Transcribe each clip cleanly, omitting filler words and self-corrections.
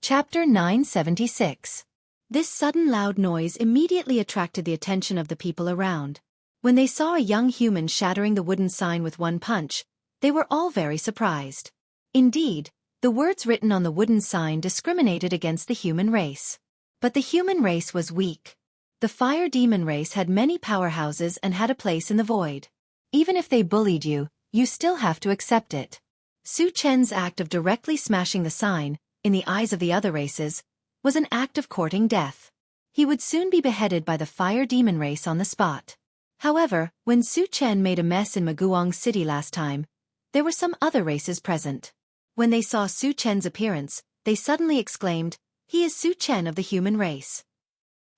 Chapter 976. This sudden loud noise immediately attracted the attention of the people around. When they saw a young human shattering the wooden sign with one punch, they were all very surprised. Indeed, the words written on the wooden sign discriminated against the human race. But the human race was weak. The fire demon race had many powerhouses and had a place in the void. Even if they bullied you, you still have to accept it. Su Chen's act of directly smashing the sign, in the eyes of the other races, was an act of courting death. He would soon be beheaded by the fire demon race on the spot. However, when Su Chen made a mess in Maguang City last time, there were some other races present. When they saw Su Chen's appearance, they suddenly exclaimed, "He is Su Chen of the human race."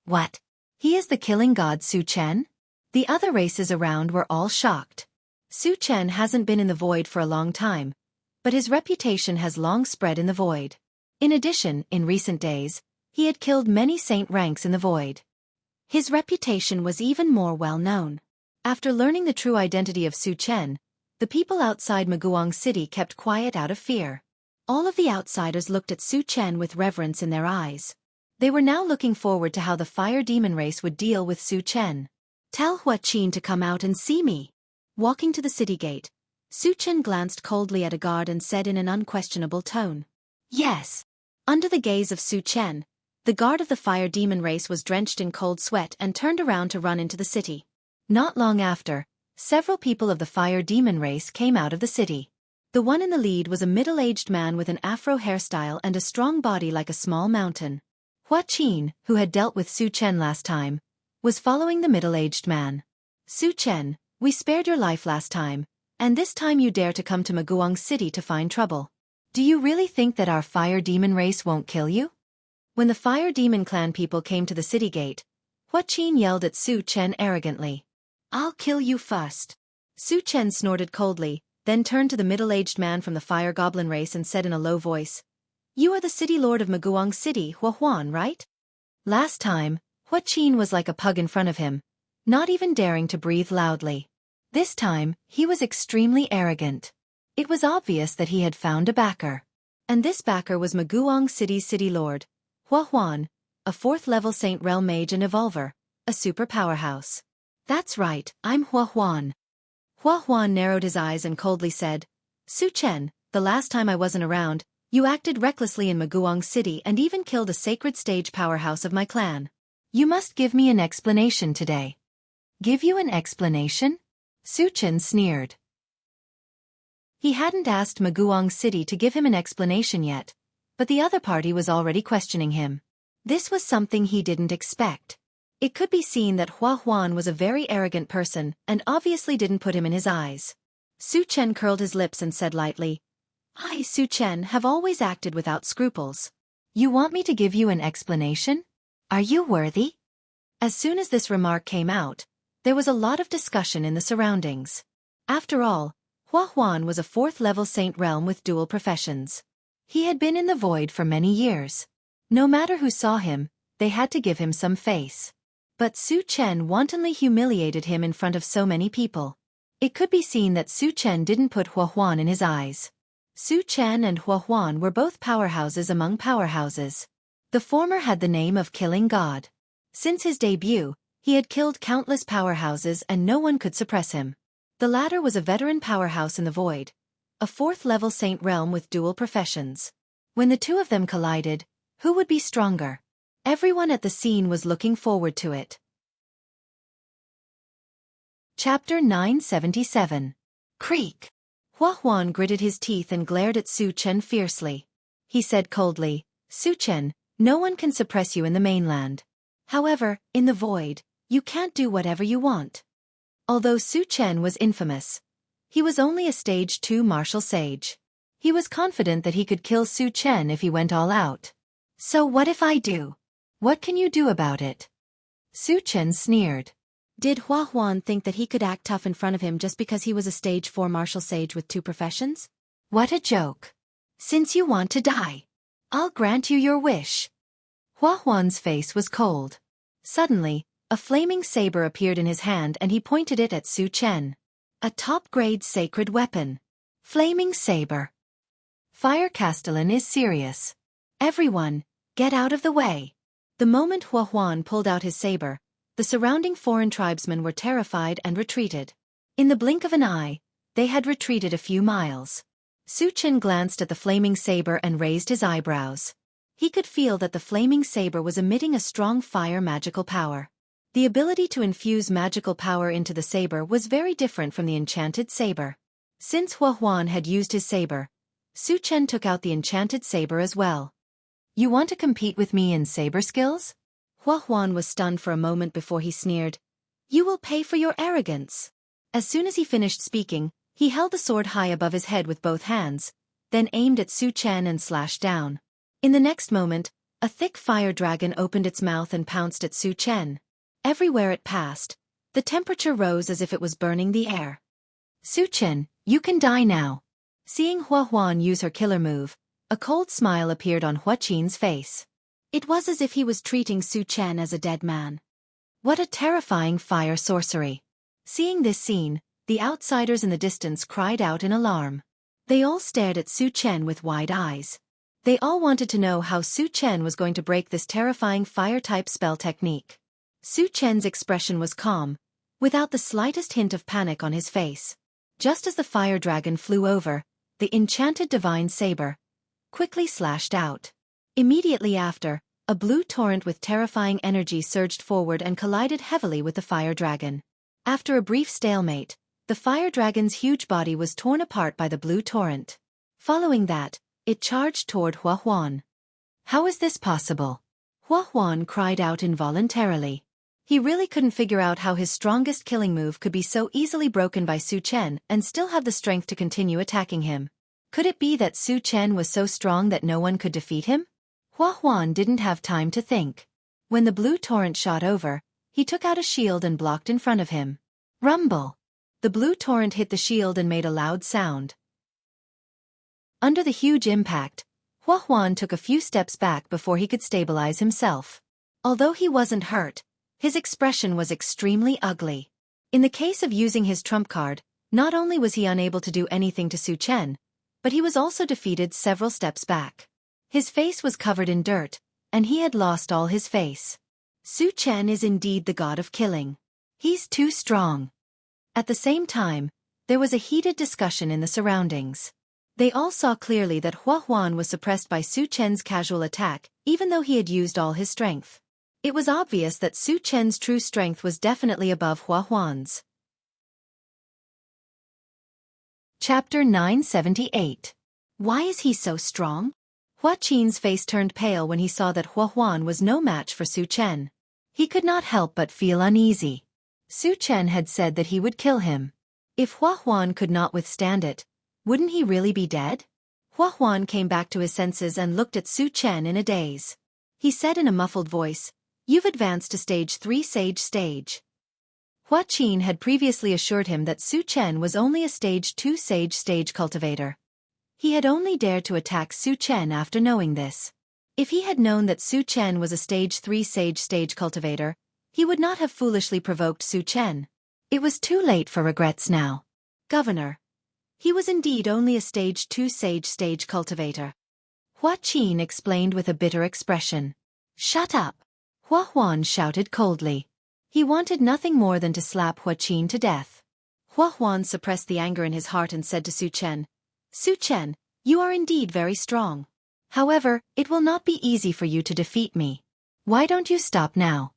"What? He is the killing god Su Chen?" The other races around were all shocked. Su Chen hasn't been in the void for a long time, but his reputation has long spread in the void. In addition, in recent days, he had killed many saint ranks in the void. His reputation was even more well known. After learning the true identity of Su Chen, the people outside Maguang City kept quiet out of fear. All of the outsiders looked at Su Chen with reverence in their eyes. They were now looking forward to how the fire demon race would deal with Su Chen. "Tell Hua Qin to come out and see me." Walking to the city gate, Su Chen glanced coldly at a guard and said in an unquestionable tone, "Yes." Under the gaze of Su Chen, the guard of the fire demon race was drenched in cold sweat and turned around to run into the city. Not long after, several people of the fire demon race came out of the city. The one in the lead was a middle-aged man with an afro hairstyle and a strong body like a small mountain. Hua Qin, who had dealt with Su Chen last time, was following the middle-aged man. "Su Chen, we spared your life last time, and this time you dare to come to Maguang City to find trouble. Do you really think that our fire demon race won't kill you?" When the fire demon clan people came to the city gate, Hua Qin yelled at Su Chen arrogantly, "I'll kill you first." Su Chen snorted coldly, then turned to the middle-aged man from the fire goblin race and said in a low voice, "You are the city lord of Maguang City, Hua Huan, right?" Last time, Hua Qin was like a pug in front of him, not even daring to breathe loudly. This time, he was extremely arrogant. It was obvious that he had found a backer. And this backer was Maguang City's city lord, Hua Huan, a 4th-level Saint Realm mage and evolver, a super powerhouse. "That's right, I'm Hua Huan." Hua Huan narrowed his eyes and coldly said, "Su Chen, the last time I wasn't around, you acted recklessly in Maguang City and even killed a sacred stage powerhouse of my clan. You must give me an explanation today." "Give you an explanation?" Su Chen sneered. He hadn't asked Maguang City to give him an explanation yet, but the other party was already questioning him. This was something he didn't expect. It could be seen that Hua Huan was a very arrogant person and obviously didn't put him in his eyes. Su Chen curled his lips and said lightly, "I, Su Chen, have always acted without scruples. You want me to give you an explanation? Are you worthy?" As soon as this remark came out, there was a lot of discussion in the surroundings. After all, Hua Huan was a 4th-level Saint Realm with dual professions. He had been in the void for many years. No matter who saw him, they had to give him some face. But Su Chen wantonly humiliated him in front of so many people. It could be seen that Su Chen didn't put Hua Huan in his eyes. Su Chen and Hua Huan were both powerhouses among powerhouses. The former had the name of Killing God. Since his debut, he had killed countless powerhouses and no one could suppress him. The latter was a veteran powerhouse in the void, a 4th-level Saint Realm with dual professions. When the two of them collided, who would be stronger? Everyone at the scene was looking forward to it. Chapter 977. Creak. Hua Huan gritted his teeth and glared at Su Chen fiercely. He said coldly, "Su Chen, no one can suppress you in the mainland. However, in the void, you can't do whatever you want." Although Su Chen was infamous, he was only a stage 2 martial sage. He was confident that he could kill Su Chen if he went all out. "So what if I do? What can you do about it?" Su Chen sneered. Did Hua Huan think that he could act tough in front of him just because he was a stage 4 martial sage with 2 professions? What a joke. "Since you want to die, I'll grant you your wish." Hua Huan's face was cold. Suddenly, a flaming saber appeared in his hand and he pointed it at Su Chen. A top-grade sacred weapon. Flaming saber. Fire Castellan is serious. Everyone, get out of the way. The moment Hua Huan pulled out his saber, the surrounding foreign tribesmen were terrified and retreated. In the blink of an eye, they had retreated a few miles. Su Chen glanced at the flaming saber and raised his eyebrows. He could feel that the flaming saber was emitting a strong fire magical power. The ability to infuse magical power into the saber was very different from the enchanted saber. Since Hua Huan had used his saber, Su Chen took out the enchanted saber as well. You want to compete with me in saber skills? Hua Huan was stunned for a moment before he sneered. You will pay for your arrogance. As soon as he finished speaking, he held the sword high above his head with both hands, then aimed at Su Chen and slashed down. In the next moment, a thick fire dragon opened its mouth and pounced at Su Chen. Everywhere it passed, the temperature rose as if it was burning the air. Su Chen, you can die now. Seeing Hua Huan use her killer move, a cold smile appeared on Hua Qin's face. It was as if he was treating Su Chen as a dead man. What a terrifying fire sorcery. Seeing this scene, the outsiders in the distance cried out in alarm. They all stared at Su Chen with wide eyes. They all wanted to know how Su Chen was going to break this terrifying fire-type spell technique. Su Chen's expression was calm, without the slightest hint of panic on his face. Just as the fire dragon flew over, the enchanted divine saber quickly slashed out. Immediately after, a blue torrent with terrifying energy surged forward and collided heavily with the fire dragon. After a brief stalemate, the fire dragon's huge body was torn apart by the blue torrent. Following that, it charged toward Hua Huan. How is this possible? Hua Huan cried out involuntarily. He really couldn't figure out how his strongest killing move could be so easily broken by Su Chen and still have the strength to continue attacking him. Could it be that Su Chen was so strong that no one could defeat him? Hua Huan didn't have time to think. When the blue torrent shot over, he took out a shield and blocked in front of him. Rumble! The blue torrent hit the shield and made a loud sound. Under the huge impact, Hua Huan took a few steps back before he could stabilize himself. Although he wasn't hurt, his expression was extremely ugly. In the case of using his trump card, not only was he unable to do anything to Su Chen, but he was also defeated several steps back. His face was covered in dirt, and he had lost all his face. Su Chen is indeed the god of killing. He's too strong. At the same time, there was a heated discussion in the surroundings. They all saw clearly that Hua Huan was suppressed by Su Chen's casual attack, even though he had used all his strength. It was obvious that Su Chen's true strength was definitely above Hua Huan's. Chapter 978. Why is he so strong? Hua Qin's face turned pale when he saw that Hua Huan was no match for Su Chen. He could not help but feel uneasy. Su Chen had said that he would kill him. If Hua Huan could not withstand it, wouldn't he really be dead? Hua Huan came back to his senses and looked at Su Chen in a daze. He said in a muffled voice, "You've advanced to stage 3 sage stage." Hua Qin had previously assured him that Su Chen was only a stage 2 sage stage cultivator. He had only dared to attack Su Chen after knowing this. If he had known that Su Chen was a stage 3 sage stage cultivator, he would not have foolishly provoked Su Chen. It was too late for regrets now. Governor. He was indeed only a stage 2 sage stage cultivator. Hua Qin explained with a bitter expression. Shut up! Hua Huan shouted coldly. He wanted nothing more than to slap Hua Qin to death. Hua Huan suppressed the anger in his heart and said to Su Chen, Su Chen, you are indeed very strong. However, it will not be easy for you to defeat me. Why don't you stop now?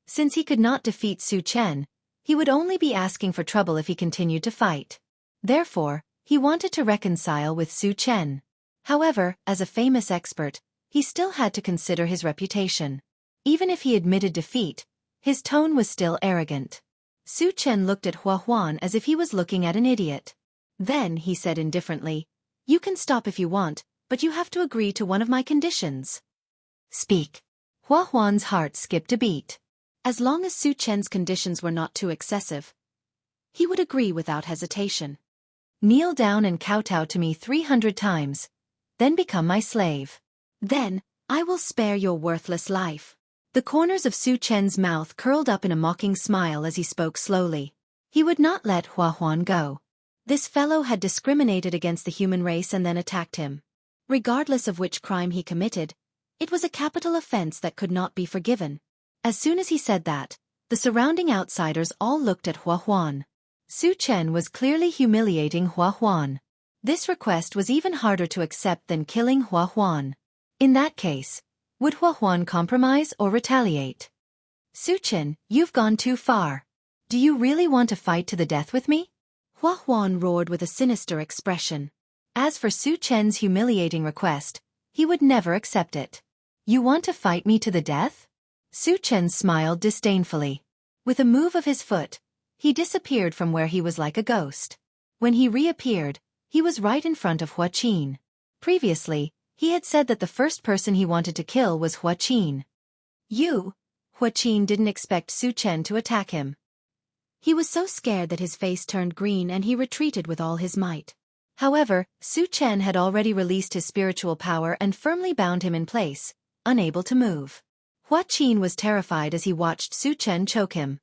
Since he could not defeat Su Chen, he would only be asking for trouble if he continued to fight. Therefore, he wanted to reconcile with Su Chen. However, as a famous expert, he still had to consider his reputation. Even if he admitted defeat, his tone was still arrogant. Su Chen looked at Hua Huan as if he was looking at an idiot. Then he said indifferently, You can stop if you want, but you have to agree to one of my conditions. Speak. Hua Huan's heart skipped a beat. As long as Su Chen's conditions were not too excessive, he would agree without hesitation. Kneel down and kowtow to me 300 times, then become my slave. Then, I will spare your worthless life. The corners of Su Chen's mouth curled up in a mocking smile as he spoke slowly. He would not let Hua Huan go. This fellow had discriminated against the human race and then attacked him. Regardless of which crime he committed, it was a capital offense that could not be forgiven. As soon as he said that, the surrounding outsiders all looked at Hua Huan. Su Chen was clearly humiliating Hua Huan. This request was even harder to accept than killing Hua Huan. In that case, would Hua Huan compromise or retaliate? Su Chen, you've gone too far. Do you really want to fight to the death with me? Hua Huan roared with a sinister expression. As for Su Chen's humiliating request, he would never accept it. You want to fight me to the death? Su Chen smiled disdainfully. With a move of his foot, he disappeared from where he was like a ghost. When he reappeared, he was right in front of Hua Qin. Previously, he had said that the first person he wanted to kill was Hua Qin. Hua Qin didn't expect Su Chen to attack him. He was so scared that his face turned green and he retreated with all his might. However, Su Chen had already released his spiritual power and firmly bound him in place, unable to move. Hua Qin was terrified as he watched Su Chen choke him.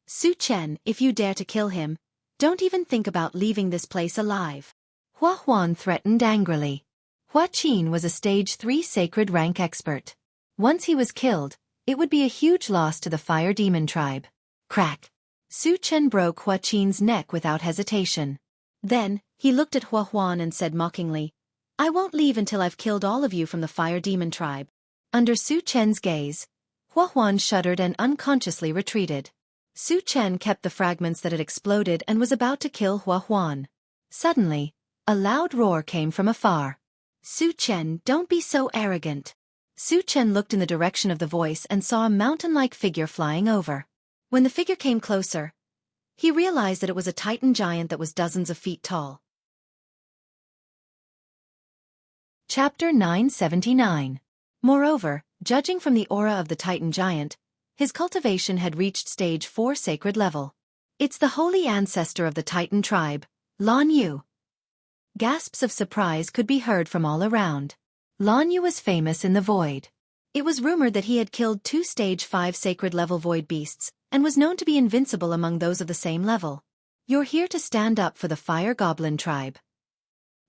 Su Chen, if you dare to kill him, don't even think about leaving this place alive. Hua Huan threatened angrily. Hua Qin was a stage 3 sacred rank expert. Once he was killed, it would be a huge loss to the fire demon tribe. Crack! Su Chen broke Hua Qin's neck without hesitation. Then, he looked at Hua Huan and said mockingly, I won't leave until I've killed all of you from the fire demon tribe. Under Su Chen's gaze, Hua Huan shuddered and unconsciously retreated. Su Chen kept the fragments that had exploded and was about to kill Hua Huan. Suddenly, a loud roar came from afar. Su Chen, don't be so arrogant. Su Chen looked in the direction of the voice and saw a mountain-like figure flying over. When the figure came closer, he realized that it was a Titan giant that was dozens of feet tall. Chapter 979. Moreover, judging from the aura of the Titan giant, his cultivation had reached stage 4 sacred level. It's the holy ancestor of the Titan tribe, Lan Yu. Gasps of surprise could be heard from all around. Lan Yu was famous in the void. It was rumored that he had killed 2 stage 5 sacred level void beasts, and was known to be invincible among those of the same level. You're here to stand up for the fire goblin tribe.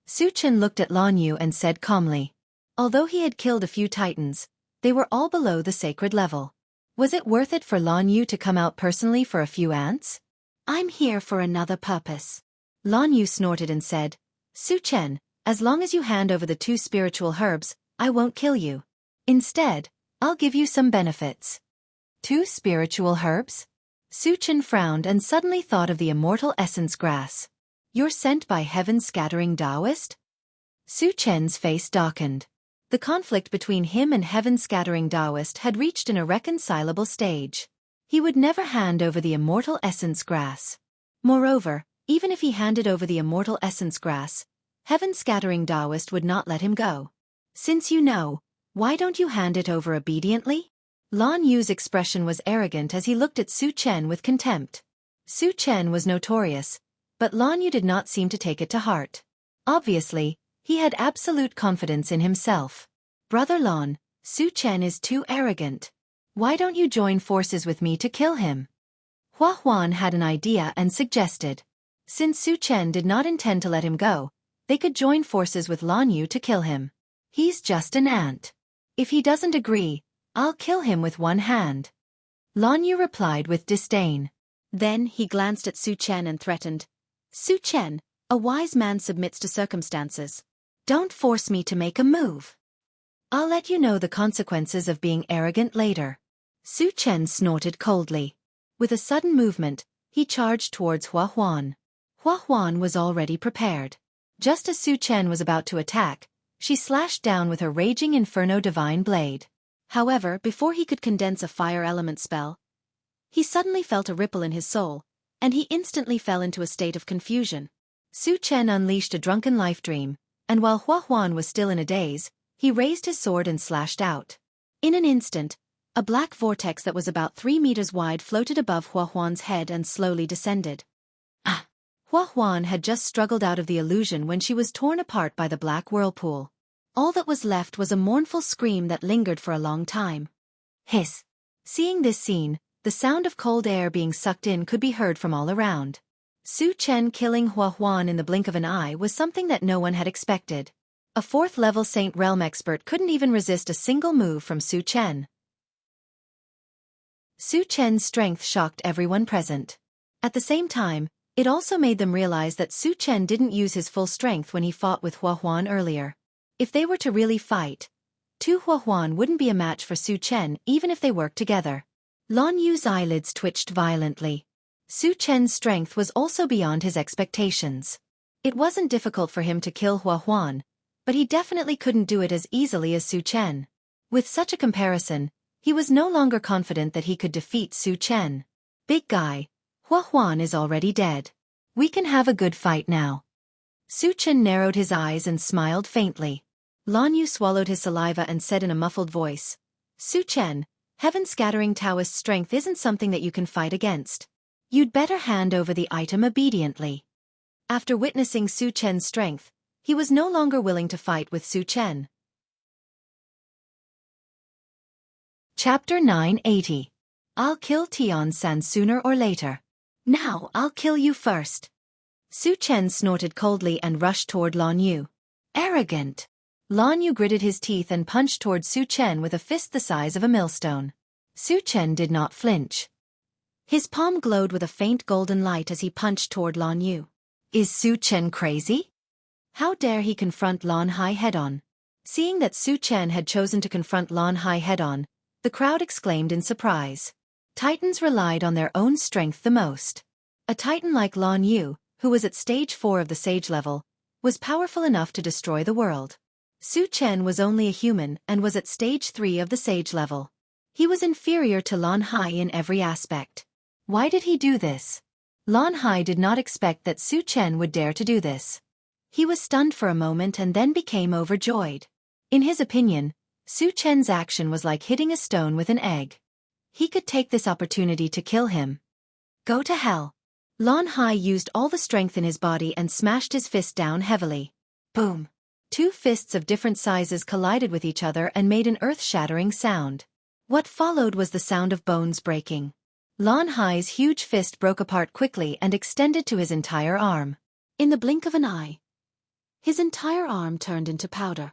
Su Chen looked at Lan Yu and said calmly. Although he had killed a few titans, they were all below the sacred level. Was it worth it for Lan Yu to come out personally for a few ants? I'm here for another purpose. Lan Yu snorted and said, Su Chen, as long as you hand over the 2 spiritual herbs, I won't kill you. Instead, I'll give you some benefits. 2 spiritual herbs? Su Chen frowned and suddenly thought of the immortal essence grass. You're sent by heaven scattering Taoist? Su Chen's face darkened. The conflict between him and heaven scattering Taoist had reached an irreconcilable stage. He would never hand over the immortal essence grass. Moreover, even if he handed over the immortal essence grass, heaven scattering Taoist would not let him go. Since you know, why don't you hand it over obediently? Lan Yu's expression was arrogant as he looked at Su Chen with contempt. Su Chen was notorious, but Lan Yu did not seem to take it to heart. Obviously, he had absolute confidence in himself. Brother Lan, Su Chen is too arrogant. Why don't you join forces with me to kill him? Hua Huan had an idea and suggested. Since Su Chen did not intend to let him go, they could join forces with Lan Yu to kill him. He's just an ant. If he doesn't agree, I'll kill him with one hand. Lan Yu replied with disdain. Then he glanced at Su Chen and threatened. Su Chen, a wise man submits to circumstances. Don't force me to make a move. I'll let you know the consequences of being arrogant later. Su Chen snorted coldly. With a sudden movement, he charged towards Hua Huan. Hua Huan was already prepared. Just as Su Chen was about to attack, she slashed down with her raging inferno divine blade. However, before he could condense a fire element spell, he suddenly felt a ripple in his soul, and he instantly fell into a state of confusion. Su Chen unleashed a drunken life dream, and while Hua Huan was still in a daze, he raised his sword and slashed out. In an instant, a black vortex that was about 3 meters wide floated above Hua Huan's head and slowly descended. Ah! Hua Huan had just struggled out of the illusion when she was torn apart by the black whirlpool. All that was left was a mournful scream that lingered for a long time. Hiss! Seeing this scene, the sound of cold air being sucked in could be heard from all around. Su Chen killing Hua Huan in the blink of an eye was something that no one had expected. A 4th-level Saint Realm expert couldn't even resist a single move from Su Chen. Su Chen's strength shocked everyone present. At the same time, it also made them realize that Su Chen didn't use his full strength when he fought with Hua Huan earlier. If they were to really fight, two Hua Huan wouldn't be a match for Su Chen even if they worked together. Lan Yu's eyelids twitched violently. Su Chen's strength was also beyond his expectations. It wasn't difficult for him to kill Hua Huan, but he definitely couldn't do it as easily as Su Chen. With such a comparison, he was no longer confident that he could defeat Su Chen. Big guy, Hua Huan is already dead. We can have a good fight now. Su Chen narrowed his eyes and smiled faintly. Lan Yu swallowed his saliva and said in a muffled voice, Su Chen, heaven-scattering Taoist strength isn't something that you can fight against. You'd better hand over the item obediently. After witnessing Su Chen's strength, he was no longer willing to fight with Su Chen. Chapter 980. I'll kill Tian-san sooner or later. Now I'll kill you first. Su Chen snorted coldly and rushed toward Lan Yu. Arrogant. Lan Yu gritted his teeth and punched toward Su Chen with a fist the size of a millstone. Su Chen did not flinch. His palm glowed with a faint golden light as he punched toward Lan Yu. Is Su Chen crazy? How dare he confront Lan Hai head-on? Seeing that Su Chen had chosen to confront Lan Hai head-on, the crowd exclaimed in surprise. Titans relied on their own strength the most. A titan like Lan Yu, who was at stage 4 of the sage level, was powerful enough to destroy the world. Su Chen was only a human and was at stage 3 of the sage level. He was inferior to Lan Hai in every aspect. Why did he do this? Lan Hai did not expect that Su Chen would dare to do this. He was stunned for a moment and then became overjoyed. In his opinion, Su Chen's action was like hitting a stone with an egg. He could take this opportunity to kill him. Go to hell. Lan Hai used all the strength in his body and smashed his fist down heavily. Boom. Two fists of different sizes collided with each other and made an earth-shattering sound. What followed was the sound of bones breaking. Lan Hai's huge fist broke apart quickly and extended to his entire arm. In the blink of an eye, his entire arm turned into powder.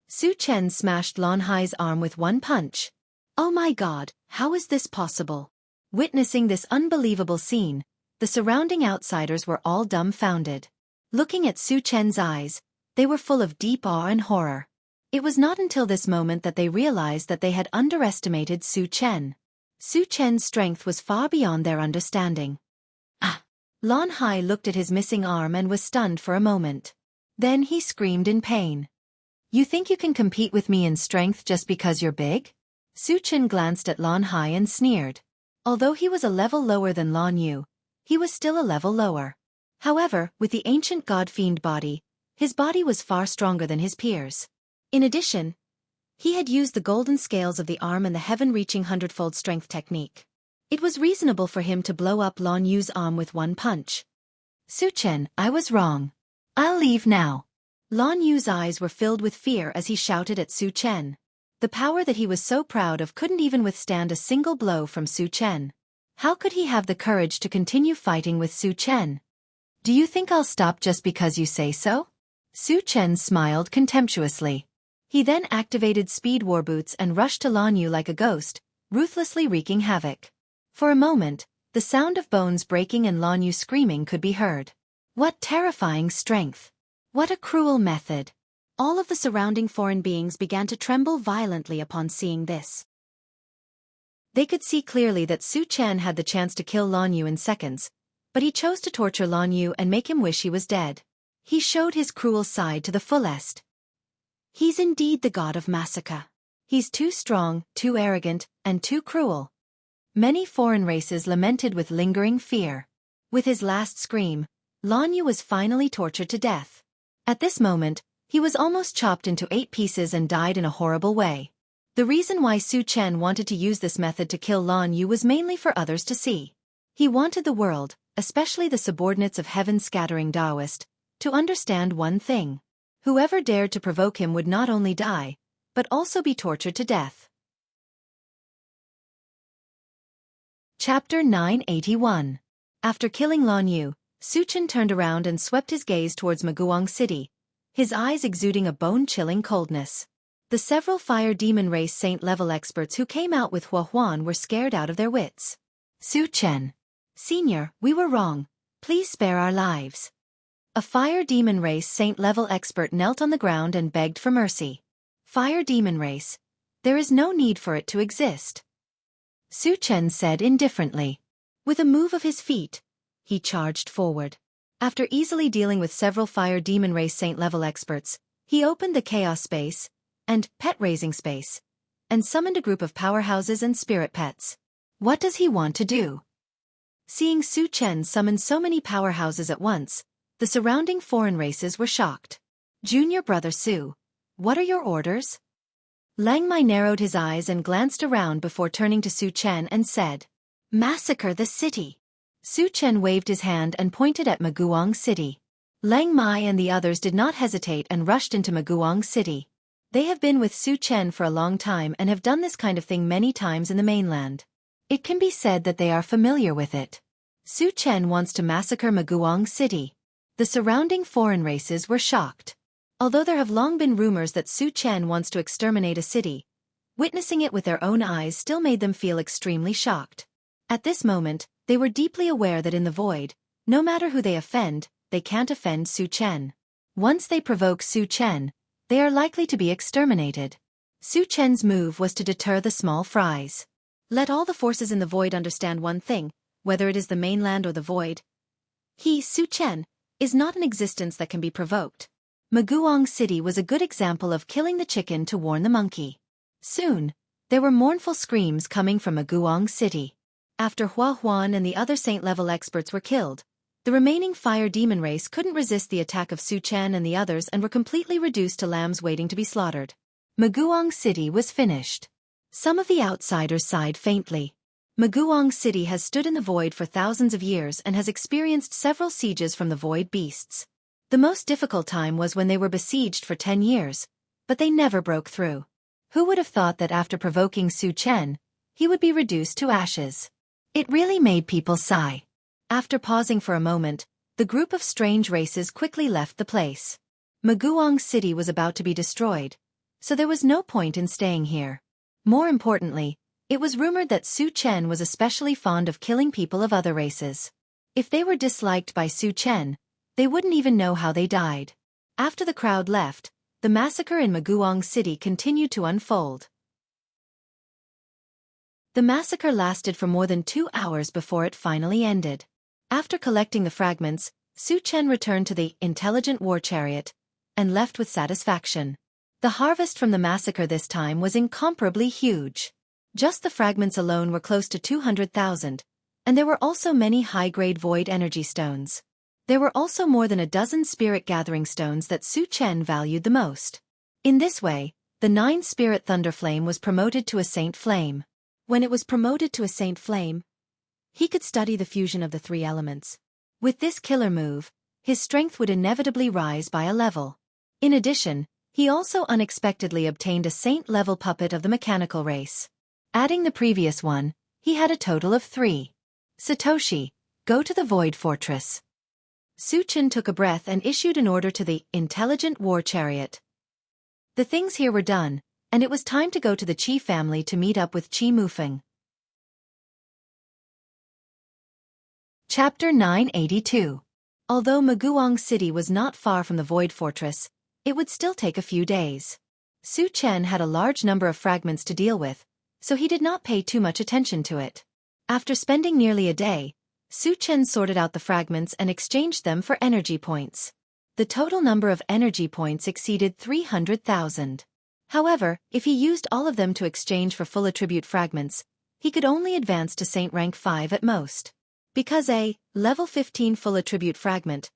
Su Chen smashed Lan Hai's arm with one punch. Oh my god, how is this possible? Witnessing this unbelievable scene, the surrounding outsiders were all dumbfounded. Looking at Su Chen's eyes, they were full of deep awe and horror. It was not until this moment that they realized that they had underestimated Su Chen. Su Chen's strength was far beyond their understanding. Ah! Lan Hai looked at his missing arm and was stunned for a moment. Then he screamed in pain. You think you can compete with me in strength just because you're big? Su Chen glanced at Lan Hai and sneered. Although he was a level lower than Lan Yu, he was still a level lower. However, with the ancient god-fiend body, his body was far stronger than his peers. In addition, he had used the golden scales of the arm and the heaven-reaching hundredfold strength technique. It was reasonable for him to blow up Lan Yu's arm with one punch. Su Chen, I was wrong. I'll leave now. Lan Yu's eyes were filled with fear as he shouted at Su Chen. The power that he was so proud of couldn't even withstand a single blow from Su Chen. How could he have the courage to continue fighting with Su Chen? Do you think I'll stop just because you say so? Su Chen smiled contemptuously. He then activated speed war boots and rushed to Lan Yu like a ghost, ruthlessly wreaking havoc. For a moment, the sound of bones breaking and Lan Yu screaming could be heard. What terrifying strength! What a cruel method! All of the surrounding foreign beings began to tremble violently upon seeing this. They could see clearly that Su Chen had the chance to kill Lan Yu in seconds, but he chose to torture Lan Yu and make him wish he was dead. He showed his cruel side to the fullest. He's indeed the god of massacre. He's too strong, too arrogant, and too cruel. Many foreign races lamented with lingering fear. With his last scream, Lan Yu was finally tortured to death. At this moment, he was almost chopped into 8 pieces and died in a horrible way. The reason why Su Chen wanted to use this method to kill Lan Yu was mainly for others to see. He wanted the world, especially the subordinates of heaven-scattering Taoist, to understand one thing. Whoever dared to provoke him would not only die, but also be tortured to death. Chapter 981. After killing Lan Yu, Su Chen turned around and swept his gaze towards Maguang City, his eyes exuding a bone-chilling coldness. The several fire demon race saint-level experts who came out with Hua Huan were scared out of their wits. Su Chen. Senior, we were wrong. Please spare our lives. A fire demon race saint-level expert knelt on the ground and begged for mercy. Fire demon race. There is no need for it to exist. Su Chen said indifferently. With a move of his feet, he charged forward. After easily dealing with several fire demon race saint-level experts, he opened the chaos space and pet-raising space, and summoned a group of powerhouses and spirit pets. What does he want to do? Seeing Su Chen summon so many powerhouses at once, the surrounding foreign races were shocked. Junior brother Su, what are your orders? Lang Mai narrowed his eyes and glanced around before turning to Su Chen and said, Massacre the city. Su Chen waved his hand and pointed at Maguang City. Lang Mai and the others did not hesitate and rushed into Maguang City. They have been with Su Chen for a long time and have done this kind of thing many times in the mainland. It can be said that they are familiar with it. Su Chen wants to massacre Maguang City. The surrounding foreign races were shocked. Although there have long been rumors that Su Chen wants to exterminate a city, witnessing it with their own eyes still made them feel extremely shocked. At this moment, they were deeply aware that in the void, no matter who they offend, they can't offend Su Chen. Once they provoke Su Chen, they are likely to be exterminated. Su Chen's move was to deter the small fries. Let all the forces in the void understand one thing, whether it is the mainland or the void. He, Su Chen, is not an existence that can be provoked. Maguang City was a good example of killing the chicken to warn the monkey. Soon, there were mournful screams coming from Maguang City. After Hua Huan and the other saint-level experts were killed, the remaining fire demon race couldn't resist the attack of Su Chen and the others and were completely reduced to lambs waiting to be slaughtered. Maguang City was finished. Some of the outsiders sighed faintly. Maguang City has stood in the void for thousands of years and has experienced several sieges from the void beasts. The most difficult time was when they were besieged for 10 years, but they never broke through. Who would have thought that after provoking Su Chen, he would be reduced to ashes? It really made people sigh. After pausing for a moment, the group of strange races quickly left the place. Maguang City was about to be destroyed, so there was no point in staying here. More importantly, it was rumored that Su Chen was especially fond of killing people of other races. If they were disliked by Su Chen, they wouldn't even know how they died. After the crowd left, the massacre in Maguang City continued to unfold. The massacre lasted for more than 2 hours before it finally ended. After collecting the fragments, Su Chen returned to the intelligent war chariot and left with satisfaction. The harvest from the massacre this time was incomparably huge. Just the fragments alone were close to 200,000, and there were also many high-grade void energy stones. There were also more than a dozen spirit gathering stones that Su Chen valued the most. In this way, the 9 spirit thunder flame was promoted to a saint flame. When it was promoted to a saint flame, he could study the fusion of the 3 elements. With this killer move, his strength would inevitably rise by a level. In addition, he also unexpectedly obtained a saint-level puppet of the mechanical race. Adding the previous one, he had a total of 3. Satoshi, go to the Void Fortress. Su Chen took a breath and issued an order to the intelligent war chariot. The things here were done, and it was time to go to the Qi family to meet up with Qi Mufeng. Chapter 982. Although Maguang City was not far from the Void Fortress, it would still take a few days. Su Chen had a large number of fragments to deal with, so he did not pay too much attention to it. After spending nearly a day, Su Chen sorted out the fragments and exchanged them for energy points. The total number of energy points exceeded 300,000. However, if he used all of them to exchange for full attribute fragments, he could only advance to Saint rank 5 at most. Because a level 15 full attribute fragment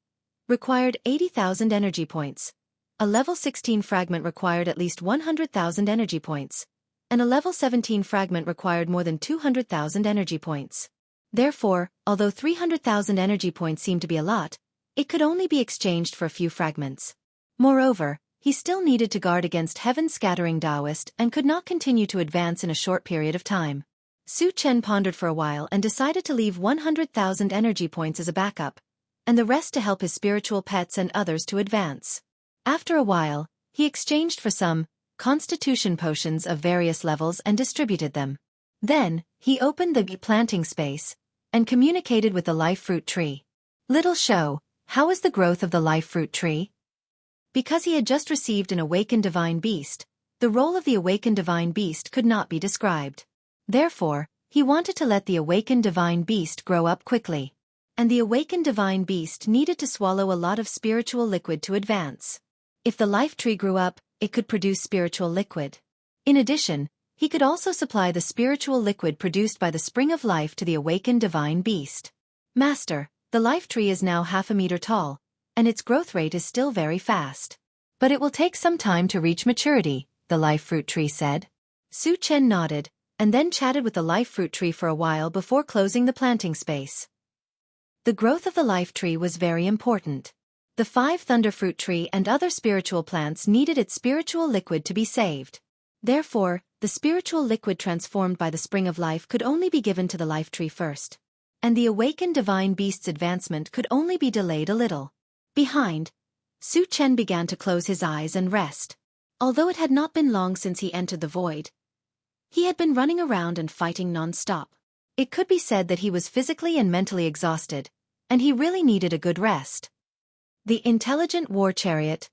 required 80,000 energy points, a level 16 fragment required at least 100,000 energy points, and a level 17 fragment required more than 200,000 energy points. Therefore, although 300,000 energy points seemed to be a lot, it could only be exchanged for a few fragments. Moreover, he still needed to guard against heaven-scattering Taoist and could not continue to advance in a short period of time. Su Chen pondered for a while and decided to leave 100,000 energy points as a backup, and the rest to help his spiritual pets and others to advance. After a while, he exchanged for some constitution potions of various levels and distributed them. Then, he opened the planting space and communicated with the life fruit tree. Little show, how is the growth of the life fruit tree? Because he had just received an awakened divine beast, the role of the awakened divine beast could not be described. Therefore, he wanted to let the awakened divine beast grow up quickly. And the awakened divine beast needed to swallow a lot of spiritual liquid to advance. If the life tree grew up, it could produce spiritual liquid. In addition, he could also supply the spiritual liquid produced by the spring of life to the awakened divine beast. Master, the life tree is now 1/2 meter tall, and its growth rate is still very fast. But it will take some time to reach maturity, the life fruit tree said. Su Chen nodded, and then chatted with the life fruit tree for a while before closing the planting space. The growth of the life tree was very important. The 5 thunder fruit tree and other spiritual plants needed its spiritual liquid to be saved. Therefore, the spiritual liquid transformed by the spring of life could only be given to the life tree first. And the awakened divine beast's advancement could only be delayed a little. Behind, Su Chen began to close his eyes and rest. Although it had not been long since he entered the void, he had been running around and fighting non-stop. It could be said that he was physically and mentally exhausted, and he really needed a good rest. The intelligent war chariot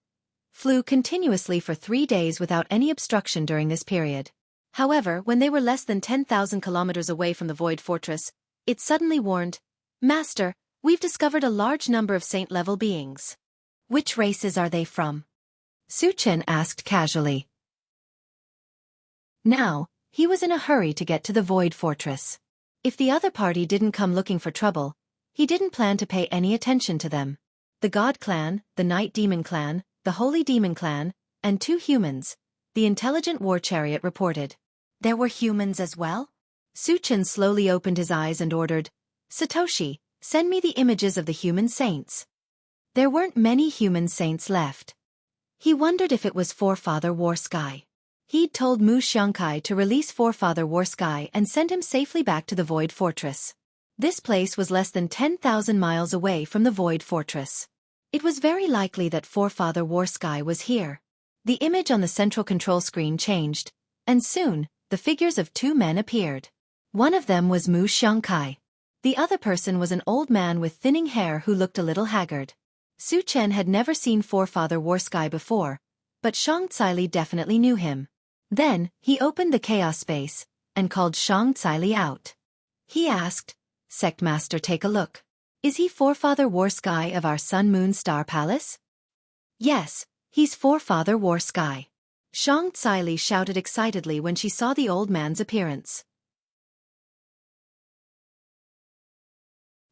flew continuously for 3 days without any obstruction during this period. However, when they were less than 10,000 kilometers away from the Void Fortress, it suddenly warned, "Master, we've discovered a large number of saint-level beings." "Which races are they from?" Su Chen asked casually. Now, he was in a hurry to get to the Void Fortress. If the other party didn't come looking for trouble, he didn't plan to pay any attention to them. The God Clan, the Night Demon Clan, the Holy Demon Clan, and 2 humans, the intelligent war chariot reported. There were humans as well? Su Chen slowly opened his eyes and ordered, "Satoshi, send me the images of the human saints." There weren't many human saints left. He wondered if it was Forefather War Sky. He'd told Mu Xianxia to release Forefather War Sky and send him safely back to the Void Fortress. This place was less than 10,000 miles away from the Void Fortress. It was very likely that Forefather War Sky was here. The image on the central control screen changed, and soon, the figures of 2 men appeared. One of them was Mu Xianxia. The other person was an old man with thinning hair who looked a little haggard. Su Chen had never seen Forefather War Sky before, but Xianxia definitely knew him. Then, he opened the chaos space, and called Xianxia out. He asked, "Sect Master, take a look. Is he Forefather War Sky of our Sun Moon Star Palace?" "Yes, he's Forefather War Sky." Xianxia shouted excitedly when she saw the old man's appearance.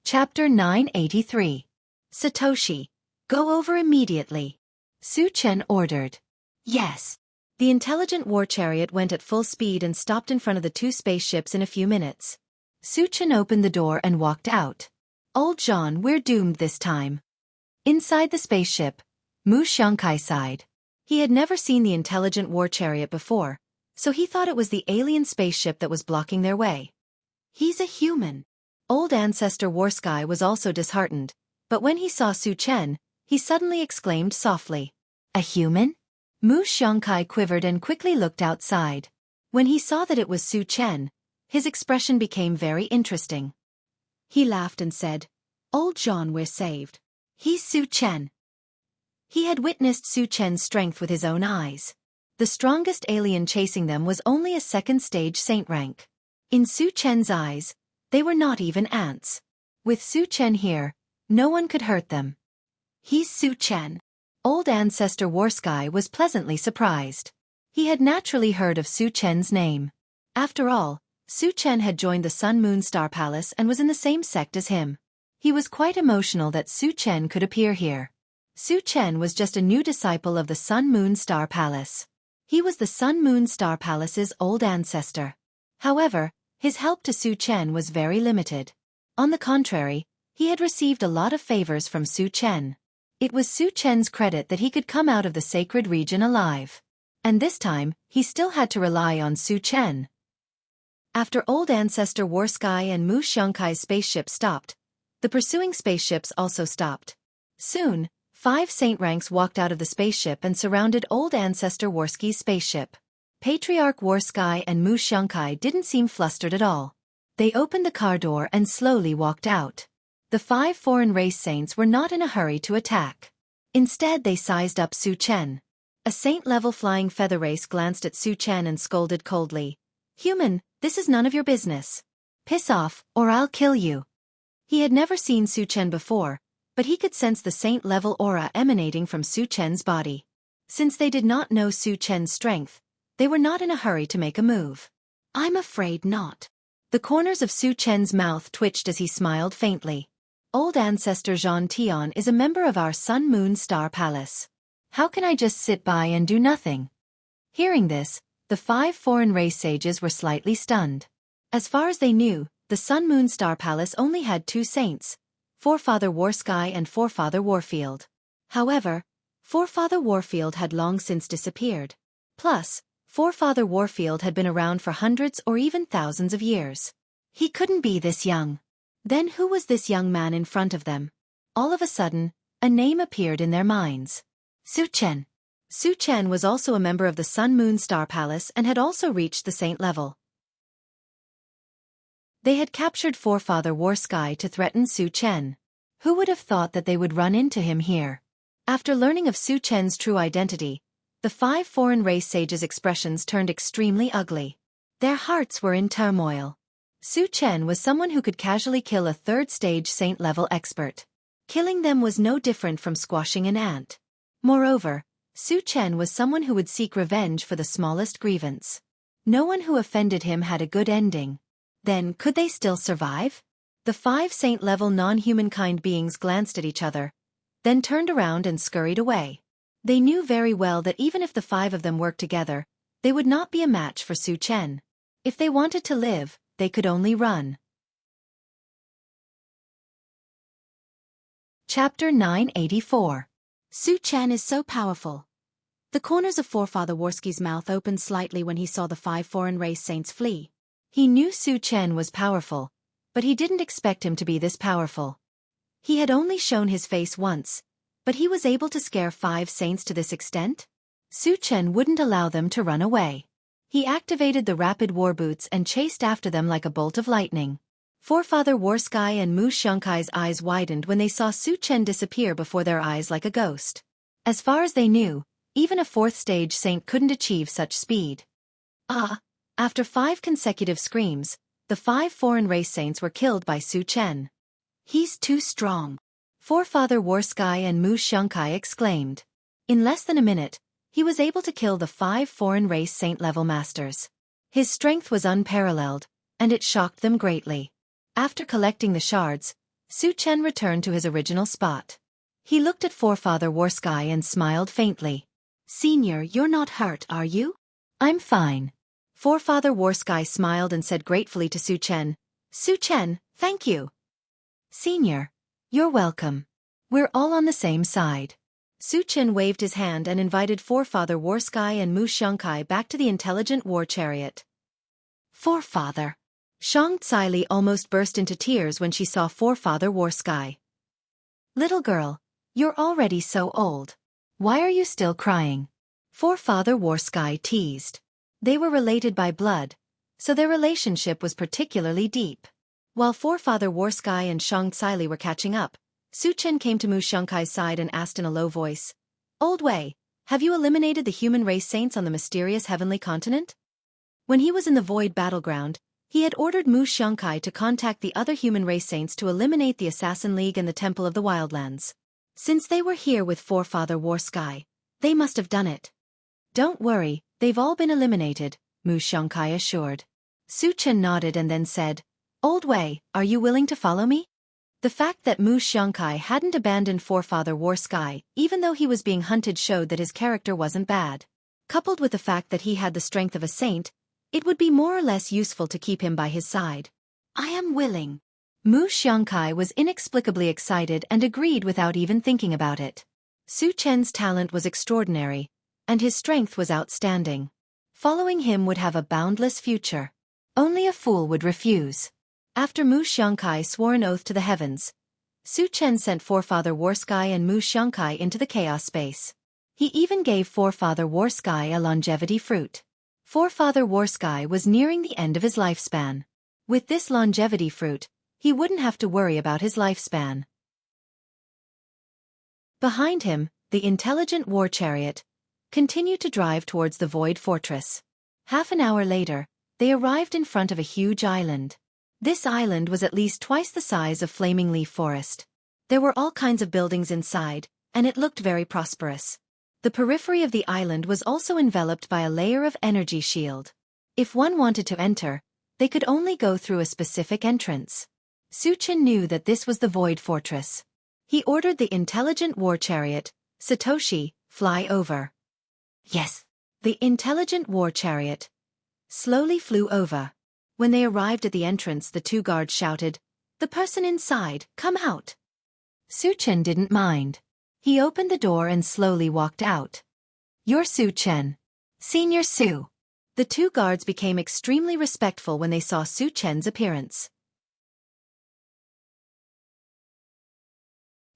Chapter 983. Satoshi, go over immediately. Su Chen ordered. Yes. The intelligent war chariot went at full speed and stopped in front of the 2 spaceships in a few minutes. Su Chen opened the door and walked out. "Old John, we're doomed this time." Inside the spaceship, Mu Xianxia sighed. He had never seen the intelligent war chariot before, so he thought it was the alien spaceship that was blocking their way. He's a human. Old Ancestor War Sky was also disheartened, but when he saw Su Chen, he suddenly exclaimed softly, "A human?" Mu Xianxia quivered and quickly looked outside. When he saw that it was Su Chen, his expression became very interesting. He laughed and said, "Old John, we're saved. He's Su Chen." He had witnessed Su Chen's strength with his own eyes. The strongest alien chasing them was only a 2nd stage saint rank. In Su Chen's eyes, they were not even ants. With Su Chen here, no one could hurt them. He's Su Chen. Old Ancestor War Sky was pleasantly surprised. He had naturally heard of Su Chen's name. After all, Su Chen had joined the Sun Moon Star Palace and was in the same sect as him. He was quite emotional that Su Chen could appear here. Su Chen was just a new disciple of the Sun Moon Star Palace. He was the Sun Moon Star Palace's old ancestor. However, his help to Su Chen was very limited. On the contrary, he had received a lot of favors from Su Chen. It was Su Chen's credit that he could come out of the sacred region alive. And this time, he still had to rely on Su Chen. After Old Ancestor War Sky and Mu Xianxai's spaceship stopped, The pursuing spaceships also stopped. Soon, 5 saint ranks walked out of the spaceship and surrounded Old Ancestor Worski's spaceship. Patriarch Worsky and Mu Xianxia didn't seem flustered at all. They opened the car door and slowly walked out. The 5 foreign race saints were not in a hurry to attack. Instead they sized up Su Chen. A saint-level flying feather race glanced at Su Chen and scolded coldly. "Human, this is none of your business. Piss off, or I'll kill you." He had never seen Su Chen before, but he could sense the saint-level aura emanating from Su Chen's body. Since they did not know Su Chen's strength, they were not in a hurry to make a move. "I'm afraid not." The corners of Su Chen's mouth twitched as he smiled faintly. "Old Ancestor Zhan Tian is a member of our Sun-Moon Star Palace. How can I just sit by and do nothing?" Hearing this, the 5 foreign race sages were slightly stunned. As far as they knew, the Sun-Moon Star Palace only had 2 saints, Forefather Worsky and Forefather Warfield. However, Forefather Warfield had long since disappeared. Plus, Forefather Warfield had been around for hundreds or even thousands of years. He couldn't be this young. Then who was this young man in front of them? All of a sudden, a name appeared in their minds. Su Chen. Su Chen was also a member of the Sun-Moon Star Palace and had also reached the saint level. They had captured Forefather Worsky to threaten Su Chen. Who would have thought that they would run into him here? After learning of Su Chen's true identity, the 5 foreign race sages' expressions turned extremely ugly. Their hearts were in turmoil. Su Chen was someone who could casually kill a 3rd-stage saint-level expert. Killing them was no different from squashing an ant. Moreover, Su Chen was someone who would seek revenge for the smallest grievance. No one who offended him had a good ending. Then, could they still survive? The 5 saint-level non-humankind beings glanced at each other, then turned around and scurried away. They knew very well that even if the 5 of them worked together, they would not be a match for Su Chen. If they wanted to live, they could only run. Chapter 984. Su Chen is so powerful. The corners of Forefather Worsky's mouth opened slightly when he saw the 5 foreign race saints flee. He knew Su Chen was powerful, but he didn't expect him to be this powerful. He had only shown his face once, but he was able to scare 5 saints to this extent? Su Chen wouldn't allow them to run away. He activated the rapid war boots and chased after them like a bolt of lightning. Forefather Worsky and Mu Xianxia's eyes widened when they saw Su Chen disappear before their eyes like a ghost. As far as they knew, even a 4th-stage saint couldn't achieve such speed. After 5 consecutive screams, the 5 foreign race saints were killed by Su Chen. "He's too strong," Forefather Worsky and Mu Xianxia exclaimed. In less than a minute, he was able to kill the 5 foreign race saint-level masters. His strength was unparalleled, and it shocked them greatly. After collecting the shards, Su Chen returned to his original spot. He looked at Forefather Worsky and smiled faintly. "Senior, you're not hurt, are you?" "I'm fine." Forefather Worsky smiled and said gratefully to Su Chen, "Su Chen, thank you." "Senior, you're welcome. We're all on the same side." Su Chen waved his hand and invited Forefather Worsky and Mu Xianxia back to the intelligent war chariot. "Forefather." Xianxia almost burst into tears when she saw Forefather Worsky. "Little girl, you're already so old. Why are you still crying?" Forefather Worsky teased. They were related by blood, so their relationship was particularly deep. While Forefather Worsky and Xianxia were catching up, Su Chen came to Mu Xianxia's side and asked in a low voice, "Old Wei, have you eliminated the human race saints on the mysterious heavenly continent?" When he was in the void battleground, he had ordered Mu Xianxia to contact the other human race saints to eliminate the Assassin League and the Temple of the Wildlands. Since they were here with Forefather Worsky, they must have done it. "Don't worry, they've all been eliminated," Mu Xianxia assured. Su Chen nodded and then said, "Old Wei, are you willing to follow me?" The fact that Mu Xianxia hadn't abandoned Forefather Worsky, even though he was being hunted, showed that his character wasn't bad. Coupled with the fact that he had the strength of a saint, it would be more or less useful to keep him by his side. "I am willing." Mu Xianxia was inexplicably excited and agreed without even thinking about it. Su Chen's talent was extraordinary, and his strength was outstanding. Following him would have a boundless future. Only a fool would refuse. After Mu Xianxia swore an oath to the heavens, Su Chen sent Forefather Warsky and Mu Xianxia into the chaos space. He even gave Forefather Warsky a longevity fruit. Forefather Warsky was nearing the end of his lifespan. With this longevity fruit, he wouldn't have to worry about his lifespan. Behind him, the intelligent war chariot continued to drive towards the Void Fortress. Half an hour later, they arrived in front of a huge island. This island was at least twice the size of Flaming Leaf Forest. There were all kinds of buildings inside, and it looked very prosperous. The periphery of the island was also enveloped by a layer of energy shield. If one wanted to enter, they could only go through a specific entrance. Su Chen knew that this was the Void Fortress. He ordered the intelligent war chariot, Satoshi, fly over. Yes. The intelligent war chariot slowly flew over. When they arrived at the entrance, the two guards shouted, "The person inside, come out!" Su Chen didn't mind. He opened the door and slowly walked out. "You're Su Chen. Senior Su." The two guards became extremely respectful when they saw Su Chen's appearance.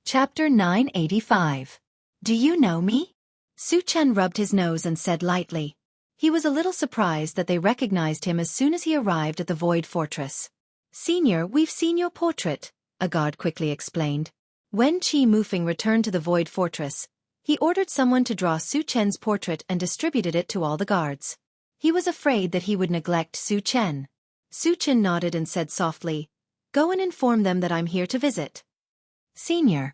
Chapter 985. Do you know me? Su Chen rubbed his nose and said lightly. He was a little surprised that they recognized him as soon as he arrived at the Void Fortress. "Senior, we've seen your portrait," a guard quickly explained. When Qi Mufeng returned to the Void Fortress, he ordered someone to draw Su Chen's portrait and distributed it to all the guards. He was afraid that he would neglect Su Chen. Su Chen nodded and said softly, "Go and inform them that I'm here to visit." "Senior,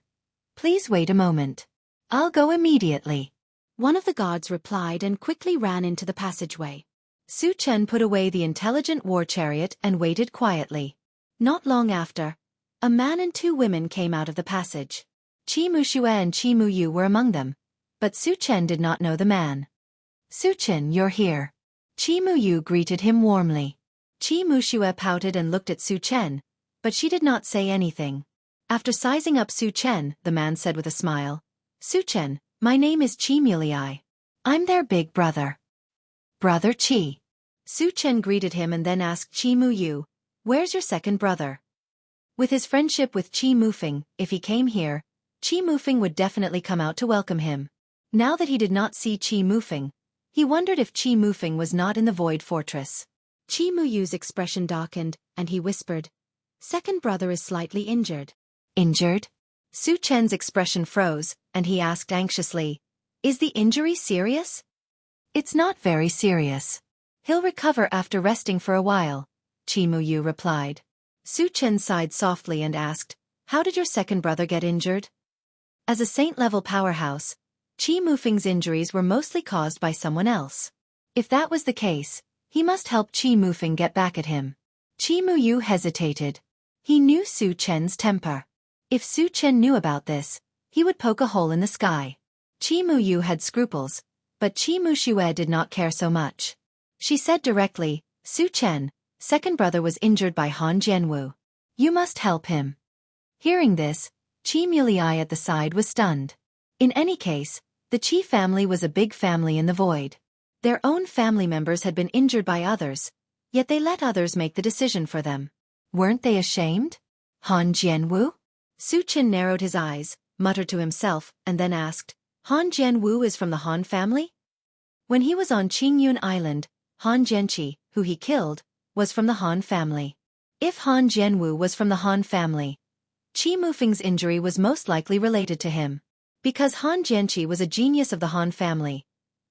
please wait a moment. I'll go immediately," one of the guards replied and quickly ran into the passageway. Su Chen put away the intelligent war chariot and waited quietly. Not long after, a man and two women came out of the passage. Qi Muxue and Qi Muyu were among them, but Su Chen did not know the man. "Su Chen, you're here." Qi Muyu greeted him warmly. Qi Muxue pouted and looked at Su Chen, but she did not say anything. After sizing up Su Chen, the man said with a smile, "Su Chen, my name is Qi Mulei. I'm their big brother." "Brother Qi." Su Chen greeted him and then asked Qi Muyu, "Where's your second brother?" With his friendship with Qi Mufeng, if he came here, Qi Mufeng would definitely come out to welcome him. Now that he did not see Qi Mufeng, he wondered if Qi Mufeng was not in the Void Fortress. Qi Muyu's expression darkened, and he whispered, "Second brother is slightly injured." "Injured?" Su Chen's expression froze, and he asked anxiously, "Is the injury serious?" "It's not very serious. He'll recover after resting for a while," Qi Muyu replied. Su Chen sighed softly and asked, "How did your second brother get injured?" As a saint-level powerhouse, Qi Mufeng's injuries were mostly caused by someone else. If that was the case, he must help Qi Mufeng get back at him. Qi Muyu hesitated. He knew Su Chen's temper. If Su Chen knew about this, he would poke a hole in the sky. Qi Muyu had scruples, but Qi Muxue did not care so much. She said directly, "Su Chen, second brother was injured by Han Jianwu. You must help him." Hearing this, Qi Mulei at the side was stunned. In any case, the Qi family was a big family in the void. Their own family members had been injured by others, yet they let others make the decision for them. Weren't they ashamed? Han Jianwu? Su Chen narrowed his eyes, muttered to himself, and then asked, "Han Jianwu is from the Han family?" When he was on Qingyun Island, Han Jianqi, who he killed, was from the Han family. If Han Jianwu was from the Han family, Qi Mufeng's injury was most likely related to him. Because Han Jianqi was a genius of the Han family,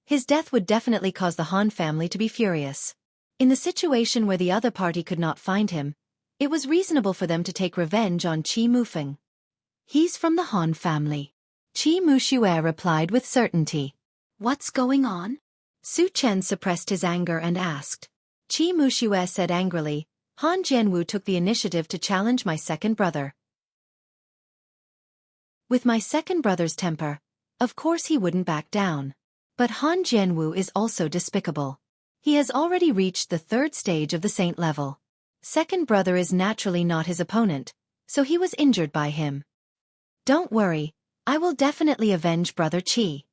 his death would definitely cause the Han family to be furious. In the situation where the other party could not find him, it was reasonable for them to take revenge on Qi Mufeng. "He's from the Han family," Qi Muxue replied with certainty. "What's going on?" Su Chen suppressed his anger and asked. Qi Muxue said angrily, "Han Jianwu took the initiative to challenge my second brother. With my second brother's temper, of course he wouldn't back down. But Han Jianwu is also despicable. He has already reached the third stage of the saint level. Second brother is naturally not his opponent, so he was injured by him. Don't worry, I will definitely avenge brother Qi.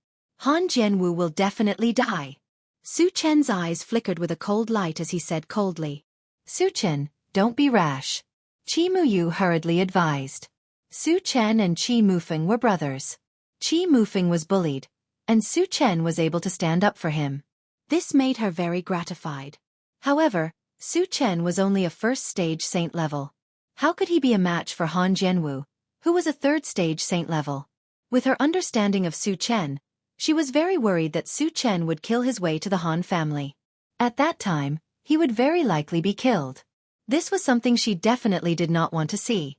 Han Jianwu will definitely die." Su Chen's eyes flickered with a cold light as he said coldly. "Su Chen, don't be rash," Qi Muyu hurriedly advised. Su Chen and Qi Mufeng were brothers. Qi Mufeng was bullied, and Su Chen was able to stand up for him. This made her very gratified. However, Su Chen was only a first-stage saint level. How could he be a match for Han Jianwu, who was a third-stage saint level? With her understanding of Su Chen, she was very worried that Su Chen would kill his way to the Han family. At that time, he would very likely be killed. This was something she definitely did not want to see.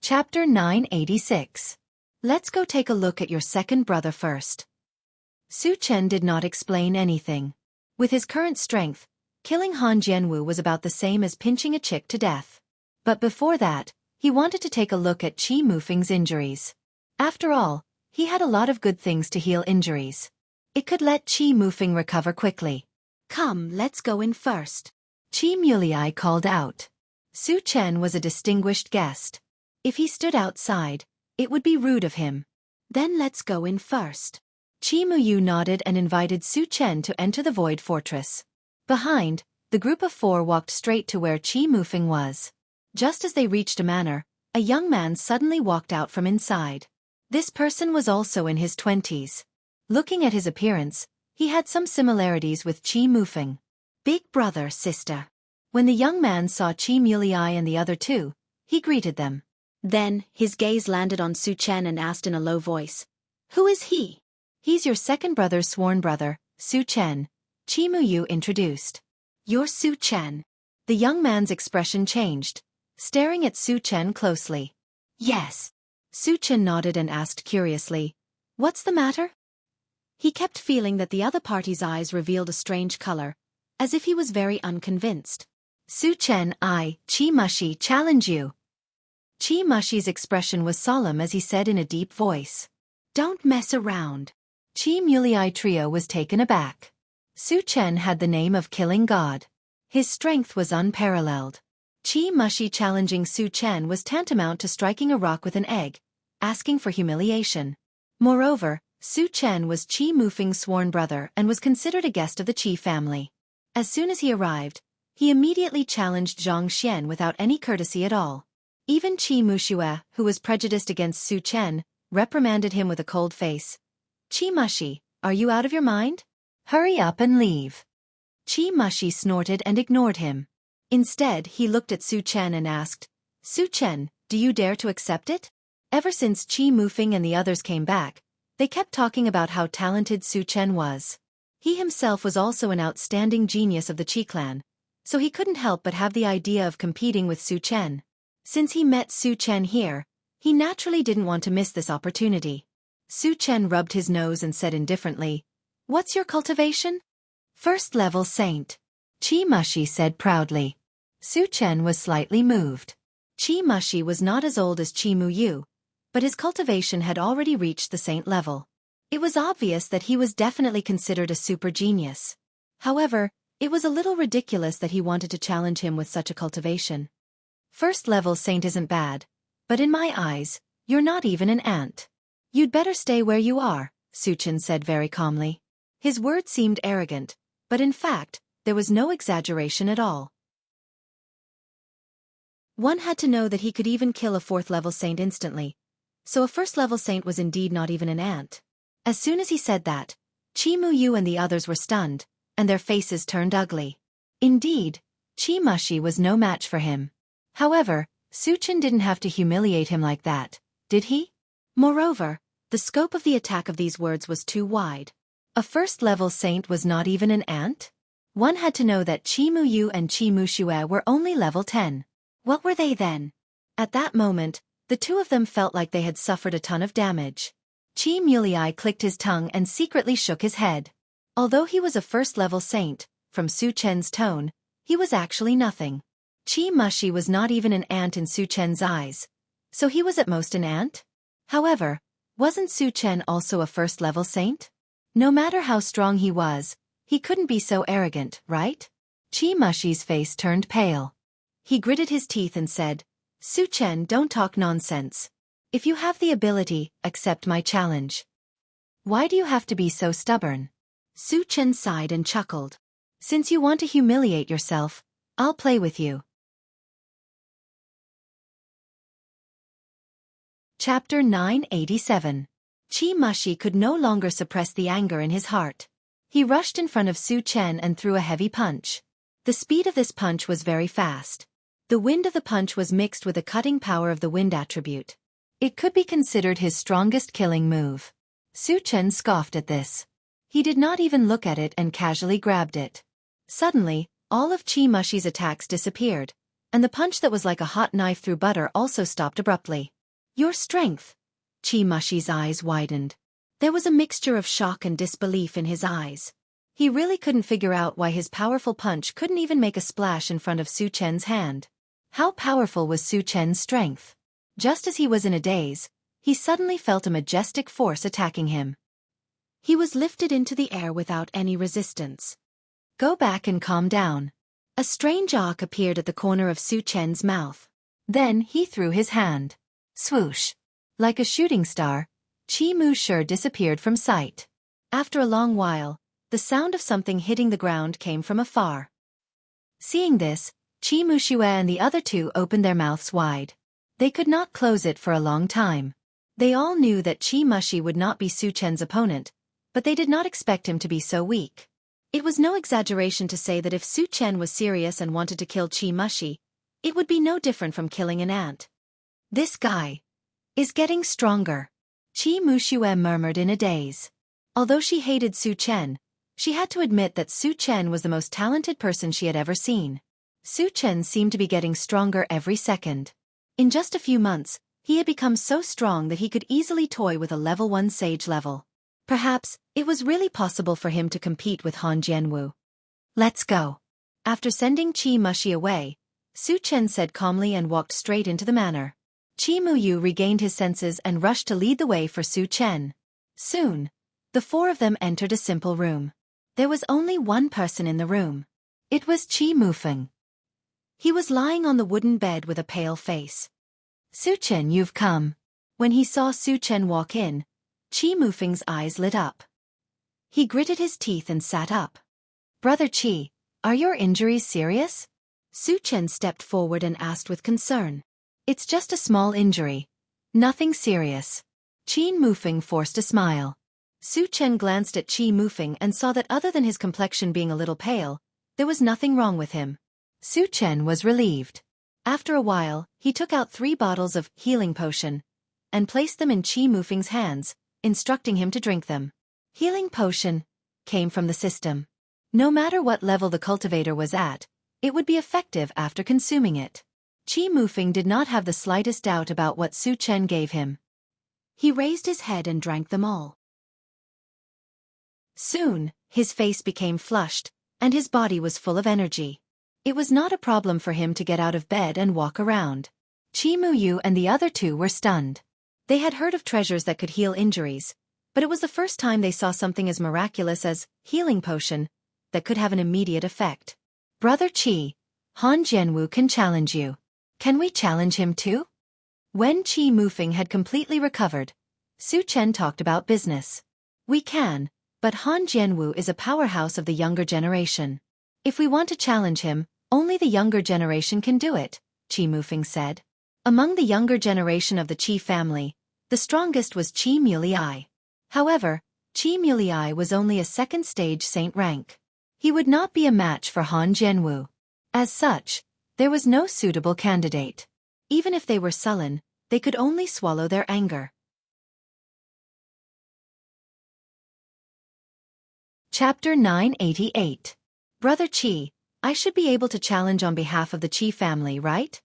Chapter 986. Let's go take a look at your second brother first. Su Chen did not explain anything. With his current strength, killing Han Jianwu was about the same as pinching a chick to death. But before that, he wanted to take a look at Qi Mufeng's injuries. After all, he had a lot of good things to heal injuries. It could let Qi Mufeng recover quickly. Come, let's go in first. Qi Mulei called out. Su Chen was a distinguished guest. If he stood outside, it would be rude of him. Then let's go in first. Qi Muyu nodded and invited Su Chen to enter the Void Fortress. Behind, the group of four walked straight to where Qi Mufeng was. Just as they reached a manor, a young man suddenly walked out from inside. This person was also in his 20s. Looking at his appearance, he had some similarities with Qi Mufeng. Big brother, sister. When the young man saw Qi Mulei and the other two, he greeted them. Then, his gaze landed on Su Chen and asked in a low voice, "Who is he?" "He's your second brother's sworn brother, Su Chen," Qi Muyu introduced. "You're Su Chen." The young man's expression changed, staring at Su Chen closely. "Yes." Su Chen nodded and asked curiously, "What's the matter?" He kept feeling that the other party's eyes revealed a strange color, as if he was very unconvinced. "Su Chen, I, Qi Mushi, challenge you." Qi Mushi's expression was solemn as he said in a deep voice, "Don't mess around." Qi Mulei trio was taken aback. Su Chen had the name of Killing God. His strength was unparalleled. Qi Mushi challenging Su Chen was tantamount to striking a rock with an egg, asking for humiliation. Moreover, Su Chen was Qi Mufeng's sworn brother and was considered a guest of the Qi family. As soon as he arrived, he immediately challenged Xianxia without any courtesy at all. Even Qi Muxia, who was prejudiced against Su Chen, reprimanded him with a cold face. "Qi Mushi, are you out of your mind? Hurry up and leave." Qi Mushi snorted and ignored him. Instead, he looked at Su Chen and asked, "Su Chen, do you dare to accept it?" Ever since Qi Mufeng and the others came back, they kept talking about how talented Su Chen was. He himself was also an outstanding genius of the Qi clan, so he couldn't help but have the idea of competing with Su Chen. Since he met Su Chen here, he naturally didn't want to miss this opportunity. Su Chen rubbed his nose and said indifferently, "What's your cultivation?" "First level saint," Qi Mushi said proudly. Su Chen was slightly moved. Qi Mushi was not as old as Qi Muyu, but his cultivation had already reached the saint level. It was obvious that he was definitely considered a super genius. However, it was a little ridiculous that he wanted to challenge him with such a cultivation. "First level saint isn't bad, but in my eyes, you're not even an ant. You'd better stay where you are," Su Chen said very calmly. His words seemed arrogant, but in fact, there was no exaggeration at all. One had to know that he could even kill a fourth-level saint instantly, so a first-level saint was indeed not even an ant. As soon as he said that, Qi Muyu and the others were stunned, and their faces turned ugly. Indeed, Qi Mushi was no match for him. However, Su Chen didn't have to humiliate him like that, did he? Moreover, the scope of the attack of these words was too wide. A first-level saint was not even an ant? One had to know that Qi Muyu and Qi Muxia were only level 10. What were they then? At that moment, the two of them felt like they had suffered a ton of damage. Qi Mulei clicked his tongue and secretly shook his head. Although he was a first-level saint, from Su Chen's tone, he was actually nothing. Qi Mushi was not even an ant in Su Chen's eyes, so he was at most an ant? However, wasn't Su Chen also a first-level saint? No matter how strong he was, he couldn't be so arrogant, right? Qi Mushi's face turned pale. He gritted his teeth and said, "Su Chen, don't talk nonsense. If you have the ability, accept my challenge." "Why do you have to be so stubborn?" Su Chen sighed and chuckled. "Since you want to humiliate yourself, I'll play with you." Chapter 987. Qi Mushi could no longer suppress the anger in his heart. He rushed in front of Su Chen and threw a heavy punch. The speed of this punch was very fast. The wind of the punch was mixed with the cutting power of the wind attribute. It could be considered his strongest killing move. Su Chen scoffed at this. He did not even look at it and casually grabbed it. Suddenly, all of Qi Mushi's attacks disappeared, and the punch that was like a hot knife through butter also stopped abruptly. Your strength. Qi Mushi's eyes widened. There was a mixture of shock and disbelief in his eyes. He really couldn't figure out why his powerful punch couldn't even make a splash in front of Su Chen's hand. How powerful was Su Chen's strength? Just as he was in a daze, he suddenly felt a majestic force attacking him. He was lifted into the air without any resistance. Go back and calm down. A strange arc appeared at the corner of Su Chen's mouth. Then he threw his hand. Swoosh. Like a shooting star, Qi Mushi disappeared from sight. After a long while, the sound of something hitting the ground came from afar. Seeing this, Qi Mushi and the other two opened their mouths wide. They could not close it for a long time. They all knew that Qi Mushi would not be Su Chen's opponent, but they did not expect him to be so weak. It was no exaggeration to say that if Su Chen was serious and wanted to kill Qi Mushi, it would be no different from killing an ant. This guy is getting stronger, Qi Mushi murmured in a daze. Although she hated Su Chen, she had to admit that Su Chen was the most talented person she had ever seen. Su Chen seemed to be getting stronger every second. In just a few months, he had become so strong that he could easily toy with a level 1 sage level. Perhaps, it was really possible for him to compete with Han Jianwu. Let's go. After sending Qi Mushi away, Su Chen said calmly and walked straight into the manor. Qi Muyu regained his senses and rushed to lead the way for Su Chen. Soon, the four of them entered a simple room. There was only one person in the room. It was Qi Mufeng. He was lying on the wooden bed with a pale face. Su Chen, you've come. When he saw Su Chen walk in, Qi Mufeng's eyes lit up. He gritted his teeth and sat up. Brother Qi, are your injuries serious? Su Chen stepped forward and asked with concern. It's just a small injury. Nothing serious. Qi Mufeng forced a smile. Su Chen glanced at Qi Mufeng and saw that other than his complexion being a little pale, there was nothing wrong with him. Su Chen was relieved. After a while, he took out 3 bottles of healing potion and placed them in Qi Mufeng's hands, instructing him to drink them. Healing potion came from the system. No matter what level the cultivator was at, it would be effective after consuming it. Qi Mufeng did not have the slightest doubt about what Su Chen gave him. He raised his head and drank them all. Soon, his face became flushed, and his body was full of energy. It was not a problem for him to get out of bed and walk around. Qi Muyu and the other two were stunned. They had heard of treasures that could heal injuries, but it was the first time they saw something as miraculous as healing potion that could have an immediate effect. Brother Qi, Han Jianwu can challenge you. Can we challenge him too? When Qi Mufeng had completely recovered, Su Chen talked about business. We can, but Han Jianwu is a powerhouse of the younger generation. If we want to challenge him, only the younger generation can do it, Qi Mufeng said. Among the younger generation of the Qi family, the strongest was Qi Mulei. However, Qi Mulei was only a second-stage saint rank. He would not be a match for Han Jianwu. As such, there was no suitable candidate. Even if they were sullen, they could only swallow their anger. Chapter 988. Brother Qi, I should be able to challenge on behalf of the Qi family, right?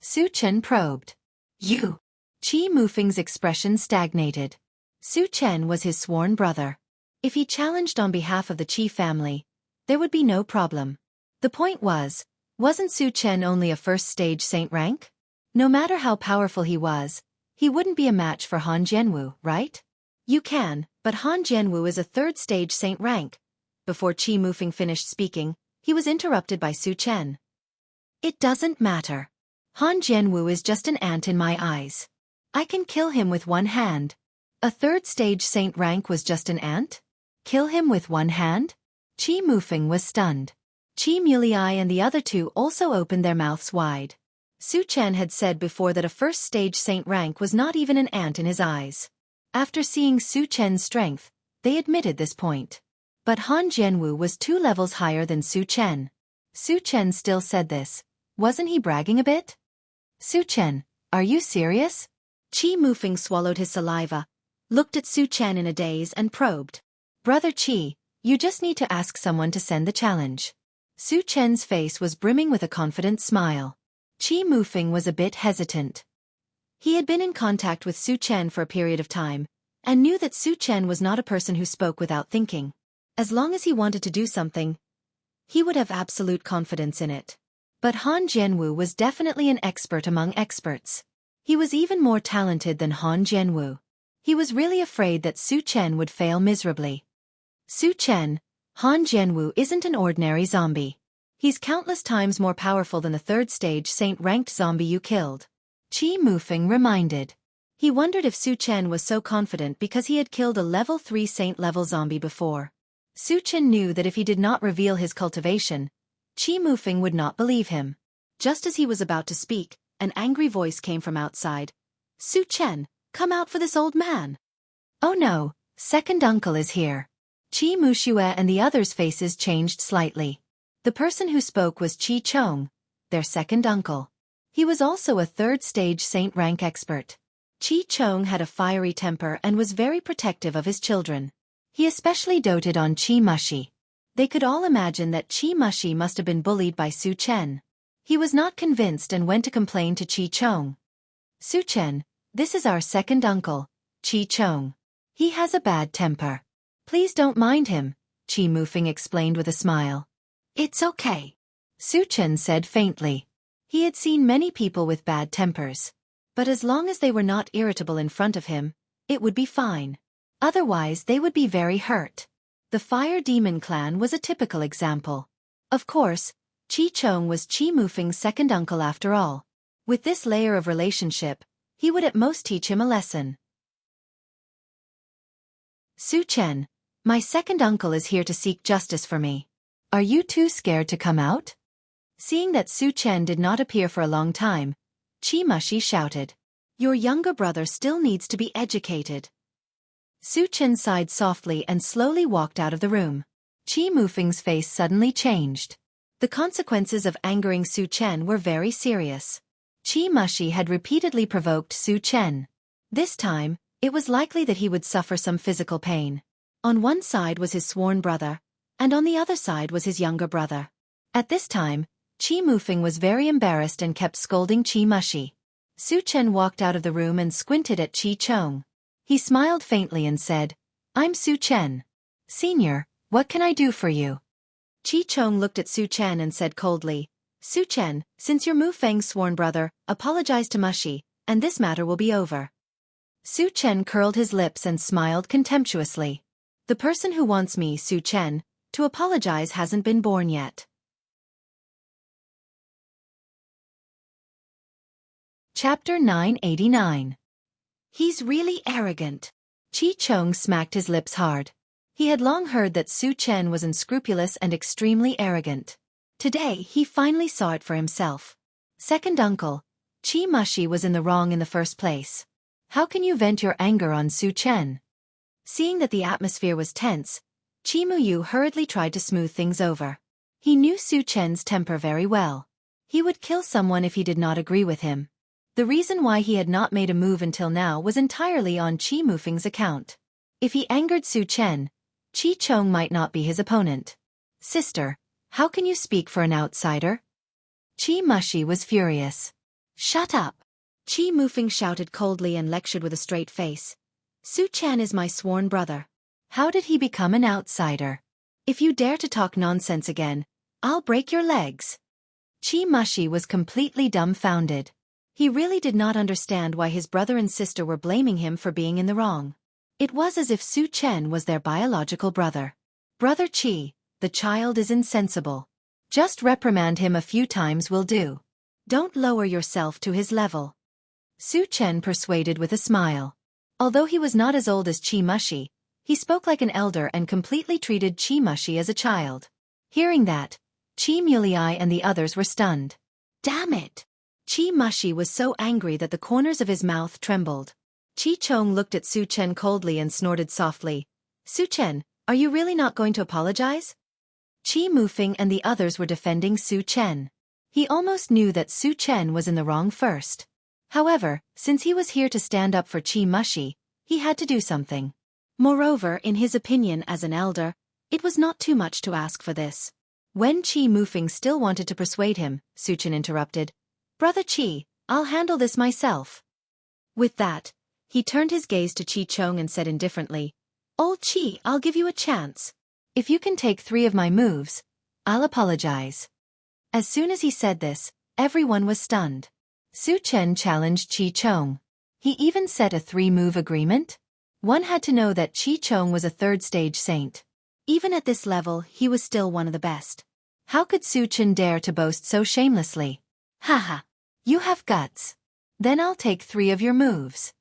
Su Chen probed. You. Qi Mufeng's expression stagnated. Su Chen was his sworn brother. If he challenged on behalf of the Qi family, there would be no problem. The point was, wasn't Su Chen only a first-stage saint rank? No matter how powerful he was, he wouldn't be a match for Han Jianwu, right? You can, but Han Jianwu is a third-stage saint rank. Before Qi Mufeng finished speaking, he was interrupted by Su Chen. It doesn't matter. Han Jianwu is just an ant in my eyes. I can kill him with one hand. A third-stage saint rank was just an ant? Kill him with one hand? Qi Mufeng was stunned. Qi Mulei and the other two also opened their mouths wide. Su Chen had said before that a first-stage saint rank was not even an ant in his eyes. After seeing Su Chen's strength, they admitted this point. But Han Jianwu was 2 levels higher than Su Chen. Su Chen still said this. Wasn't he bragging a bit? Su Chen, are you serious? Qi Mufeng swallowed his saliva, looked at Su Chen in a daze and probed. Brother Qi, you just need to ask someone to send the challenge. Su Chen's face was brimming with a confident smile. Qi Mufeng was a bit hesitant. He had been in contact with Su Chen for a period of time, and knew that Su Chen was not a person who spoke without thinking. As long as he wanted to do something, he would have absolute confidence in it. But Han Jianwu was definitely an expert among experts. He was even more talented than Han Jianwu. He was really afraid that Su Chen would fail miserably. Su Chen, Han Jianwu isn't an ordinary zombie. He's countless times more powerful than the 3rd stage saint-ranked zombie you killed. Qi Mufeng reminded. He wondered if Su Chen was so confident because he had killed a level 3 saint-level zombie before. Su Chen knew that if he did not reveal his cultivation, Qi Mufeng would not believe him. Just as he was about to speak, an angry voice came from outside. Su Chen, come out for this old man. Oh no, second uncle is here. Qi Muxue and the others' faces changed slightly. The person who spoke was Qi Chong, their second uncle. He was also a 3rd stage saint rank expert. Qi Chong had a fiery temper and was very protective of his children. He especially doted on Qi Mushi. They could all imagine that Qi Mushi must have been bullied by Su Chen. He was not convinced and went to complain to Qi Chong. Su Chen, this is our second uncle, Qi Chong. He has a bad temper. Please don't mind him, Qi Mufeng explained with a smile. It's okay, Su Chen said faintly. He had seen many people with bad tempers. But as long as they were not irritable in front of him, it would be fine. Otherwise they would be very hurt. The Fire Demon clan was a typical example. Of course, Qi Chong was Qi Mufeng's second uncle after all. With this layer of relationship, he would at most teach him a lesson. Su Chen, my second uncle is here to seek justice for me. Are you too scared to come out? Seeing that Su Chen did not appear for a long time, Qi Mushi shouted. Your younger brother still needs to be educated. Su Chen sighed softly and slowly walked out of the room. Qi Mufeng's face suddenly changed. The consequences of angering Su Chen were very serious. Qi Mushi had repeatedly provoked Su Chen. This time, it was likely that he would suffer some physical pain. On one side was his sworn brother, and on the other side was his younger brother. At this time, Qi Mufeng was very embarrassed and kept scolding Qi Mushi. Su Chen walked out of the room and squinted at Qi Chong. He smiled faintly and said, I'm Su Chen. Senior, what can I do for you? Qi Chong looked at Su Chen and said coldly, Su Chen, since your Mufeng's sworn brother, apologize to Mushi, and this matter will be over. Su Chen curled his lips and smiled contemptuously. The person who wants me, Su Chen, to apologize hasn't been born yet. Chapter 989. He's really arrogant. Qi Chong smacked his lips hard. He had long heard that Su Chen was unscrupulous and extremely arrogant. Today he finally saw it for himself. Second uncle, Qi Mushi was in the wrong in the first place. How can you vent your anger on Su Chen? Seeing that the atmosphere was tense, Qi Muyu hurriedly tried to smooth things over. He knew Su Chen's temper very well. He would kill someone if he did not agree with him. The reason why he had not made a move until now was entirely on Qi Mufeng's account. If he angered Su Chen, Qi Chong might not be his opponent. Sister, how can you speak for an outsider? Qi Mushi was furious. Shut up! Qi Mufeng shouted coldly and lectured with a straight face. Su Chen is my sworn brother. How did he become an outsider? If you dare to talk nonsense again, I'll break your legs. Qi Mushi was completely dumbfounded. He really did not understand why his brother and sister were blaming him for being in the wrong. It was as if Su Chen was their biological brother. Brother Qi, the child is insensible. Just reprimand him a few times will do. Don't lower yourself to his level. Su Chen persuaded with a smile. Although he was not as old as Qi Mushi, he spoke like an elder and completely treated Qi Mushi as a child. Hearing that, Qi Mulei and the others were stunned. Damn it! Mushi was so angry that the corners of his mouth trembled. Chong looked at Su Chen coldly and snorted softly. Su Chen, are you really not going to apologize? Mufeng and the others were defending Su Chen. He almost knew that Su Chen was in the wrong first. However, since he was here to stand up for Mushi, he had to do something. Moreover, in his opinion as an elder, it was not too much to ask for this. When Mufeng still wanted to persuade him, Su Chen interrupted. Brother I'll handle this myself. With that, he turned his gaze to Chong and said indifferently, Old I'll give you a chance. If you can take 3 of my moves, I'll apologize. As soon as he said this, everyone was stunned. Su Chen challenged Chong. He even set a 3-move agreement? One had to know that Chong was a 3rd-stage saint. Even at this level, he was still one of the best. How could Su Chen dare to boast so shamelessly? Haha. You have guts. Then I'll take 3 of your moves.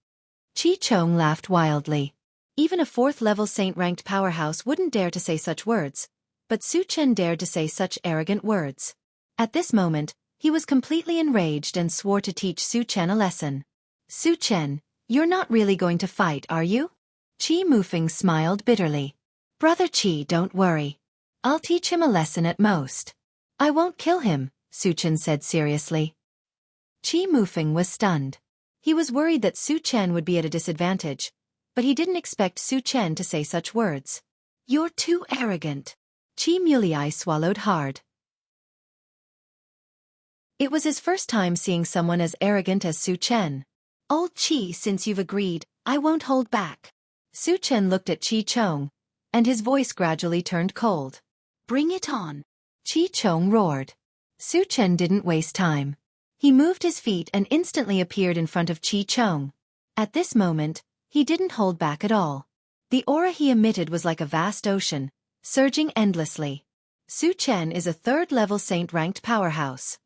Chong laughed wildly. Even a 4th-level saint-ranked powerhouse wouldn't dare to say such words, but Su Chen dared to say such arrogant words. At this moment, he was completely enraged and swore to teach Su Chen a lesson. Su Chen, you're not really going to fight, are you? Mufeng smiled bitterly. Brother don't worry. I'll teach him a lesson at most. I won't kill him, Su Chen said seriously. Mufeng was stunned. He was worried that Su Chen would be at a disadvantage, but he didn't expect Su Chen to say such words. You're too arrogant. Mulei swallowed hard. It was his first time seeing someone as arrogant as Su Chen. Old since you've agreed, I won't hold back. Su Chen looked at Chong, and his voice gradually turned cold. Bring it on. Chong roared. Su Chen didn't waste time. He moved his feet and instantly appeared in front of Chong. At this moment, he didn't hold back at all. The aura he emitted was like a vast ocean, surging endlessly. Su Chen is a 3rd-level saint-ranked powerhouse.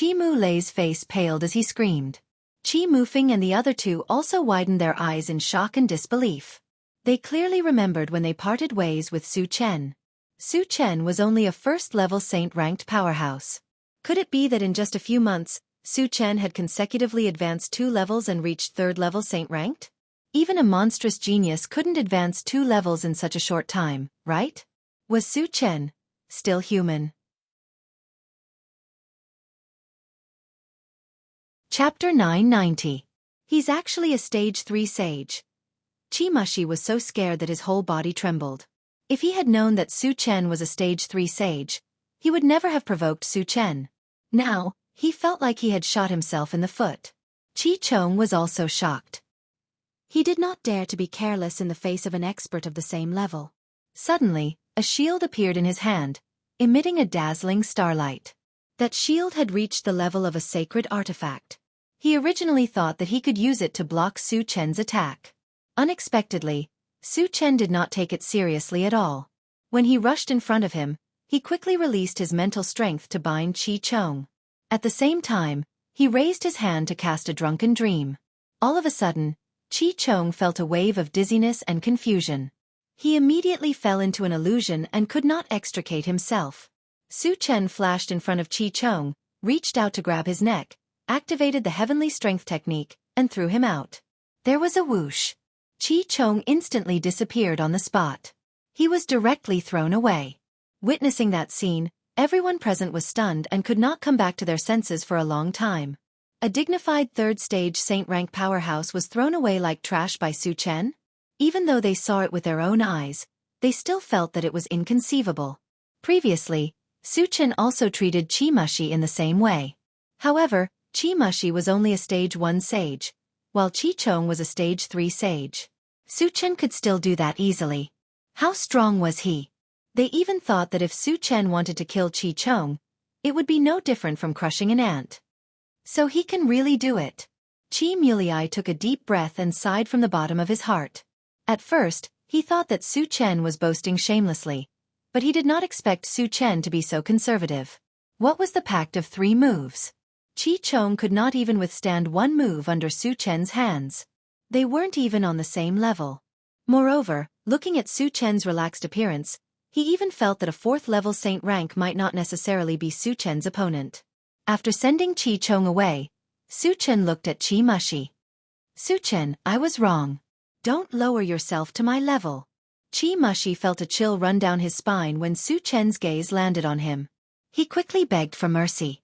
Mulei's face paled as he screamed. Mufeng and the other 2 also widened their eyes in shock and disbelief. They clearly remembered when they parted ways with Su Chen. Su Chen was only a 1st-level saint-ranked powerhouse. Could it be that in just a few months, Su Chen had consecutively advanced 2 levels and reached 3rd-level saint-ranked? Even a monstrous genius couldn't advance 2 levels in such a short time, right? Was Su Chen still human? Chapter 990. He's actually a stage 3 sage. Mushi was so scared that his whole body trembled. If he had known that Su Chen was a stage 3 sage, he would never have provoked Su Chen. Now, he felt like he had shot himself in the foot. Chong was also shocked. He did not dare to be careless in the face of an expert of the same level. Suddenly, a shield appeared in his hand, emitting a dazzling starlight. That shield had reached the level of a sacred artifact. He originally thought that he could use it to block Su Chen's attack. Unexpectedly, Su Chen did not take it seriously at all. When he rushed in front of him, he quickly released his mental strength to bind Chong. At the same time, he raised his hand to cast a drunken dream. All of a sudden, Chong felt a wave of dizziness and confusion. He immediately fell into an illusion and could not extricate himself. Su Chen flashed in front of Chong, reached out to grab his neck, activated the heavenly strength technique, and threw him out. There was a whoosh. Chong instantly disappeared on the spot. He was directly thrown away. Witnessing that scene, everyone present was stunned and could not come back to their senses for a long time. A dignified 3rd-stage saint-rank powerhouse was thrown away like trash by Su Chen? Even though they saw it with their own eyes, they still felt that it was inconceivable. Previously, Su Chen also treated Mushi in the same way. However, Mushi was only a stage 1 sage, while Chong was a stage 3 sage. Su Chen could still do that easily. How strong was he? They even thought that if Su Chen wanted to kill Chong, it would be no different from crushing an ant. So he can really do it. Mulei took a deep breath and sighed from the bottom of his heart. At first, he thought that Su Chen was boasting shamelessly, but he did not expect Su Chen to be so conservative. What was the pact of 3 moves? Chong could not even withstand 1 move under Su Chen's hands. They weren't even on the same level. Moreover, looking at Su Chen's relaxed appearance, he even felt that a 4th-level saint rank might not necessarily be Su Chen's opponent. After sending Qi Chong away, Su Chen looked at Qi Mushi. Su Chen, I was wrong. Don't lower yourself to my level. Qi Mushi felt a chill run down his spine when Su Chen's gaze landed on him. He quickly begged for mercy.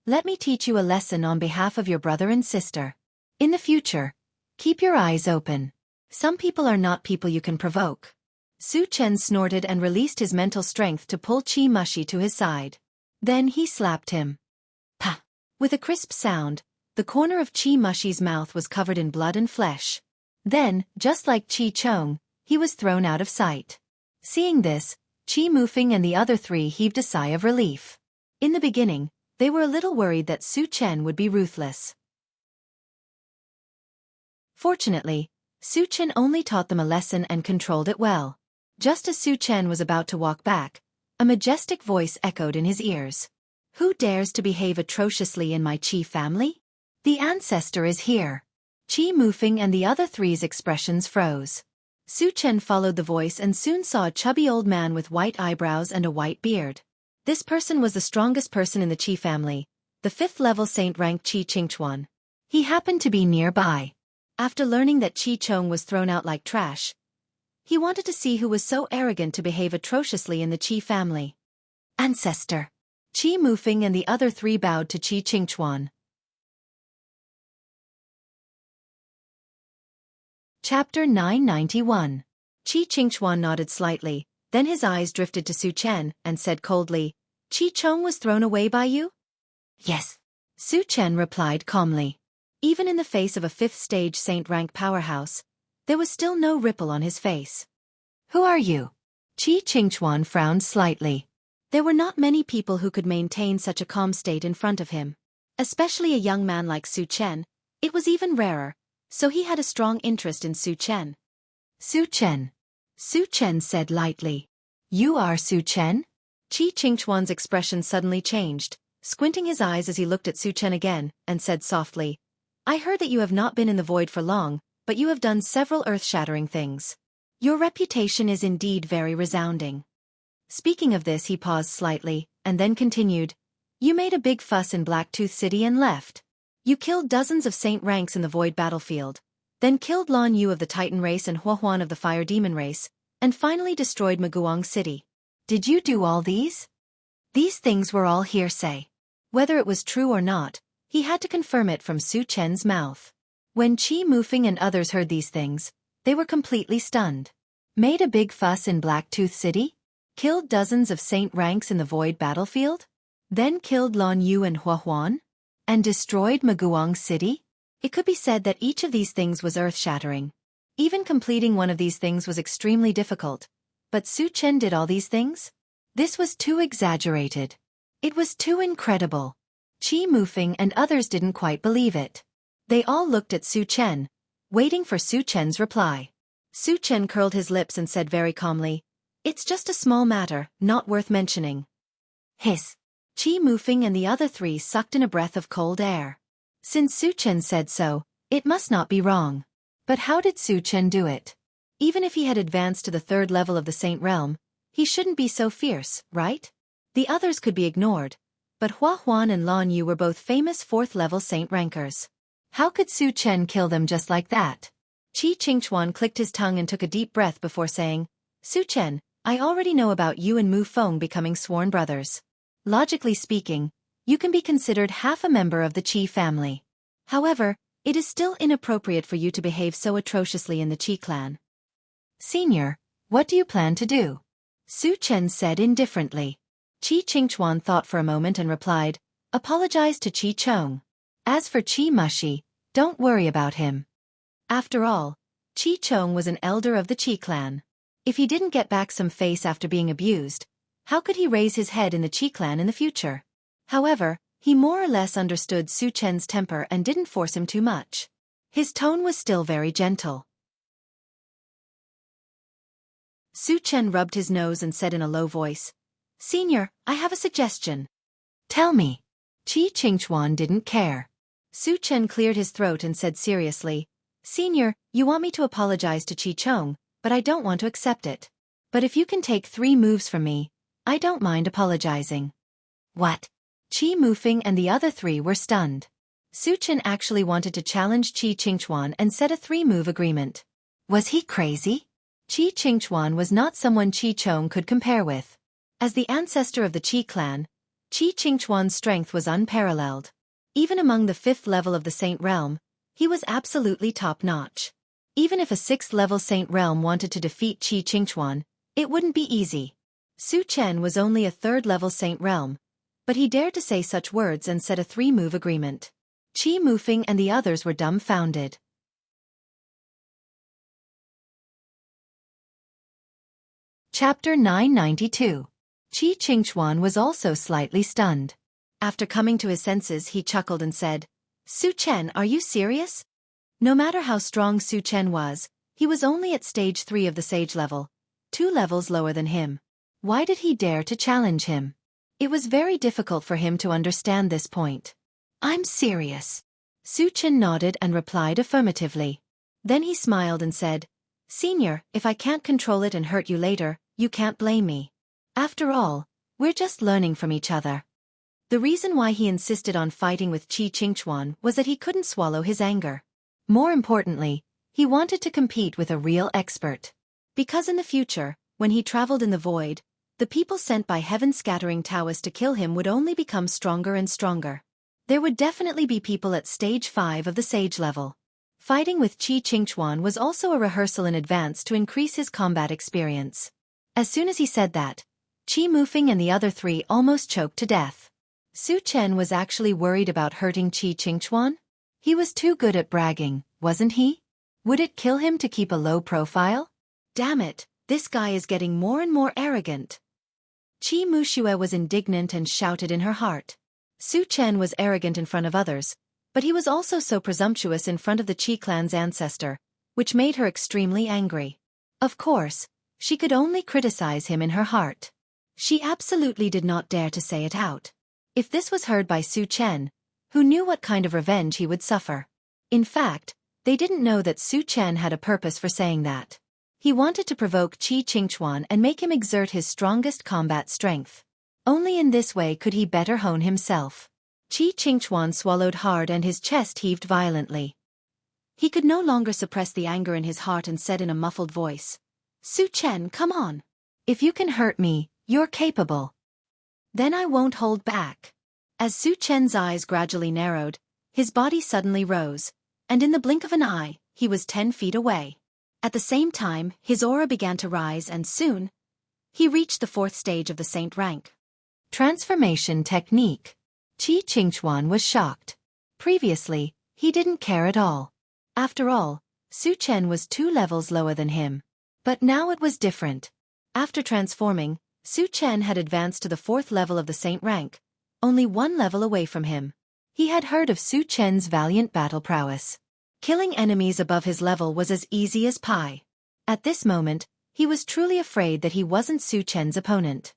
Let me teach you a lesson on behalf of your brother and sister. In the future, keep your eyes open. Some people are not people you can provoke. Su Chen snorted and released his mental strength to pull Qi Mushi to his side. Then he slapped him. Pa! With a crisp sound, the corner of Qi Mushi's mouth was covered in blood and flesh. Then, just like Qi Chong, he was thrown out of sight. Seeing this, Qi Mufeng and the other three heaved a sigh of relief. In the beginning, they were a little worried that Su Chen would be ruthless. Fortunately, Su Chen only taught them a lesson and controlled it well. Just as Su Chen was about to walk back, a majestic voice echoed in his ears. Who dares to behave atrociously in my Qi family? The ancestor is here. Qi Mufeng and the other three's expressions froze. Su Chen followed the voice and soon saw a chubby old man with white eyebrows and a white beard. This person was the strongest person in the Qi family, the 5th-level saint rank Qi Qingchuan. He happened to be nearby. After learning that Qi Chong was thrown out like trash, he wanted to see who was so arrogant to behave atrociously in the Qi family. Ancestor. Qi Mufeng and the other three bowed to Qi Qingchuan. Chapter 991. Qi Qingchuan nodded slightly, then his eyes drifted to Su Chen and said coldly, Qi Chong was thrown away by you? Yes. Su Chen replied calmly. Even in the face of a 5th-stage saint rank powerhouse, there was still no ripple on his face. Who are you? Qi Qingchuan frowned slightly. There were not many people who could maintain such a calm state in front of him. Especially a young man like Su Chen, it was even rarer, so he had a strong interest in Su Chen. Su Chen. Su Chen said lightly. You are Su Chen? Qi Qingchuan's expression suddenly changed, squinting his eyes as he looked at Su Chen again, and said softly, I heard that you have not been in the void for long, but you have done several earth-shattering things. Your reputation is indeed very resounding. Speaking of this, he paused slightly, and then continued, You made a big fuss in Blacktooth City and left. You killed dozens of saint ranks in the void battlefield, then killed Lan Yu of the Titan race and Hua Huan of the Fire Demon race, and finally destroyed Maguang City. Did you do all these? These things were all hearsay. Whether it was true or not, he had to confirm it from Su Chen's mouth. When Qi Mufeng and others heard these things, they were completely stunned. Made a big fuss in Blacktooth City? Killed dozens of saint ranks in the void battlefield? Then killed Lan Yu and Hua Huan? And destroyed Maguang City? It could be said that each of these things was earth-shattering. Even completing one of these things was extremely difficult. But Su Chen did all these things? This was too exaggerated. It was too incredible. Qi Mufeng and others didn't quite believe it. They all looked at Su Chen, waiting for Su Chen's reply. Su Chen curled his lips and said very calmly, It's just a small matter, not worth mentioning. Hiss. Qi Mufeng and the other three sucked in a breath of cold air. Since Su Chen said so, it must not be wrong. But how did Su Chen do it? Even if he had advanced to the 3rd level of the Saint Realm, he shouldn't be so fierce, right? The others could be ignored, but Hua Huan and Lan Yu were both famous 4th-level saint rankers. How could Su Chen kill them just like that? Qi Qingchuan clicked his tongue and took a deep breath before saying, Su Chen, I already know about you and Mu Feng becoming sworn brothers. Logically speaking, you can be considered half a member of the Qi family. However, it is still inappropriate for you to behave so atrociously in the Qi clan. Senior, what do you plan to do? Su Chen said indifferently. Qi Qingchuan thought for a moment and replied, Apologize to Qi Chong. As for Qi Mushi, don't worry about him. After all, Qi Chong was an elder of the Qi clan. If he didn't get back some face after being abused, how could he raise his head in the Qi clan in the future? However, he more or less understood Su Chen's temper and didn't force him too much. His tone was still very gentle. Su Chen rubbed his nose and said in a low voice, Senior, I have a suggestion. Tell me. Qi Qingchuan didn't care. Su Chen cleared his throat and said seriously, Senior, you want me to apologize to Qi Chong, but I don't want to accept it. But if you can take 3 moves from me, I don't mind apologizing. What? Qi Mufeng and the other three were stunned. Su Chen actually wanted to challenge Qi Qingchuan and set a 3-move agreement. Was he crazy? Qi Qingchuan was not someone Qi Chong could compare with. As the ancestor of the Qi clan, Qi Qingchuan's strength was unparalleled. Even among the 5th level of the Saint Realm, he was absolutely top-notch. Even if a 6th-level Saint Realm wanted to defeat Qi Qingchuan, it wouldn't be easy. Su Chen was only a 3rd-level Saint Realm, but he dared to say such words and set a 3-move agreement. Qi Mufeng and the others were dumbfounded. Chapter 992. Qi Qingchuan was also slightly stunned. After coming to his senses, he chuckled and said, "Su Chen, are you serious?" No matter how strong Su Chen was, he was only at stage 3 of the sage level, 2 levels lower than him. Why did he dare to challenge him? It was very difficult for him to understand this point. "I'm serious." Su Chen nodded and replied affirmatively. Then he smiled and said, "Senior, if I can't control it and hurt you later, you can't blame me. After all, we're just learning from each other." The reason why he insisted on fighting with Qi Qingchuan was that he couldn't swallow his anger. More importantly, he wanted to compete with a real expert. Because in the future, when he traveled in the void, the people sent by heaven-scattering Taoists to kill him would only become stronger and stronger. There would definitely be people at stage 5 of the sage level. Fighting with Qi Qingchuan was also a rehearsal in advance to increase his combat experience. As soon as he said that, Qi Mufeng and the other three almost choked to death. Su Chen was actually worried about hurting Qi Qingchuan? He was too good at bragging, wasn't he? Would it kill him to keep a low profile? Damn it, this guy is getting more and more arrogant. Qi Wuxia was indignant and shouted in her heart. Su Chen was arrogant in front of others, but he was also so presumptuous in front of the Qi clan's ancestor, which made her extremely angry. Of course, she could only criticize him in her heart. She absolutely did not dare to say it out. If this was heard by Su Chen, who knew what kind of revenge he would suffer? In fact, they didn't know that Su Chen had a purpose for saying that. He wanted to provoke Qi Qingchuan and make him exert his strongest combat strength. Only in this way could he better hone himself. Qi Qingchuan swallowed hard and his chest heaved violently. He could no longer suppress the anger in his heart and said in a muffled voice, "Su Chen, come on. If you can hurt me, you're capable. Then I won't hold back." As Su Chen's eyes gradually narrowed, his body suddenly rose, and in the blink of an eye, he was 10 feet away. At the same time, his aura began to rise and soon, he reached the 4th stage of the saint rank. Transformation technique. Qi Qingchuan was shocked. Previously, he didn't care at all. After all, Su Chen was 2 levels lower than him. But now it was different. After transforming, Su Chen had advanced to the 4th level of the saint rank, only 1 level away from him. He had heard of Su Chen's valiant battle prowess. Killing enemies above his level was as easy as pie. At this moment, he was truly afraid that he wasn't Su Chen's opponent.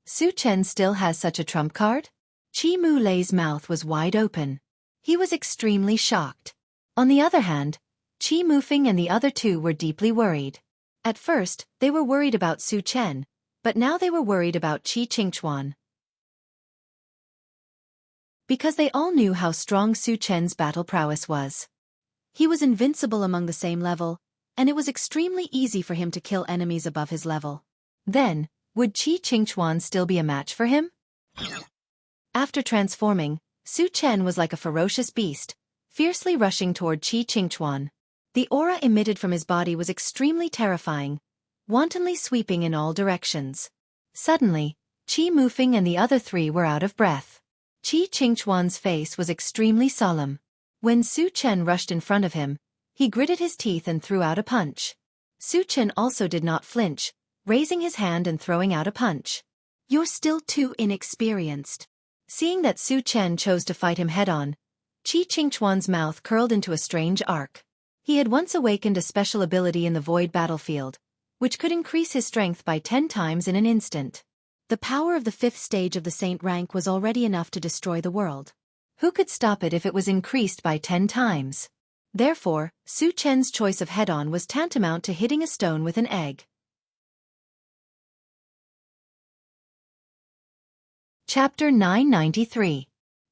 Su Chen still has such a trump card? Qi Mulei's mouth was wide open. He was extremely shocked. On the other hand, Qi Mufeng and the other two were deeply worried. At first, they were worried about Su Chen, but now they were worried about Qi Qingchuan. Because they all knew how strong Su Chen's battle prowess was. He was invincible among the same level, and it was extremely easy for him to kill enemies above his level. Then, would Qi Qingchuan still be a match for him? After transforming, Su Chen was like a ferocious beast, fiercely rushing toward Qi Qingchuan. The aura emitted from his body was extremely terrifying, wantonly sweeping in all directions. Suddenly, Qi Mufeng and the other three were out of breath. Qi Qingchuan's face was extremely solemn. When Su Chen rushed in front of him, he gritted his teeth and threw out a punch. Su Chen also did not flinch, raising his hand and throwing out a punch. "You're still too inexperienced." Seeing that Su Chen chose to fight him head-on, Qi Qingchuan's mouth curled into a strange arc. He had once awakened a special ability in the void battlefield, which could increase his strength by 10 times in an instant. The power of the 5th stage of the saint rank was already enough to destroy the world. Who could stop it if it was increased by 10 times? Therefore, Su Chen's choice of head-on was tantamount to hitting a stone with an egg. Chapter 993.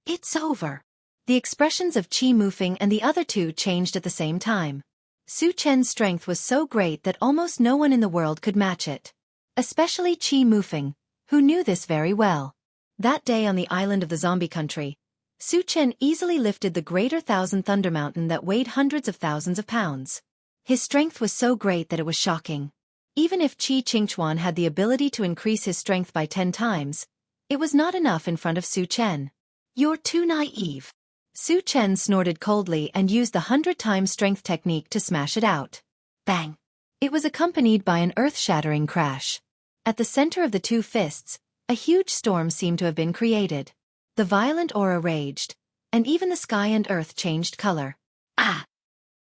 It's over. The expressions of Qi Mufeng and the other two changed at the same time. Su Chen's strength was so great that almost no one in the world could match it. Especially Qi Mufeng, who knew this very well. That day on the island of the zombie country, Su Chen easily lifted the greater Thousand Thunder Mountain that weighed hundreds of thousands of pounds. His strength was so great that it was shocking. Even if Qi Qingchuan had the ability to increase his strength by 10 times, it was not enough in front of Su Chen. You're too naive. Su Chen snorted coldly and used the 100 times strength technique to smash it out. Bang! It was accompanied by an earth-shattering crash. At the center of the two fists, a huge storm seemed to have been created. The violent aura raged, and even the sky and earth changed color. Ah!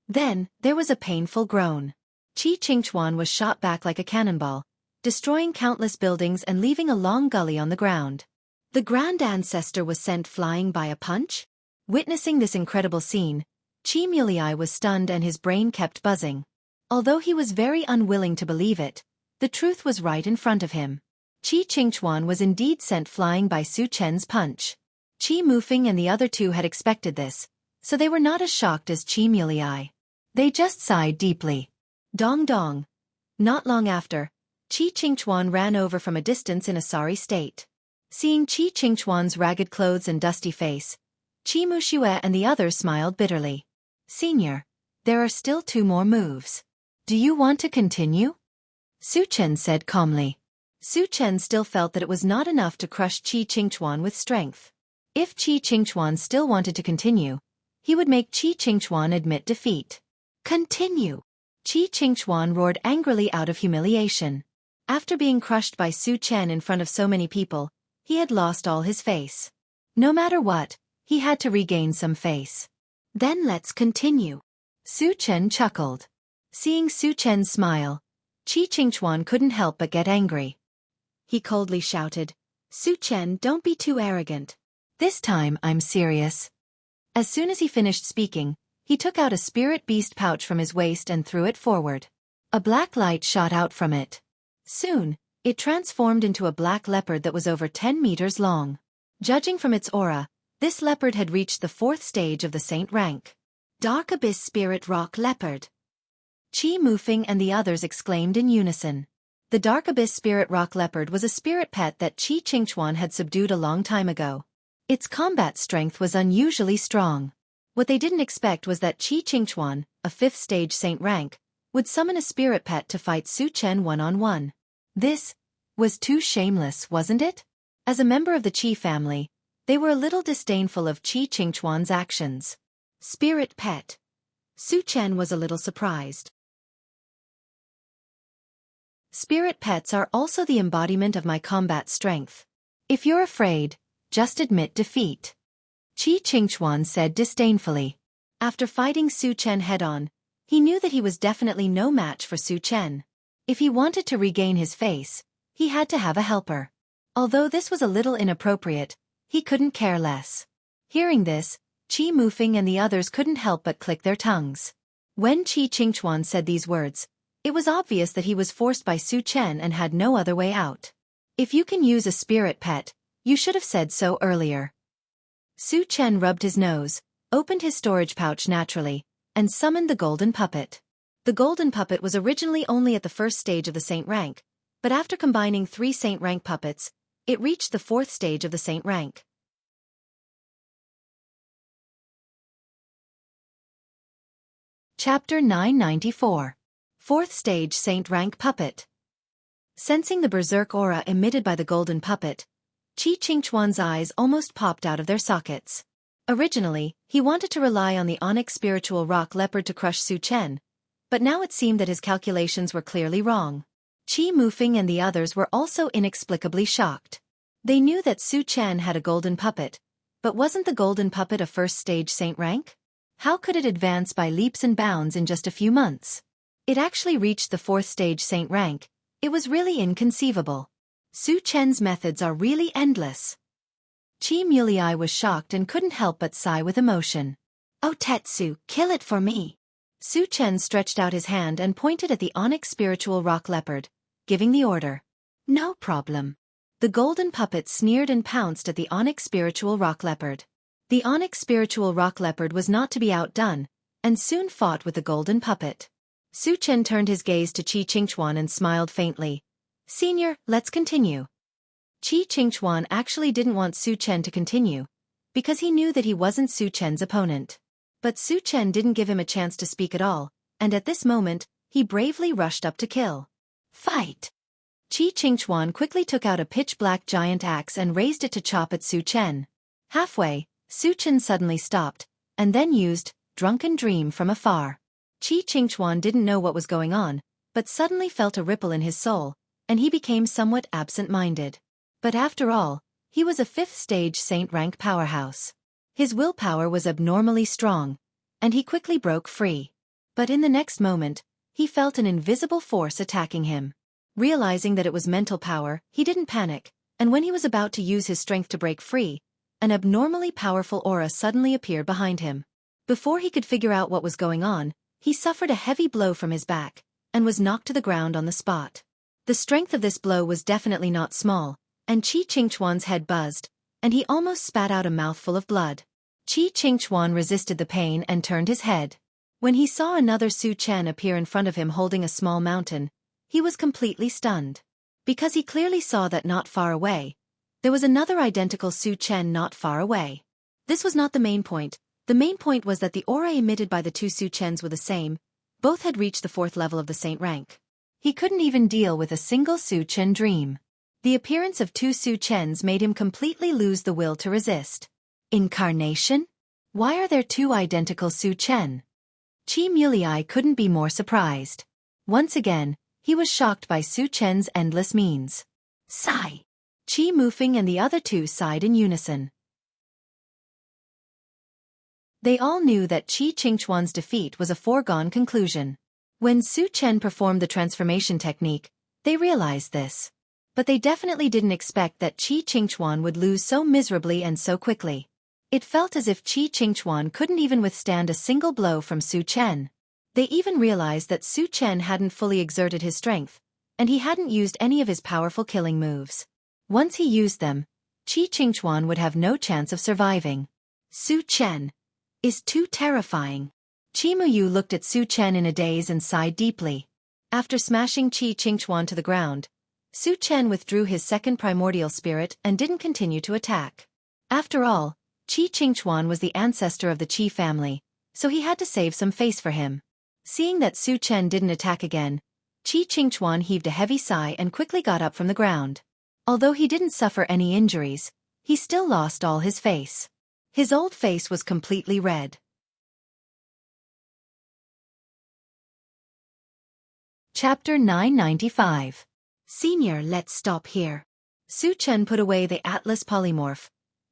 Then, there was a painful groan. Qi Qingchuan was shot back like a cannonball, destroying countless buildings and leaving a long gully on the ground. The Grand Ancestor was sent flying by a punch? Witnessing this incredible scene, Qi Mulei was stunned and his brain kept buzzing. Although he was very unwilling to believe it, the truth was right in front of him. Qi Qingchuan was indeed sent flying by Su Chen's punch. Qi Mufeng and the other two had expected this, so they were not as shocked as Qi Mulei. They just sighed deeply. Dong dong. Not long after, Qi Qingchuan ran over from a distance in a sorry state. Seeing Qi Qingchuan's ragged clothes and dusty face, Qi Muxue and the others smiled bitterly. Senior, there are still 2 more moves. Do you want to continue? Su Chen said calmly. Su Chen still felt that it was not enough to crush Qi Qingchuan with strength. If Qi Qingchuan still wanted to continue, he would make Qi Qingchuan admit defeat. Continue! Qi Qingchuan roared angrily out of humiliation. After being crushed by Su Chen in front of so many people, he had lost all his face. No matter what, he had to regain some face. Then let's continue. Su Chen chuckled. Seeing Su Chen's smile, Qi Qingchuan couldn't help but get angry. He coldly shouted, Su Chen, don't be too arrogant. This time I'm serious. As soon as he finished speaking, he took out a spirit beast pouch from his waist and threw it forward. A black light shot out from it. Soon, it transformed into a black leopard that was over 10 meters long. Judging from its aura, this leopard had reached the 4th stage of the saint rank. Dark Abyss Spirit Rock Leopard. Qi Mufeng and the others exclaimed in unison. The Dark Abyss Spirit Rock Leopard was a spirit pet that Qi Qingchuan had subdued a long time ago. Its combat strength was unusually strong. What they didn't expect was that Qi Qingchuan, a 5th stage saint rank, would summon a spirit pet to fight Su Chen one-on-one. This was too shameless, wasn't it? As a member of the Qi family, they were a little disdainful of Qi Qingchuan's actions. Spirit pet. Su Chen was a little surprised. Spirit pets are also the embodiment of my combat strength. If you're afraid, just admit defeat. Qi Qingchuan said disdainfully. After fighting Su Chen head-on, he knew that he was definitely no match for Su Chen. If he wanted to regain his face, he had to have a helper. Although this was a little inappropriate, he couldn't care less. Hearing this, Qi Mufeng and the others couldn't help but click their tongues. When Qi Qingchuan said these words, it was obvious that he was forced by Su Chen and had no other way out. If you can use a spirit pet, you should have said so earlier. Su Chen rubbed his nose, opened his storage pouch naturally, and summoned the golden puppet. The golden puppet was originally only at the 1st stage of the saint rank, but after combining 3 saint rank puppets, it reached the 4th stage of the saint rank. Chapter 994. 4th stage saint rank puppet. Sensing the berserk aura emitted by the golden puppet, Qi Qingchuan's eyes almost popped out of their sockets. Originally, he wanted to rely on the onyx spiritual rock leopard to crush Su Chen, but now it seemed that his calculations were clearly wrong. Qi Mufeng and the others were also inexplicably shocked. They knew that Su Chen had a golden puppet, but wasn't the golden puppet a 1st stage saint rank? How could it advance by leaps and bounds in just a few months? It actually reached the 4th stage saint rank. It was really inconceivable. Su Chen's methods are really endless. Qi Mulei was shocked and couldn't help but sigh with emotion. Oh Tetsu, kill it for me. Su Chen stretched out his hand and pointed at the onyx spiritual rock leopard, giving the order. No problem. The golden puppet sneered and pounced at the onyx spiritual rock leopard. The onyx spiritual rock leopard was not to be outdone, and soon fought with the golden puppet. Su Chen turned his gaze to Qi Qingchuan and smiled faintly. "Senior, let's continue." Qi Qingchuan actually didn't want Su Chen to continue, because he knew that he wasn't Su Chen's opponent. But Su Chen didn't give him a chance to speak at all, and at this moment, he bravely rushed up to kill. "Fight!" Qi Qingchuan quickly took out a pitch-black giant axe and raised it to chop at Su Chen. Halfway, Su Chen suddenly stopped, and then used Drunken Dream from afar. Qi Qingchuan didn't know what was going on, but suddenly felt a ripple in his soul, and he became somewhat absent-minded. But after all, he was a 5th-stage saint rank powerhouse. His willpower was abnormally strong, and he quickly broke free. But in the next moment, he felt an invisible force attacking him. Realizing that it was mental power, he didn't panic, and when he was about to use his strength to break free, an abnormally powerful aura suddenly appeared behind him. Before he could figure out what was going on, he suffered a heavy blow from his back, and was knocked to the ground on the spot. The strength of this blow was definitely not small, and Qi Qingchuan's head buzzed, and he almost spat out a mouthful of blood. Qi Qingchuan resisted the pain and turned his head. When he saw another Su Chen appear in front of him holding a small mountain, he was completely stunned. Because he clearly saw that not far away, there was another identical Su Chen not far away. This was not the main point. The main point was that the aura emitted by the two Su Chens were the same. Both had reached the 4th level of the saint rank. He couldn't even deal with a single Su Chen dream. The appearance of two Su Chens made him completely lose the will to resist. Incarnation? Why are there two identical Su Chen? Qi Mulei couldn't be more surprised. Once again, he was shocked by Su Chen's endless means. Sigh. Qi Mufeng and the other two sighed in unison. They all knew that Qi Qingchuan's defeat was a foregone conclusion. When Su Chen performed the transformation technique, they realized this. But they definitely didn't expect that Qi Qingchuan would lose so miserably and so quickly. It felt as if Qi Qingchuan couldn't even withstand a single blow from Su Chen. They even realized that Su Chen hadn't fully exerted his strength, and he hadn't used any of his powerful killing moves. Once he used them, Qi Qingchuan would have no chance of surviving. Su Chen is too terrifying. Qi Muyu looked at Su Chen in a daze and sighed deeply. After smashing Qi Qingchuan to the ground, Su Chen withdrew his second primordial spirit and didn't continue to attack. After all, Qi Qingchuan was the ancestor of the Qi family, so he had to save some face for him. Seeing that Su Chen didn't attack again, Qi Qingchuan heaved a heavy sigh and quickly got up from the ground. Although he didn't suffer any injuries, he still lost all his face. His old face was completely red. Chapter 995. Senior, let's stop here. Su Chen put away the Atlas polymorph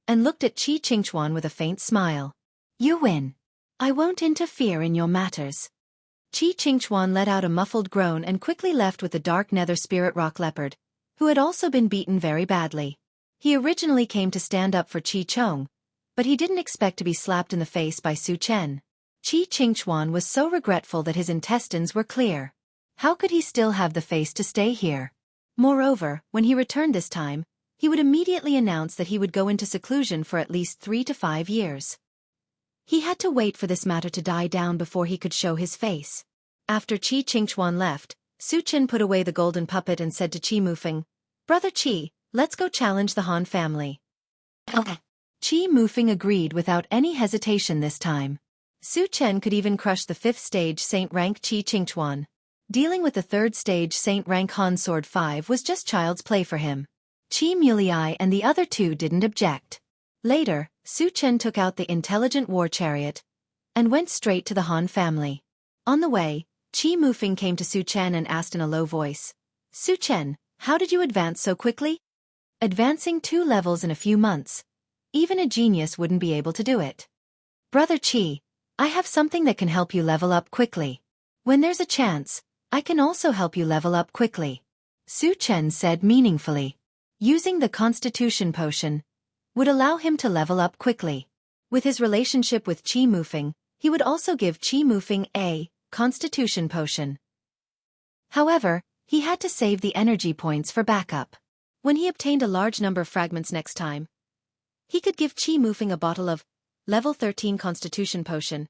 and looked at Qi Qingchuan with a faint smile. You win. I won't interfere in your matters. Qi Qingchuan let out a muffled groan and quickly left with the dark nether spirit rock leopard, who had also been beaten very badly. He originally came to stand up for Qi Chong, but he didn't expect to be slapped in the face by Su Chen. Qi Qingchuan was so regretful that his intestines were clear. How could he still have the face to stay here? Moreover, when he returned this time, he would immediately announce that he would go into seclusion for at least 3 to 5 years. He had to wait for this matter to die down before he could show his face. After Qi Qingchuan left, Su Chen put away the golden puppet and said to Qi Mufeng, "Brother Qi, let's go challenge the Han family." Okay. Qi Mufeng agreed without any hesitation this time. Su Chen could even crush the 5th stage saint rank Qi Qingchuan. Dealing with the 3rd stage saint rank Han Sword 5 was just child's play for him. Qi Mulei and the other two didn't object. Later, Su Chen took out the intelligent war chariot and went straight to the Han family. On the way, Qi Mufeng came to Su Chen and asked in a low voice, "Su Chen, how did you advance so quickly?" Advancing 2 levels in a few months. Even a genius wouldn't be able to do it. "Brother Qi, I have something that can help you level up quickly. When there's a chance, I can also help you level up quickly," Su Chen said meaningfully. Using the Constitution Potion would allow him to level up quickly. With his relationship with Qi Mufeng, he would also give Qi Mufeng a Constitution Potion. However, he had to save the energy points for backup. When he obtained a large number of fragments next time, he could give Qi Mufeng a bottle of level 13 Constitution potion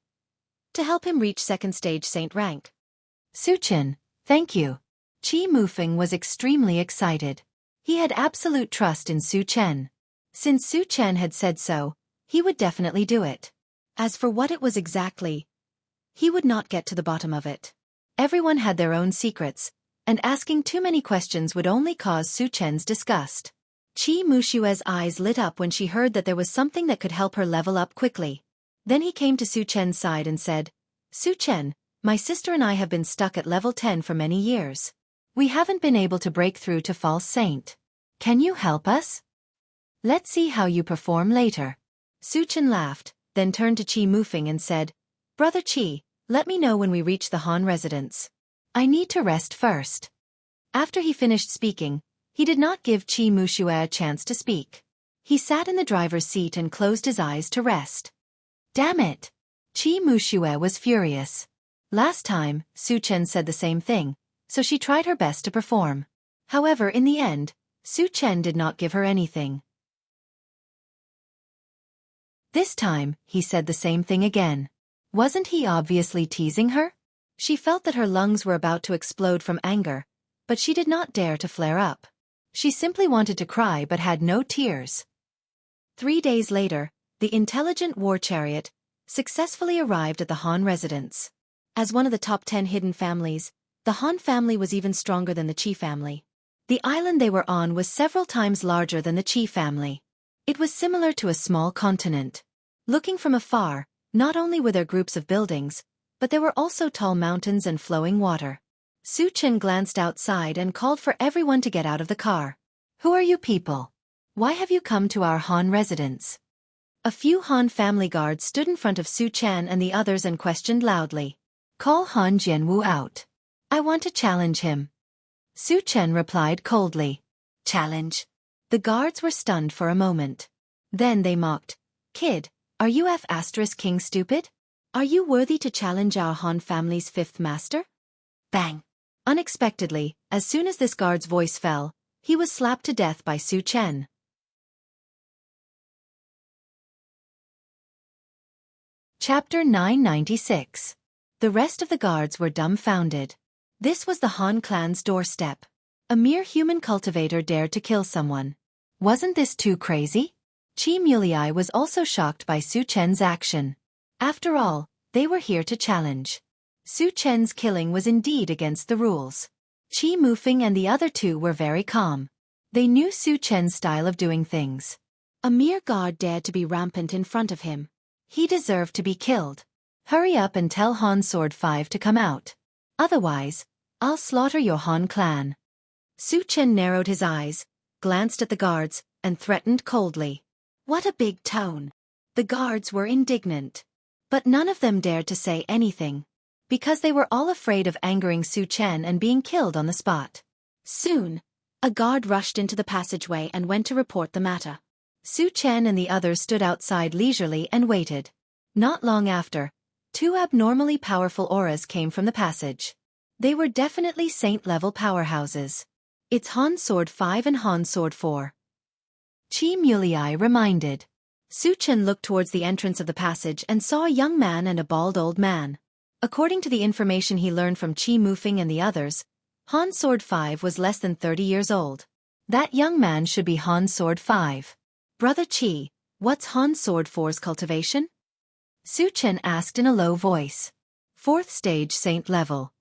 to help him reach second stage saint rank. Su Chen, thank you. Qi Mufeng was extremely excited. He had absolute trust in Su Chen. Since Su Chen had said so, he would definitely do it. As for what it was exactly, he would not get to the bottom of it. Everyone had their own secrets, and asking too many questions would only cause Su Chen's disgust. Qi Mushue's eyes lit up when she heard that there was something that could help her level up quickly. Then he came to Su Chen's side and said, Su Chen, my sister and I have been stuck at level 10 for many years. We haven't been able to break through to false saint. Can you help us? Let's see how you perform later. Su Chen laughed, then turned to Qi Mufeng and said, Brother Qi, let me know when we reach the Han residence. I need to rest first. After he finished speaking, he did not give Qi Mushue a chance to speak. He sat in the driver's seat and closed his eyes to rest. Damn it! Qi Mushue was furious. Last time, Su Chen said the same thing, so she tried her best to perform. However, in the end, Su Chen did not give her anything. This time, he said the same thing again. Wasn't he obviously teasing her? She felt that her lungs were about to explode from anger, but she did not dare to flare up. She simply wanted to cry but had no tears. 3 days later, the intelligent war chariot successfully arrived at the Han residence. As one of the top 10 hidden families, the Han family was even stronger than the Qi family. The island they were on was several times larger than the Qi family. It was similar to a small continent. Looking from afar, not only were there groups of buildings, but there were also tall mountains and flowing water. Su Chen glanced outside and called for everyone to get out of the car. Who are you people? Why have you come to our Han residence? A few Han family guards stood in front of Su Chen and the others and questioned loudly. Call Han Jianghu out. I want to challenge him. Su Chen replied coldly. Challenge? The guards were stunned for a moment. Then they mocked. Kid, are you F*King stupid? Are you worthy to challenge our Han family's fifth master? Bang! Unexpectedly, as soon as this guard's voice fell, he was slapped to death by Su Chen. Chapter 996. The rest of the guards were dumbfounded. This was the Han clan's doorstep. A mere human cultivator dared to kill someone. Wasn't this too crazy? Qi Mulei was also shocked by Su Chen's action. After all, they were here to challenge. Su Chen's killing was indeed against the rules. Qi Mufeng and the other two were very calm. They knew Su Chen's style of doing things. A mere god dared to be rampant in front of him. He deserved to be killed. Hurry up and tell Han Sword 5 to come out. Otherwise, I'll slaughter your Han clan. Su Chen narrowed his eyes, glanced at the guards, and threatened coldly. What a big tone. The guards were indignant. But none of them dared to say anything, because they were all afraid of angering Su Chen and being killed on the spot. Soon, a guard rushed into the passageway and went to report the matter. Su Chen and the others stood outside leisurely and waited. Not long after, 2 abnormally powerful auras came from the passage. They were definitely saint-level powerhouses. It's Han Sword 5 and Han Sword 4. Qi Mulei reminded. Su Chen looked towards the entrance of the passage and saw a young man and a bald old man. According to the information he learned from Qi Mufeng and the others, Han Sword 5 was less than 30 years old. That young man should be Han Sword 5. Brother Qi, what's Han Sword 4's cultivation? Su Chen asked in a low voice. 4th stage saint level.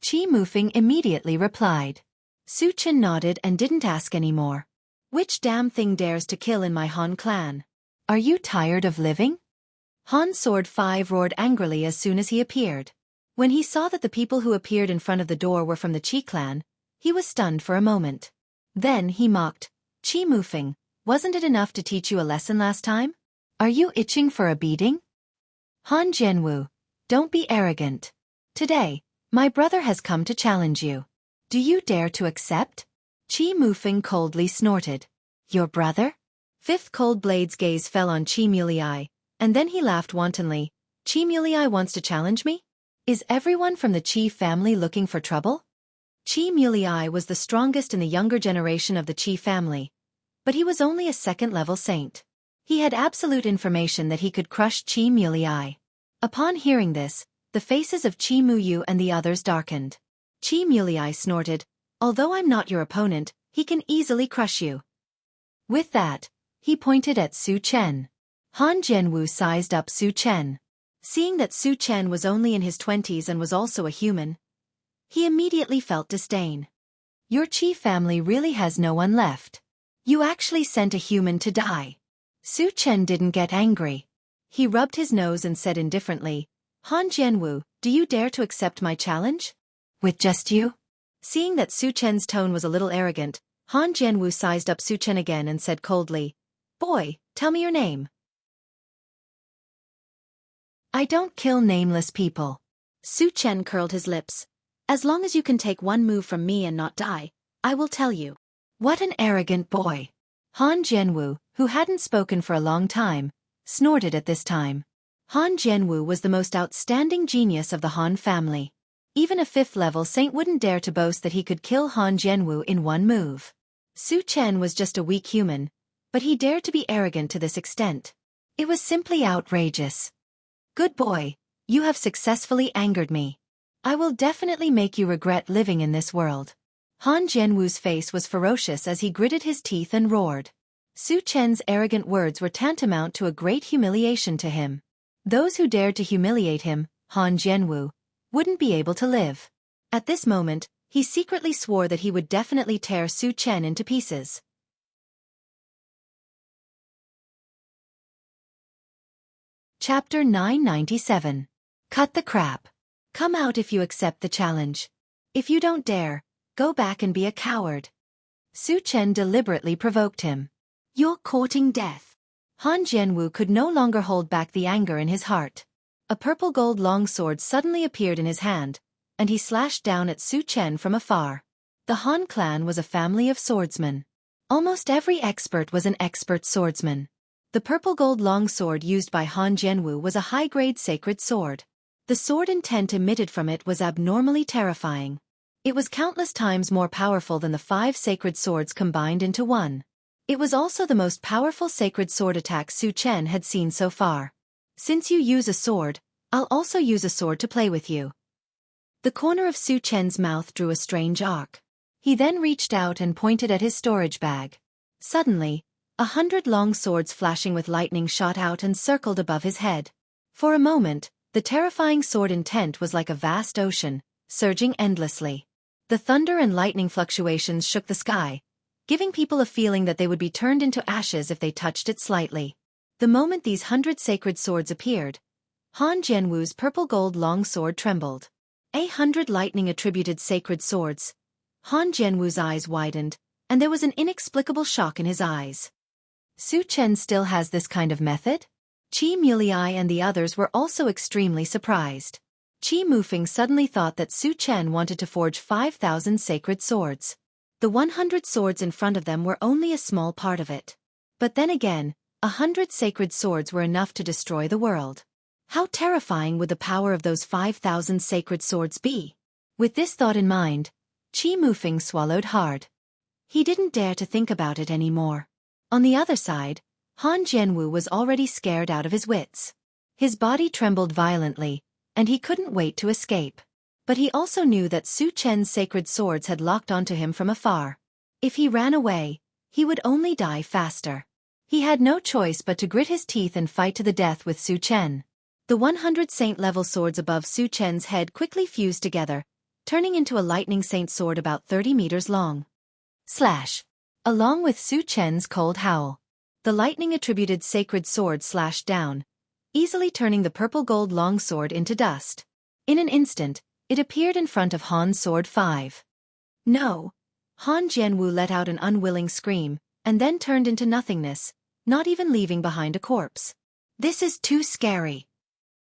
Qi Mufeng immediately replied. Su Chen nodded and didn't ask any more. Which damn thing dares to kill in my Han clan? Are you tired of living? Han Sword 5 roared angrily as soon as he appeared. When he saw that the people who appeared in front of the door were from the Qi clan, he was stunned for a moment. Then he mocked. Qi Mufeng, wasn't it enough to teach you a lesson last time? Are you itching for a beating? Han Jianghu, don't be arrogant. Today, my brother has come to challenge you. Do you dare to accept? Qi Mufeng coldly snorted. Your brother? 5th Cold Blade's gaze fell on Qi Mulei, and then he laughed wantonly. Qi Mulei wants to challenge me? Is everyone from the Qi family looking for trouble? Qi Mulei was the strongest in the younger generation of the Qi family, but he was only a second-level saint. He had absolute information that he could crush Qi Mulei. Upon hearing this, the faces of Qi Muyu and the others darkened. Qi Mulei snorted, "Although I'm not your opponent, he can easily crush you." With that, he pointed at Su Chen. Han Jianwu sized up Su Chen. Seeing that Su Chen was only in his 20s and was also a human, he immediately felt disdain. "Your Qi family really has no one left. You actually sent a human to die." Su Chen didn't get angry. He rubbed his nose and said indifferently, "Han Jianwu, do you dare to accept my challenge? With just you?" Seeing that Su Chen's tone was a little arrogant, Han Jianwu sized up Su Chen again and said coldly, "Boy, tell me your name." "I don't kill nameless people." Su Chen curled his lips. "As long as you can take one move from me and not die, I will tell you." What an arrogant boy. Han Jianwu, who hadn't spoken for a long time, snorted at this time. Han Jianwu was the most outstanding genius of the Han family. Even a 5th-level saint wouldn't dare to boast that he could kill Han Jianwu in one move. Su Chen was just a weak human, but he dared to be arrogant to this extent. It was simply outrageous. "Good boy, you have successfully angered me. I will definitely make you regret living in this world." Han Jianwu's face was ferocious as he gritted his teeth and roared. Su Chen's arrogant words were tantamount to a great humiliation to him. Those who dared to humiliate him, Han Jianwu, wouldn't be able to live. At this moment, he secretly swore that he would definitely tear Su Chen into pieces. Chapter 997. Cut the crap. Come out if you accept the challenge. If you don't dare, go back and be a coward. Su Chen deliberately provoked him. "You're courting death." Han Jianwu could no longer hold back the anger in his heart. A purple gold longsword suddenly appeared in his hand, and he slashed down at Su Chen from afar. The Han clan was a family of swordsmen. Almost every expert was an expert swordsman. The purple gold longsword used by Han Jianwu was a high-grade sacred sword. The sword intent emitted from it was abnormally terrifying. It was countless times more powerful than the 5 sacred swords combined into one. It was also the most powerful sacred sword attack Su Chen had seen so far. "Since you use a sword, I'll also use a sword to play with you." The corner of Su Chen's mouth drew a strange arc. He then reached out and pointed at his storage bag. Suddenly, 100 long swords flashing with lightning shot out and circled above his head. For a moment, the terrifying sword intent was like a vast ocean, surging endlessly. The thunder and lightning fluctuations shook the sky, giving people a feeling that they would be turned into ashes if they touched it slightly. The moment these 100 sacred swords appeared, Han Jianwu's purple gold long sword trembled. 100 lightning-attributed sacred swords. Han Jianwu's eyes widened, and there was an inexplicable shock in his eyes. Su Chen still has this kind of method? Qi Mulei and the others were also extremely surprised. Qi Mufeng suddenly thought that Su Chen wanted to forge 5,000 sacred swords. The 100 swords in front of them were only a small part of it. But then again, 100 sacred swords were enough to destroy the world. How terrifying would the power of those 5,000 sacred swords be? With this thought in mind, Qi Mufeng swallowed hard. He didn't dare to think about it anymore. On the other side, Han Jianwu was already scared out of his wits. His body trembled violently, and he couldn't wait to escape. But he also knew that Su Chen's sacred swords had locked onto him from afar. If he ran away, he would only die faster. He had no choice but to grit his teeth and fight to the death with Su Chen. The 100 saint-level swords above Su Chen's head quickly fused together, turning into a lightning saint sword about 30 meters long. Slash! Along with Su Chen's cold howl, the lightning-attributed sacred sword slashed down, easily turning the purple gold longsword into dust. In an instant, it appeared in front of Han's sword 5. No! Han Jianwu let out an unwilling scream, and then turned into nothingness, not even leaving behind a corpse. This is too scary.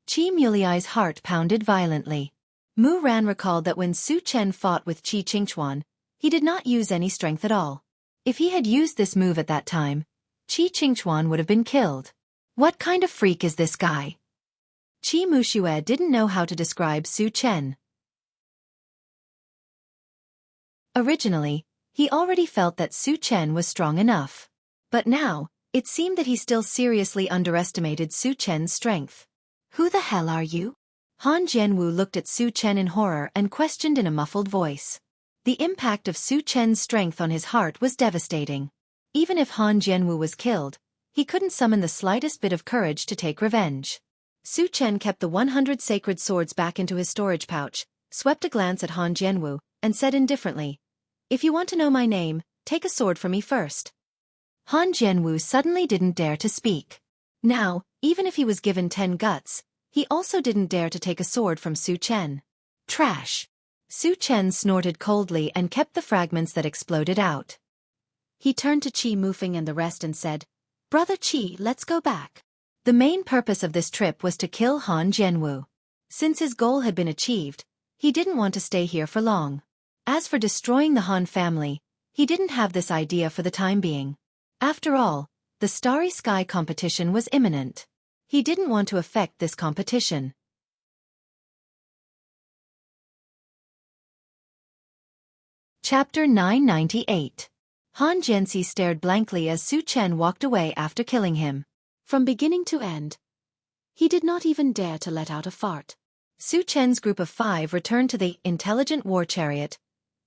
Qi Muliai's heart pounded violently. Mu Ran recalled that when Su Chen fought with Qi Qingchuan, he did not use any strength at all. If he had used this move at that time, Qi Qingchuan would have been killed. What kind of freak is this guy? Qi Muxue didn't know how to describe Su Chen. Originally, he already felt that Su Chen was strong enough. But now, it seemed that he still seriously underestimated Su Chen's strength. "Who the hell are you?" Han Jianwu looked at Su Chen in horror and questioned in a muffled voice. The impact of Su Chen's strength on his heart was devastating. Even if Han Jianwu was killed, he couldn't summon the slightest bit of courage to take revenge. Su Chen kept the 100 sacred swords back into his storage pouch, swept a glance at Han Jianwu, and said indifferently, "If you want to know my name, take a sword from me first." Han Jianwu suddenly didn't dare to speak. Now, even if he was given 10 guts, he also didn't dare to take a sword from Su Chen. Trash. Su Chen snorted coldly and kept the fragments that exploded out. He turned to Qi Mufeng and the rest and said, "Brother Qi, let's go back." The main purpose of this trip was to kill Han Jianwu. Since his goal had been achieved, he didn't want to stay here for long. As for destroying the Han family, he didn't have this idea for the time being. After all, the Starry Sky competition was imminent. He didn't want to affect this competition. Chapter 998. Han Jianxi stared blankly as Su Chen walked away after killing him. From beginning to end, he did not even dare to let out a fart. Su Chen's group of 5 returned to the intelligent war chariot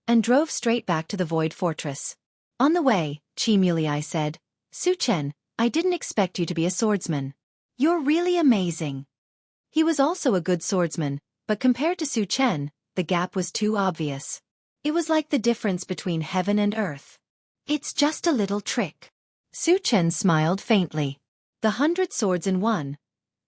and drove straight back to the Void Fortress. On the way, Qi Mulei said, "Su Chen, I didn't expect you to be a swordsman. You're really amazing." He was also a good swordsman, but compared to Su Chen, the gap was too obvious. It was like the difference between heaven and earth. "It's just a little trick." Su Chen smiled faintly. The 100 swords in one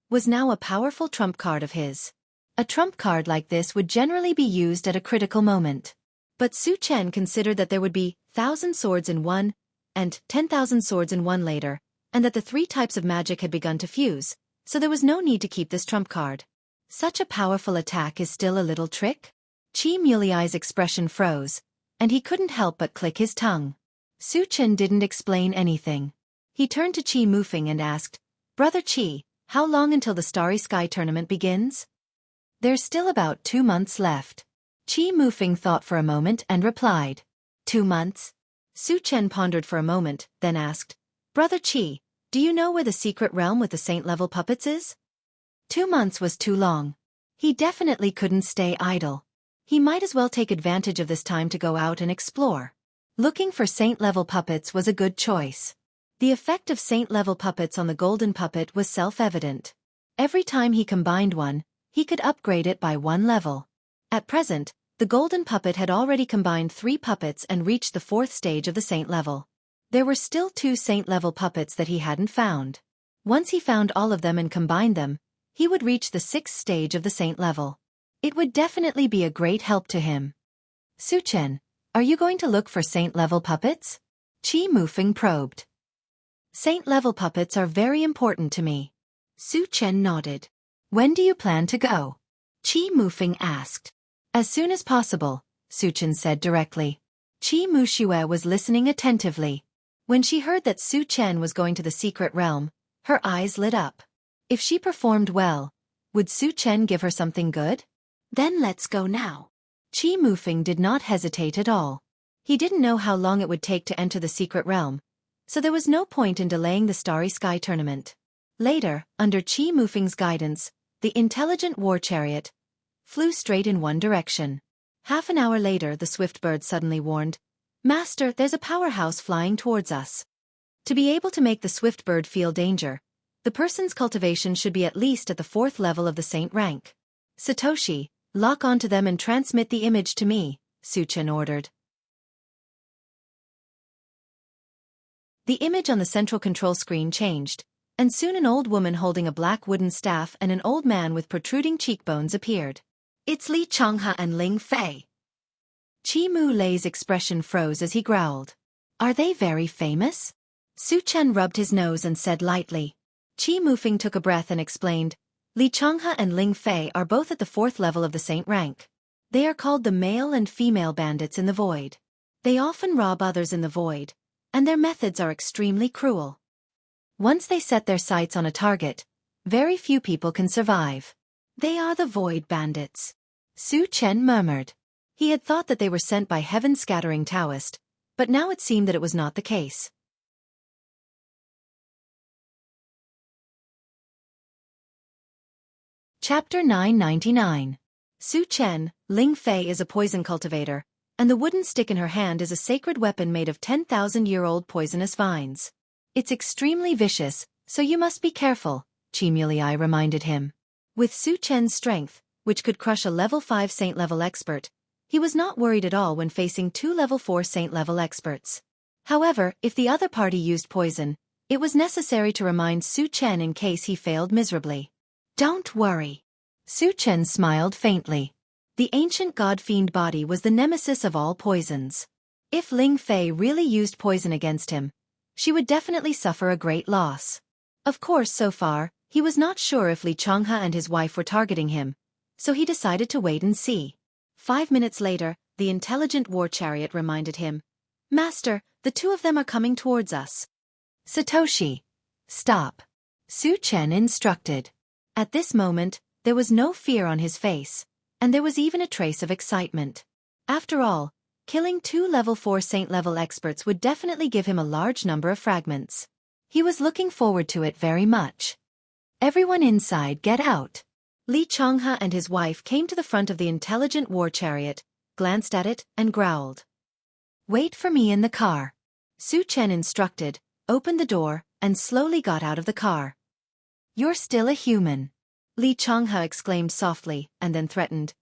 was now a powerful trump card of his. A trump card like this would generally be used at a critical moment. But Su Chen considered that there would be 1,000 swords in one and 10,000 swords in one later, and that the 3 types of magic had begun to fuse, so there was no need to keep this trump card. Such a powerful attack is still a little trick? Qi Mulei's expression froze, and he couldn't help but click his tongue. Su Chen didn't explain anything. He turned to Qi Mufeng and asked, "Brother Qi, how long until the Starry Sky tournament begins?" "There's still about 2 months left." Qi Mufeng thought for a moment and replied, "2 months?" Su Chen pondered for a moment, then asked, "Brother Qi, do you know where the secret realm with the saint-level puppets is?" 2 months was too long. He definitely couldn't stay idle. He might as well take advantage of this time to go out and explore. Looking for saint-level puppets was a good choice. The effect of saint-level puppets on the golden puppet was self-evident. Every time he combined one, he could upgrade it by 1 level. At present, the golden puppet had already combined 3 puppets and reached the 4th stage of the saint level. There were still 2 saint-level puppets that he hadn't found. Once he found all of them and combined them, he would reach the 6th stage of the saint level. It would definitely be a great help to him. "Su Chen, are you going to look for saint-level puppets?" Qi Mufeng probed. "Saint-level puppets are very important to me." Su Chen nodded. "When do you plan to go?" Qi Mufeng asked. "As soon as possible," Su Chen said directly. Qi Muxia was listening attentively. When she heard that Su Chen was going to the secret realm, her eyes lit up. If she performed well, would Su Chen give her something good? "Then let's go now." Qi Mufeng did not hesitate at all. He didn't know how long it would take to enter the secret realm, so there was no point in delaying the Starry Sky tournament. Later, under Qi Mufeng's guidance, the intelligent war chariot flew straight in one direction. Half an hour later, the swift bird suddenly warned, "Master, there's a powerhouse flying towards us." To be able to make the swift bird feel danger, the person's cultivation should be at least at the 4th level of the saint rank. "Satoshi, lock onto them and transmit the image to me," Su Chen ordered. The image on the central control screen changed, and soon an old woman holding a black wooden staff and an old man with protruding cheekbones appeared. "It's Li Changhe and Ling Fei." Qi Mulei's expression froze as he growled. "Are they very famous?" Su Chen rubbed his nose and said lightly. Qi Mufeng took a breath and explained, "Li Changhe and Ling Fei are both at the 4th level of the saint rank. They are called the male and female bandits in the void. They often rob others in the void, and their methods are extremely cruel. Once they set their sights on a target, very few people can survive." "They are the void bandits," Su Chen murmured. He had thought that they were sent by heaven-scattering Taoist, but now it seemed that it was not the case. Chapter 999. Su Chen, Ling Fei is a poison cultivator, and the wooden stick in her hand is a sacred weapon made of 10,000-year-old poisonous vines. It's extremely vicious, so you must be careful, Qi Mulei reminded him. With Su Chen's strength, which could crush a level 5 saint-level expert, he was not worried at all when facing 2 level 4 saint-level experts. However, if the other party used poison, it was necessary to remind Su Chen in case he failed miserably. Don't worry. Su Chen smiled faintly. The ancient god-fiend body was the nemesis of all poisons. If Ling Fei really used poison against him, she would definitely suffer a great loss. Of course, so far, he was not sure if Xianxia and his wife were targeting him, so he decided to wait and see. 5 minutes later, the intelligent war chariot reminded him, "Master, the two of them are coming towards us." "Satoshi, stop," Su Chen instructed. At this moment, there was no fear on his face, and there was even a trace of excitement. After all, killing 2 level 4 saint-level experts would definitely give him a large number of fragments. He was looking forward to it very much. "Everyone inside, get out." Xianxia and his wife came to the front of the intelligent war chariot, glanced at it, and growled. "Wait for me in the car," Su Chen instructed, opened the door, and slowly got out of the car. "You're still a human," Xianxia exclaimed softly, and then threatened.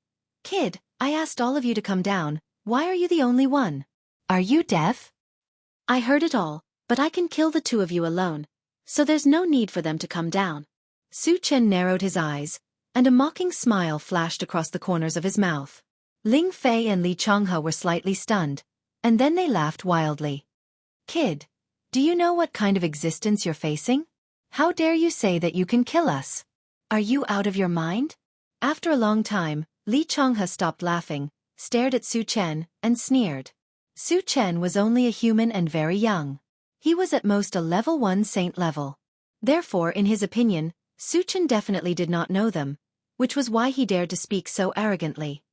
"Kid, I asked all of you to come down, why are you the only one? Are you deaf?" "I heard it all, but I can kill the two of you alone, so there's no need for them to come down." Su Chen narrowed his eyes, and a mocking smile flashed across the corners of his mouth. Ling Fei and Xianxia were slightly stunned, and then they laughed wildly. "Kid, do you know what kind of existence you're facing? How dare you say that you can kill us? Are you out of your mind?" After a long time, Xianxia stopped laughing, stared at Su Chen, and sneered. Su Chen was only a human and very young. He was at most a level 1 saint level. Therefore, in his opinion, Su Chen definitely did not know them, which was why he dared to speak so arrogantly.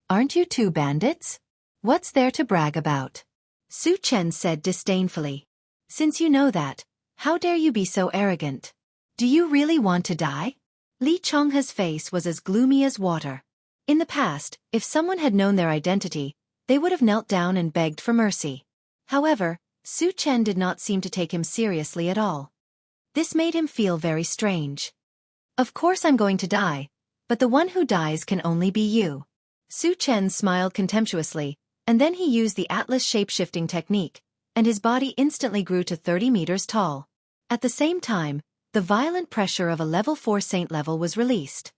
"Aren't you two bandits? What's there to brag about?" Su Chen said disdainfully. "Since you know that, how dare you be so arrogant? Do you really want to die?" Xianxia's face was as gloomy as water. In the past, if someone had known their identity, they would have knelt down and begged for mercy. However, Su Chen did not seem to take him seriously at all. This made him feel very strange. "Of course I'm going to die, but the one who dies can only be you." Su Chen smiled contemptuously, and then he used the Atlas shape-shifting technique, and his body instantly grew to 30 meters tall. At the same time, the violent pressure of a level 4 saint level was released.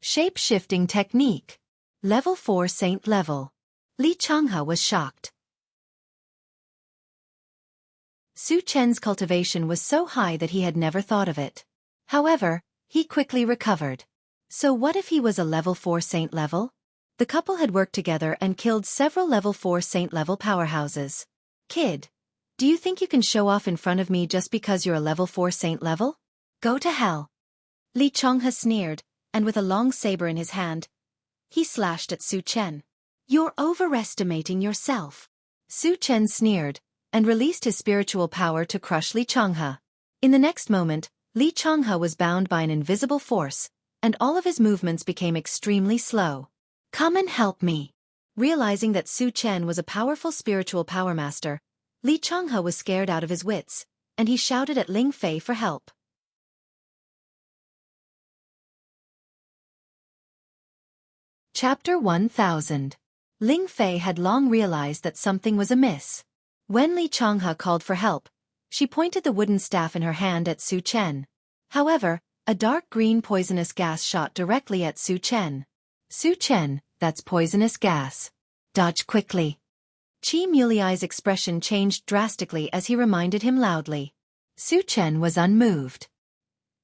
Shape-shifting technique. Level 4 saint level. Xianxia was shocked. Su Chen's cultivation was so high that he had never thought of it. However, he quickly recovered. So what if he was a level 4 saint level? The couple had worked together and killed several level 4 saint level powerhouses. "Kid, do you think you can show off in front of me just because you're a level 4 saint level? Go to hell." Xianxia sneered, and with a long saber in his hand, he slashed at Su Chen. "You're overestimating yourself." Su Chen sneered, and released his spiritual power to crush Xianxia. In the next moment, Xianxia was bound by an invisible force, and all of his movements became extremely slow. "Come and help me." Realizing that Su Chen was a powerful spiritual power master, Xianxia was scared out of his wits, and he shouted at Ling Fei for help. Chapter 1000. Ling Fei had long realized that something was amiss. When Xianxia called for help, she pointed the wooden staff in her hand at Su Chen. However, a dark green poisonous gas shot directly at Su Chen. "Su Chen, that's poisonous gas. Dodge quickly." Qi Mulei's expression changed drastically as he reminded him loudly. Su Chen was unmoved.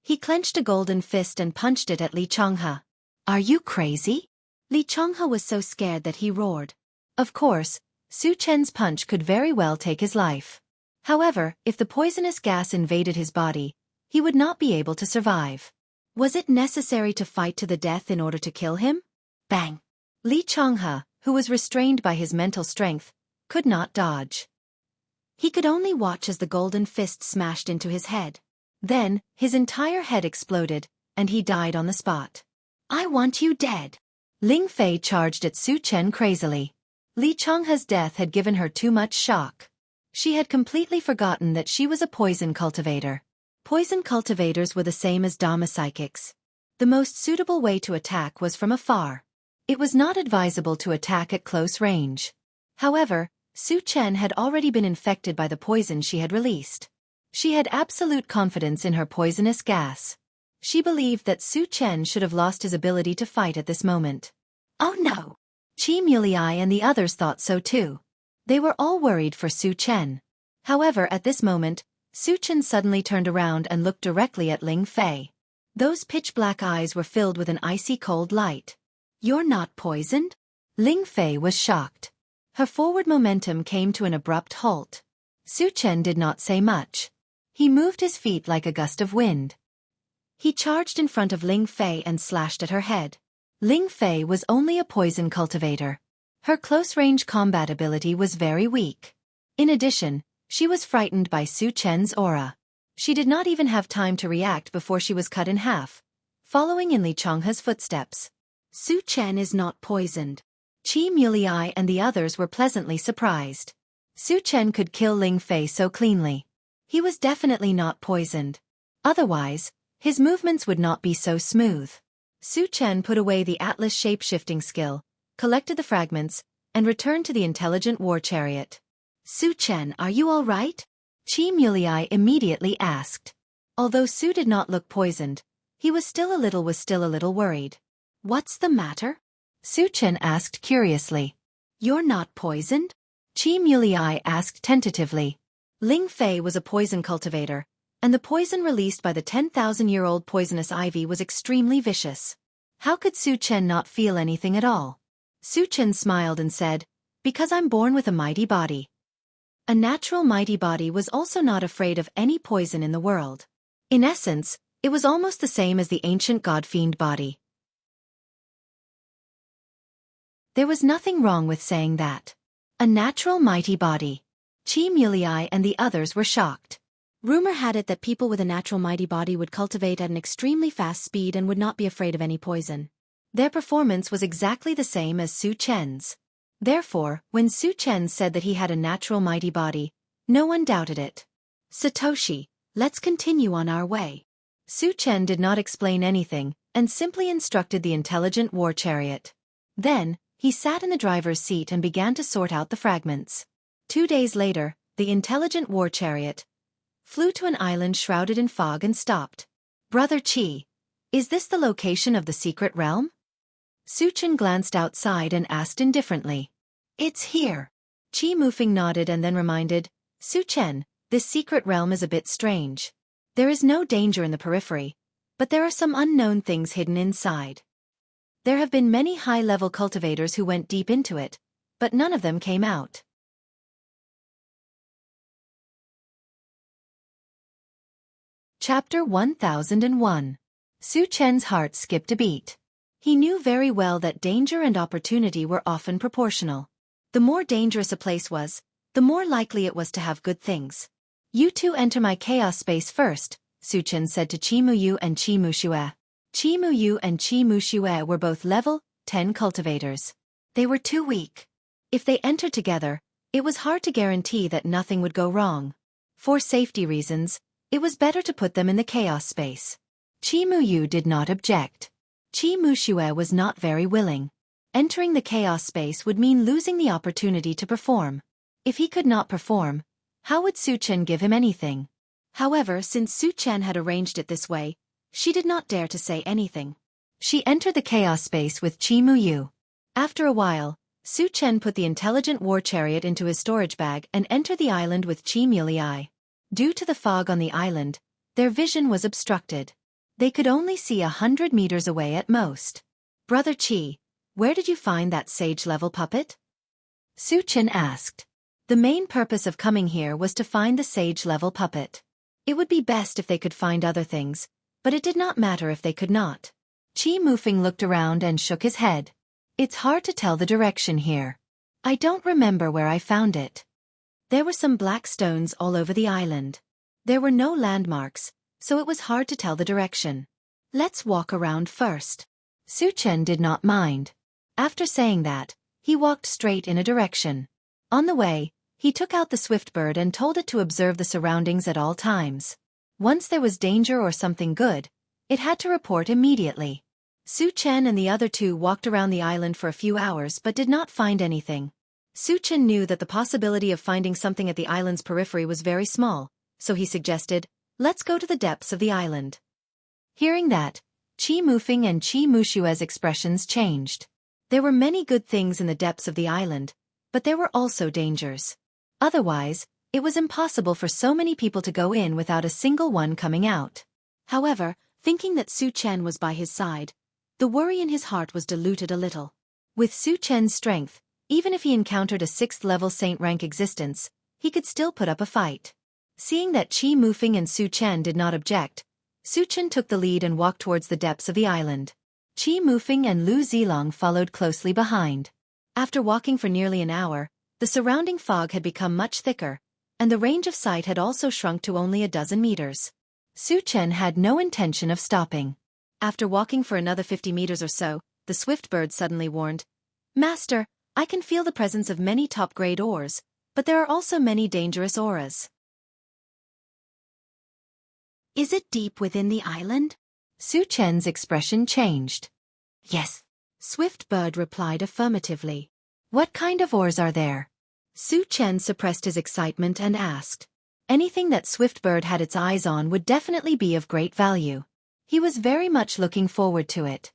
He clenched a golden fist and punched it at Xianxia. "Are you crazy?" Xianxia was so scared that he roared. Of course, Su Chen's punch could very well take his life. However, if the poisonous gas invaded his body, he would not be able to survive. Was it necessary to fight to the death in order to kill him? Bang! Xianxia, who was restrained by his mental strength, could not dodge. He could only watch as the golden fist smashed into his head. Then, his entire head exploded, and he died on the spot. "I want you dead." Ling Fei charged at Su Chen crazily. Li Changhe's death had given her too much shock. She had completely forgotten that she was a poison cultivator. Poison cultivators were the same as Dharma psychics. The most suitable way to attack was from afar. It was not advisable to attack at close range. However, Su Chen had already been infected by the poison she had released. She had absolute confidence in her poisonous gas. She believed that Su Chen should have lost his ability to fight at this moment. Oh no! Qi Mulei and the others thought so too. They were all worried for Su Chen. However, at this moment, Su Chen suddenly turned around and looked directly at Ling Fei. Those pitch-black eyes were filled with an icy cold light. "You're not poisoned?" Ling Fei was shocked. Her forward momentum came to an abrupt halt. Su Chen did not say much. He moved his feet like a gust of wind. He charged in front of Ling Fei and slashed at her head. Ling Fei was only a poison cultivator. Her close-range combat ability was very weak. In addition, she was frightened by Su Chen's aura. She did not even have time to react before she was cut in half, following in Li Changhe's footsteps. Su Chen is not poisoned. Qi Mulei and the others were pleasantly surprised. Su Chen could kill Ling Fei so cleanly. He was definitely not poisoned. Otherwise, his movements would not be so smooth. Su Chen put away the Atlas shape-shifting skill, collected the fragments, and returned to the intelligent war chariot. "Su Chen, are you all right?" Qi Mulei immediately asked. Although Su did not look poisoned, he was still a little worried. "What's the matter?" Su Chen asked curiously. "You're not poisoned?" Qi Mulei asked tentatively. Ling Fei was a poison cultivator, and the poison released by the 10,000-year-old poisonous ivy was extremely vicious. How could Su Chen not feel anything at all? Su Chen smiled and said, "Because I'm born with a mighty body." A natural mighty body was also not afraid of any poison in the world. In essence, it was almost the same as the ancient god-fiend body. There was nothing wrong with saying that. A natural mighty body. Qi Mulei and the others were shocked. Rumor had it that people with a natural mighty body would cultivate at an extremely fast speed and would not be afraid of any poison. Their performance was exactly the same as Su Chen's. Therefore, when Su Chen said that he had a natural mighty body, no one doubted it. "Satoshi, let's continue on our way." Su Chen did not explain anything, and simply instructed the intelligent war chariot. Then, he sat in the driver's seat and began to sort out the fragments. 2 days later, the intelligent war chariot flew to an island shrouded in fog and stopped. "Brother Qi, is this the location of the secret realm?" Su Chen glanced outside and asked indifferently. "It's here." Qi Mufeng nodded and then reminded, "Su Chen, this secret realm is a bit strange. There is no danger in the periphery, but there are some unknown things hidden inside. There have been many high-level cultivators who went deep into it, but none of them came out." Chapter 1001. Su Chen's heart skipped a beat. He knew very well that danger and opportunity were often proportional. The more dangerous a place was, the more likely it was to have good things. "You two enter my chaos space first," Su Chen said to Qi Muyu and Qi Muxue. Qi Muyu and Qi Muxue were both level 10 cultivators. They were too weak. If they entered together, it was hard to guarantee that nothing would go wrong. For safety reasons, it was better to put them in the chaos space. Qi Muyu did not object. Qi Muxue was not very willing. Entering the chaos space would mean losing the opportunity to perform. If he could not perform, how would Su Chen give him anything? However, since Su Chen had arranged it this way, she did not dare to say anything. She entered the chaos space with Qi Muyu. After a while, Su Chen put the intelligent war chariot into his storage bag and entered the island with Qi Mulei. Due to the fog on the island, their vision was obstructed. They could only see 100 meters away at most. "Brother Qi, where did you find that sage-level puppet?" Su Chen asked. The main purpose of coming here was to find the sage-level puppet. It would be best if they could find other things, but it did not matter if they could not. Qi Mufeng looked around and shook his head. It's hard to tell the direction here. I don't remember where I found it. There were some black stones all over the island. There were no landmarks, so it was hard to tell the direction. Let's walk around first. Su Chen did not mind. After saying that, he walked straight in a direction. On the way, he took out the swift bird and told it to observe the surroundings at all times. Once there was danger or something good, it had to report immediately. Su Chen and the other two walked around the island for a few hours but did not find anything. Su Chen knew that the possibility of finding something at the island's periphery was very small, so he suggested, let's go to the depths of the island. Hearing that, Qi Mufeng and Qi Mushue's expressions changed. There were many good things in the depths of the island, but there were also dangers. Otherwise, it was impossible for so many people to go in without a single one coming out. However, thinking that Su Chen was by his side, the worry in his heart was diluted a little. With Su Chen's strength, even if he encountered a 6th-level saint rank existence, he could still put up a fight. Seeing that Qi Mufeng and Su Chen did not object, Su Chen took the lead and walked towards the depths of the island. Qi Mufeng and Lu Zilong followed closely behind. After walking for nearly an hour, the surrounding fog had become much thicker, and the range of sight had also shrunk to only a dozen meters. Su Chen had no intention of stopping. After walking for another 50 meters or so, the swift bird suddenly warned, "Master, I can feel the presence of many top-grade ores, but there are also many dangerous auras. Is it deep within the island?" Su Chen's expression changed. "Yes," Swift Bird replied affirmatively. "What kind of ores are there?" Su Chen suppressed his excitement and asked. Anything that Swift Bird had its eyes on would definitely be of great value. He was very much looking forward to it.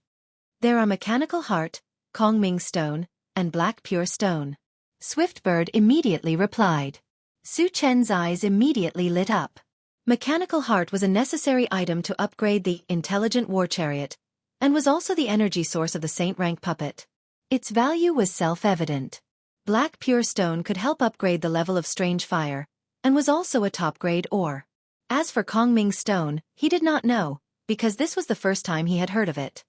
"There are mechanical heart, Kongming stone, and black pure stone," Swift Bird immediately replied. Su Chen's eyes immediately lit up. Mechanical heart was a necessary item to upgrade the intelligent war chariot, and was also the energy source of the saint rank puppet. Its value was self-evident. Black pure stone could help upgrade the level of strange fire, and was also a top-grade ore. As for Kongming stone, he did not know, because this was the first time he had heard of it.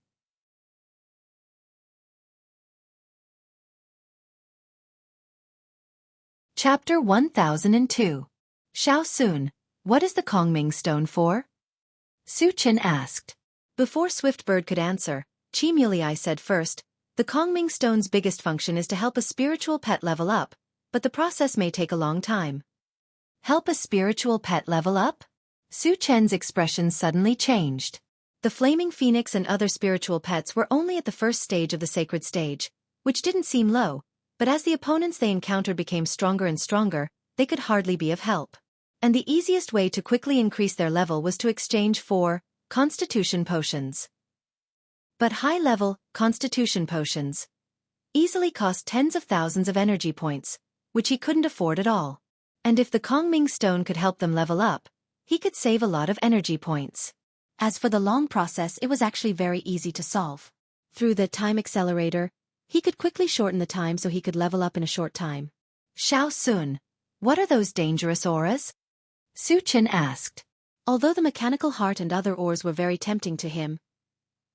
Chapter 1002. Xiao Sun, what is the Kongming stone for? Su Chen asked. Before Swiftbird could answer, Qi Mulei said first, the Kongming stone's biggest function is to help a spiritual pet level up, but the process may take a long time. Help a spiritual pet level up? Su Chen's expression suddenly changed. The flaming phoenix and other spiritual pets were only at the first stage of the sacred stage, which didn't seem low, but as the opponents they encountered became stronger and stronger, they could hardly be of help. And the easiest way to quickly increase their level was to exchange 4 Constitution potions. But high-level Constitution potions easily cost tens of thousands of energy points, which he couldn't afford at all. And if the Kongming stone could help them level up, he could save a lot of energy points. As for the long process, it was actually very easy to solve. Through the time accelerator, he could quickly shorten the time so he could level up in a short time. Xiao Sun, what are those dangerous auras? Su Chen asked. Although the mechanical heart and other ores were very tempting to him,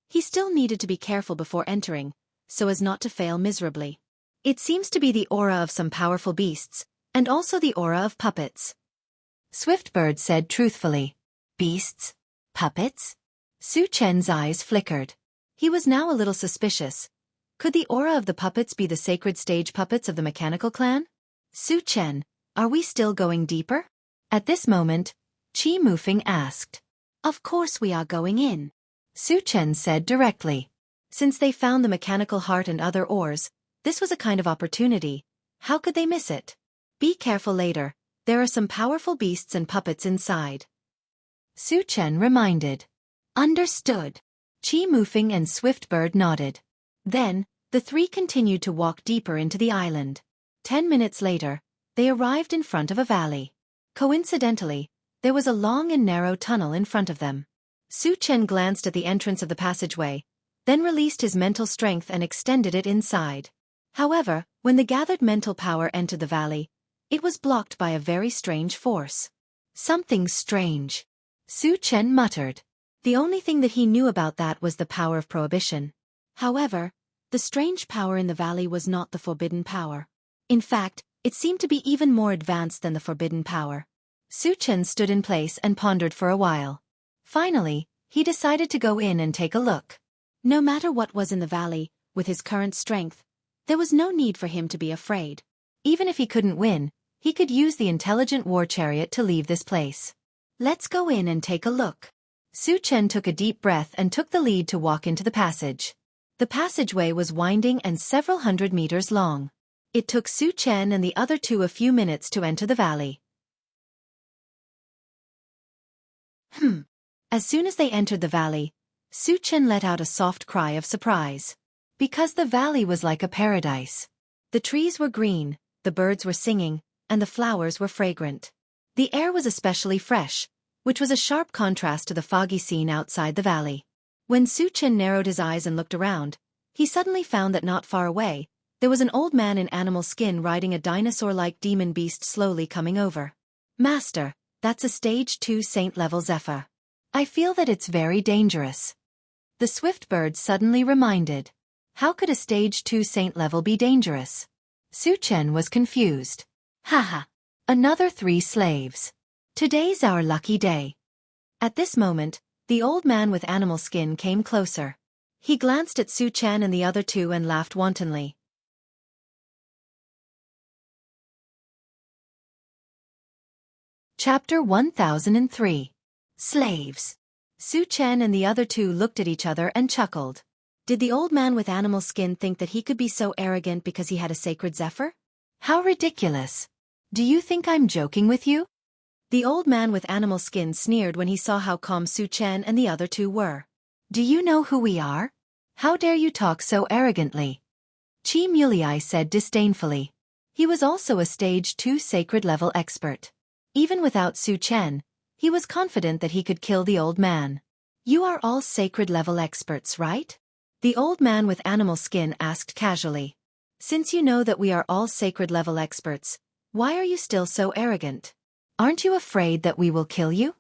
he still needed to be careful before entering, so as not to fail miserably. It seems to be the aura of some powerful beasts, and also the aura of puppets. Swiftbird said truthfully. Beasts? Puppets? Su Chen's eyes flickered. He was now a little suspicious. Could the aura of the puppets be the sacred stage puppets of the mechanical clan? Su Chen, are we still going deeper? At this moment, Qi Mufeng asked. Of course we are going in, Su Chen said directly. Since they found the mechanical heart and other ores, this was a kind of opportunity. How could they miss it? Be careful later, there are some powerful beasts and puppets inside. Su Chen reminded. Understood. Qi Mufeng and Swiftbird nodded. Then, the three continued to walk deeper into the island. 10 minutes later, they arrived in front of a valley. Coincidentally, there was a long and narrow tunnel in front of them. Su Chen glanced at the entrance of the passageway, then released his mental strength and extended it inside. However, when the gathered mental power entered the valley, it was blocked by a very strange force. Something strange, Su Chen muttered. The only thing that he knew about that was the power of prohibition. However, The strange power in the valley was not the forbidden power. In fact, it seemed to be even more advanced than the forbidden power. Su Chen stood in place and pondered for a while. Finally, he decided to go in and take a look. No matter what was in the valley, with his current strength, there was no need for him to be afraid. Even if he couldn't win, he could use the intelligent war chariot to leave this place. Let's go in and take a look. Su Chen took a deep breath and took the lead to walk into the passage. The passageway was winding and several hundred meters long. It took Su Chen and the other two a few minutes to enter the valley. As soon as they entered the valley, Su Chen let out a soft cry of surprise. Because the valley was like a paradise. The trees were green, the birds were singing, and the flowers were fragrant. The air was especially fresh, which was a sharp contrast to the foggy scene outside the valley. When Su Chen narrowed his eyes and looked around, he suddenly found that not far away, there was an old man in animal skin riding a dinosaur-like demon beast slowly coming over. Master, that's a stage 2 saint-level Zephyr. I feel that it's very dangerous. The swift bird suddenly reminded. How could a stage 2 saint level be dangerous? Su Chen was confused. Haha. Another 3 slaves. Today's our lucky day. At this moment, the old man with animal skin came closer. He glanced at Su Chen and the other two and laughed wantonly. Chapter 1003. Slaves. Su Chen and the other two looked at each other and chuckled. Did the old man with animal skin think that he could be so arrogant because he had a sacred Zephyr? How ridiculous. Do you think I'm joking with you? The old man with animal skin sneered when he saw how calm Su Chen and the other two were. Do you know who we are? How dare you talk so arrogantly? Qi Mulei said disdainfully. He was also a stage 2 sacred level expert. Even without Su Chen, he was confident that he could kill the old man. You are all sacred level experts, right? The old man with animal skin asked casually. Since you know that we are all sacred level experts, why are you still so arrogant? Aren't you afraid that we will kill you?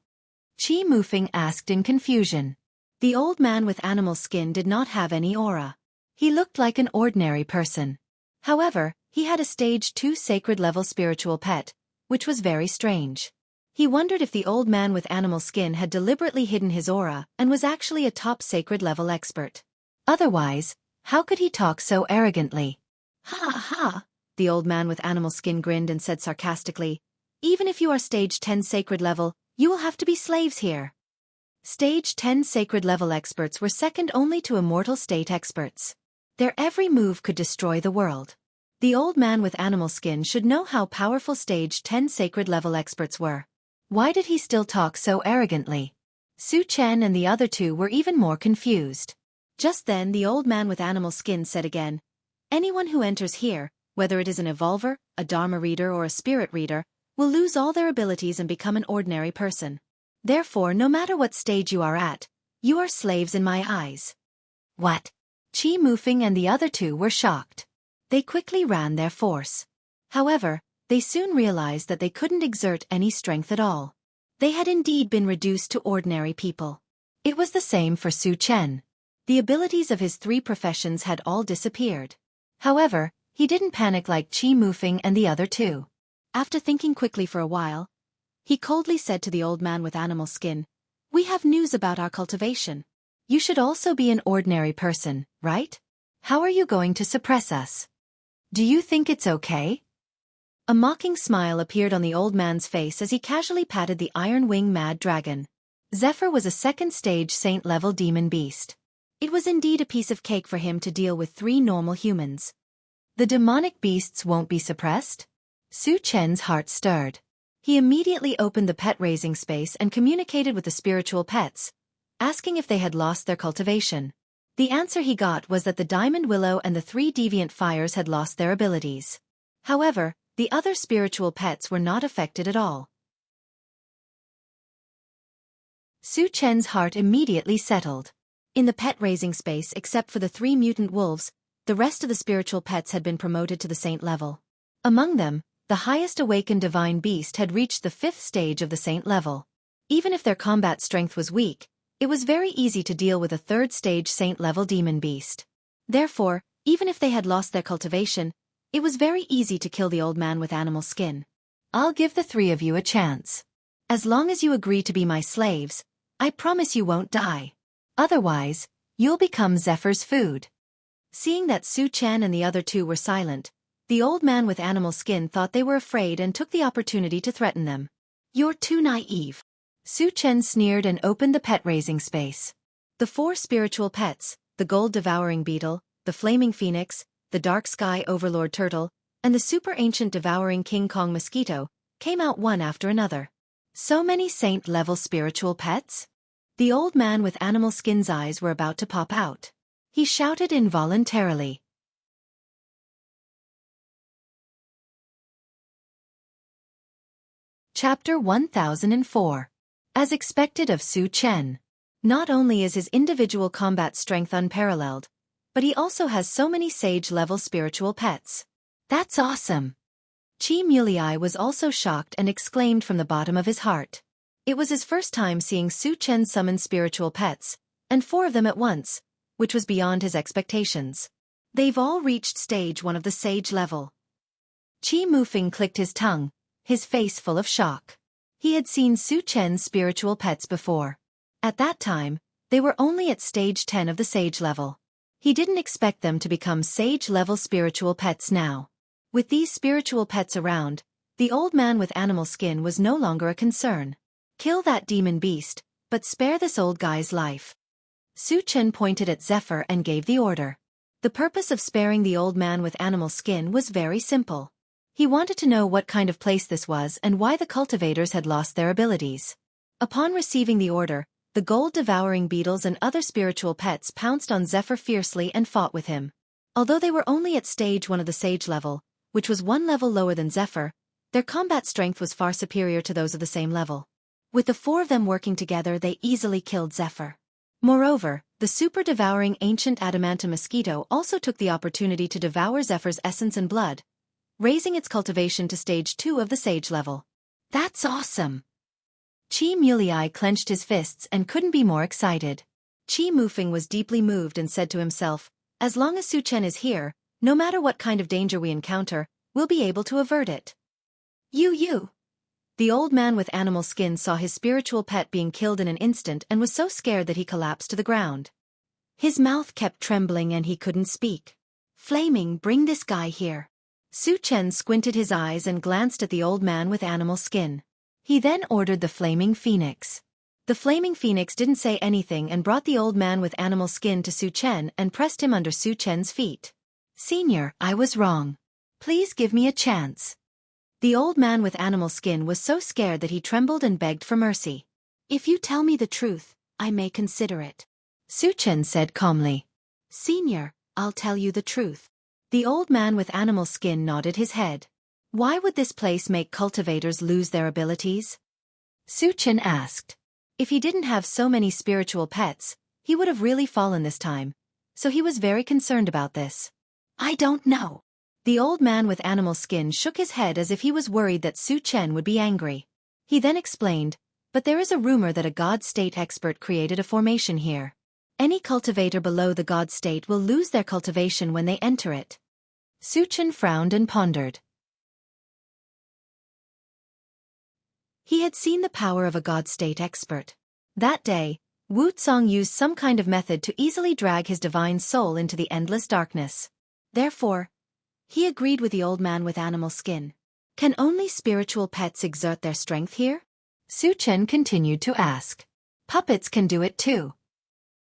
Qi Mufeng asked in confusion. The old man with animal skin did not have any aura. He looked like an ordinary person. However, he had a stage 2 sacred level spiritual pet, which was very strange. He wondered if the old man with animal skin had deliberately hidden his aura and was actually a top sacred level expert. Otherwise, how could he talk so arrogantly? Ha ha! The old man with animal skin grinned and said sarcastically, even if you are stage 10 sacred level, you will have to be slaves here. Stage 10 sacred level experts were second only to immortal state experts. Their every move could destroy the world. The old man with animal skin should know how powerful stage 10 sacred level experts were. Why did he still talk so arrogantly? Su Chen and the other two were even more confused. Just then the old man with animal skin said again, anyone who enters here, whether it is an evolver, a Dharma reader or a spirit reader, will lose all their abilities and become an ordinary person. Therefore, no matter what stage you are at, you are slaves in my eyes. What? Qi Mufeng and the other two were shocked. They quickly ran their force. However, they soon realized that they couldn't exert any strength at all. They had indeed been reduced to ordinary people. It was the same for Su Chen. The abilities of his 3 professions had all disappeared. However, he didn't panic like Qi Mufeng and the other two. After thinking quickly for a while, he coldly said to the old man with animal skin, we have news about our cultivation. You should also be an ordinary person, right? How are you going to suppress us? Do you think it's okay? A mocking smile appeared on the old man's face as he casually patted the Iron Wing Mad Dragon. Zephyr was a second stage saint-level demon beast. It was indeed a piece of cake for him to deal with 3 normal humans. The demonic beasts won't be suppressed? Su Chen's heart stirred. He immediately opened the pet-raising space and communicated with the spiritual pets, asking if they had lost their cultivation. The answer he got was that the Diamond Willow and the 3 deviant fires had lost their abilities. However, the other spiritual pets were not affected at all. Su Chen's heart immediately settled. In the pet-raising space except for the 3 mutant wolves, the rest of the spiritual pets had been promoted to the saint level. Among them, the highest awakened divine beast had reached the 5th stage of the saint level. Even if their combat strength was weak, it was very easy to deal with a 3rd stage saint level demon beast. Therefore, Even if they had lost their cultivation, it was very easy to kill the old man with animal skin. I'll give the three of you a chance. As long as you agree to be my slaves, I promise you won't die. Otherwise, you'll become Zephyr's food. Seeing that Su Chen and the other two were silent, the old man with animal skin thought they were afraid and took the opportunity to threaten them. You're too naive. Su Chen sneered and opened the pet-raising space. The 4 spiritual pets, the gold-devouring beetle, the flaming phoenix, the dark sky overlord turtle, and the super-ancient devouring King Kong mosquito, came out one after another. So many saint-level spiritual pets? The old man with animal skin's eyes were about to pop out. He shouted involuntarily. Chapter 1004. As expected of Su Chen. Not only is his individual combat strength unparalleled, but he also has so many sage-level spiritual pets. That's awesome. Chi Mulei was also shocked and exclaimed from the bottom of his heart. It was his first time seeing Su Chen summon spiritual pets, and 4 of them at once, which was beyond his expectations. They've all reached stage 1 of the sage level. Chi Mufeng clicked his tongue, his face full of shock. He had seen Su Chen's spiritual pets before. At that time, they were only at stage 10 of the sage level. He didn't expect them to become sage-level spiritual pets now. With these spiritual pets around, the old man with animal skin was no longer a concern. Kill that demon beast, but spare this old guy's life. Su Chen pointed at Zephyr and gave the order. The purpose of sparing the old man with animal skin was very simple. He wanted to know what kind of place this was and why the cultivators had lost their abilities. Upon receiving the order, the gold-devouring beetles and other spiritual pets pounced on Zephyr fiercely and fought with him. Although they were only at stage 1 of the sage level, which was 1 level lower than Zephyr, their combat strength was far superior to those of the same level. With the 4 of them working together, they easily killed Zephyr. Moreover, the super-devouring ancient adamantium mosquito also took the opportunity to devour Zephyr's essence and blood, raising its cultivation to stage 2 of the sage level. That's awesome. Chi Mulei clenched his fists and couldn't be more excited. Chi Mufeng was deeply moved and said to himself, as long as Su Chen is here, no matter what kind of danger we encounter, we'll be able to avert it. You. The old man with animal skin saw his spiritual pet being killed in an instant and was so scared that he collapsed to the ground. His mouth kept trembling and he couldn't speak. Flaming, bring this guy here. Su Chen squinted his eyes and glanced at the old man with animal skin. He then ordered the flaming phoenix. The flaming phoenix didn't say anything and brought the old man with animal skin to Su Chen and pressed him under Su Chen's feet. Senior, I was wrong. Please give me a chance. The old man with animal skin was so scared that he trembled and begged for mercy. If you tell me the truth, I may consider it. Su Chen said calmly. Senior, I'll tell you the truth. The old man with animal skin nodded his head. Why would this place make cultivators lose their abilities? Su Chen asked. If he didn't have so many spiritual pets, he would have really fallen this time, so he was very concerned about this. I don't know. The old man with animal skin shook his head as if he was worried that Su Chen would be angry. He then explained, but there is a rumor that a god state expert created a formation here. Any cultivator below the god state will lose their cultivation when they enter it. Su Chen frowned and pondered. He had seen the power of a god state expert. That day, Wu Tsong used some kind of method to easily drag his divine soul into the endless darkness. Therefore, he agreed with the old man with animal skin. Can only spiritual pets exert their strength here? Su Chen continued to ask. Puppets can do it too.